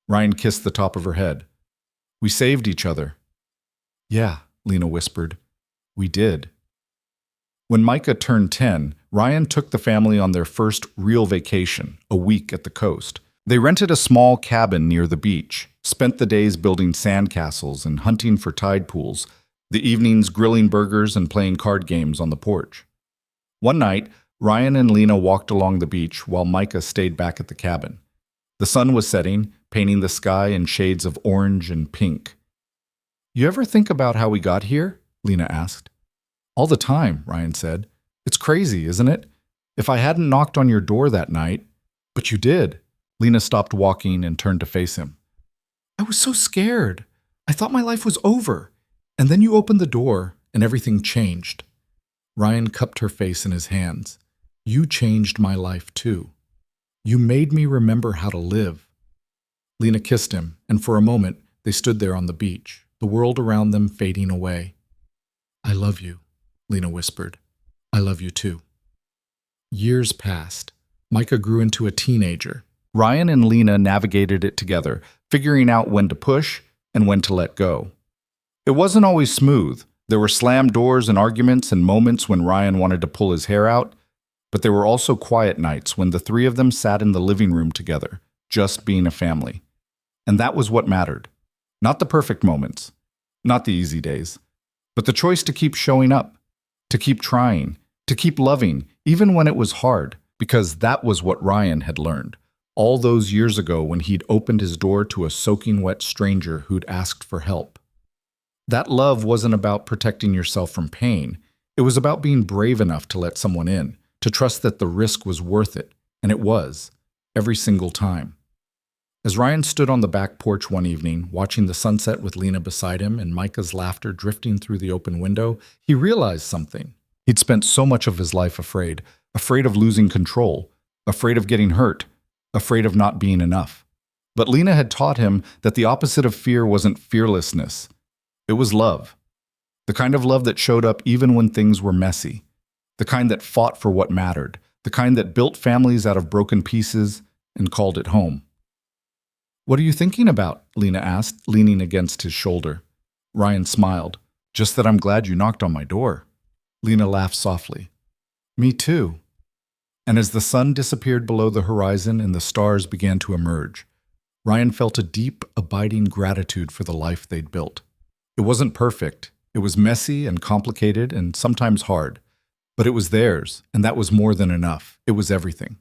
Ryan kissed the top of her head. "We saved each other." "Yeah," Lena whispered. "We did." When Micah turned 10, Ryan took the family on their first real vacation, a week at the coast. They rented a small cabin near the beach, spent the days building sandcastles and hunting for tide pools, the evenings grilling burgers and playing card games on the porch. One night, Ryan and Lena walked along the beach while Micah stayed back at the cabin. The sun was setting, painting the sky in shades of orange and pink. "You ever think about how we got here?" Lena asked. "All the time," Ryan said. "It's crazy, isn't it? If I hadn't knocked on your door that night—" "But you did." Lena stopped walking and turned to face him. "I was so scared. I thought my life was over. And then you opened the door, and everything changed." Ryan cupped her face in his hands. "You changed my life, too. You made me remember how to live." Lena kissed him, and for a moment, they stood there on the beach, the world around them fading away. "I love you," Lena whispered. "I love you, too." Years passed. Micah grew into a teenager. Ryan and Lena navigated it together, figuring out when to push and when to let go. It wasn't always smooth. There were slammed doors and arguments and moments when Ryan wanted to pull his hair out, but there were also quiet nights when the three of them sat in the living room together, just being a family. And that was what mattered. Not the perfect moments, not the easy days, but the choice to keep showing up, to keep trying, to keep loving, even when it was hard, because that was what Ryan had learned all those years ago when he'd opened his door to a soaking wet stranger who'd asked for help. That love wasn't about protecting yourself from pain. It was about being brave enough to let someone in, to trust that the risk was worth it, and it was, every single time. As Ryan stood on the back porch one evening, watching the sunset with Lena beside him and Micah's laughter drifting through the open window, he realized something. He'd spent so much of his life afraid of losing control, afraid of getting hurt, afraid of not being enough. But Lena had taught him that the opposite of fear wasn't fearlessness. It was love. The kind of love that showed up even when things were messy. The kind that fought for what mattered. The kind that built families out of broken pieces and called it home. "What are you thinking about?" Lena asked, leaning against his shoulder. Ryan smiled. "Just that I'm glad you knocked on my door." Lena laughed softly. "Me too." And as the sun disappeared below the horizon and the stars began to emerge, Ryan felt a deep, abiding gratitude for the life they'd built. It wasn't perfect. It was messy and complicated and sometimes hard. But it was theirs, and that was more than enough. It was everything.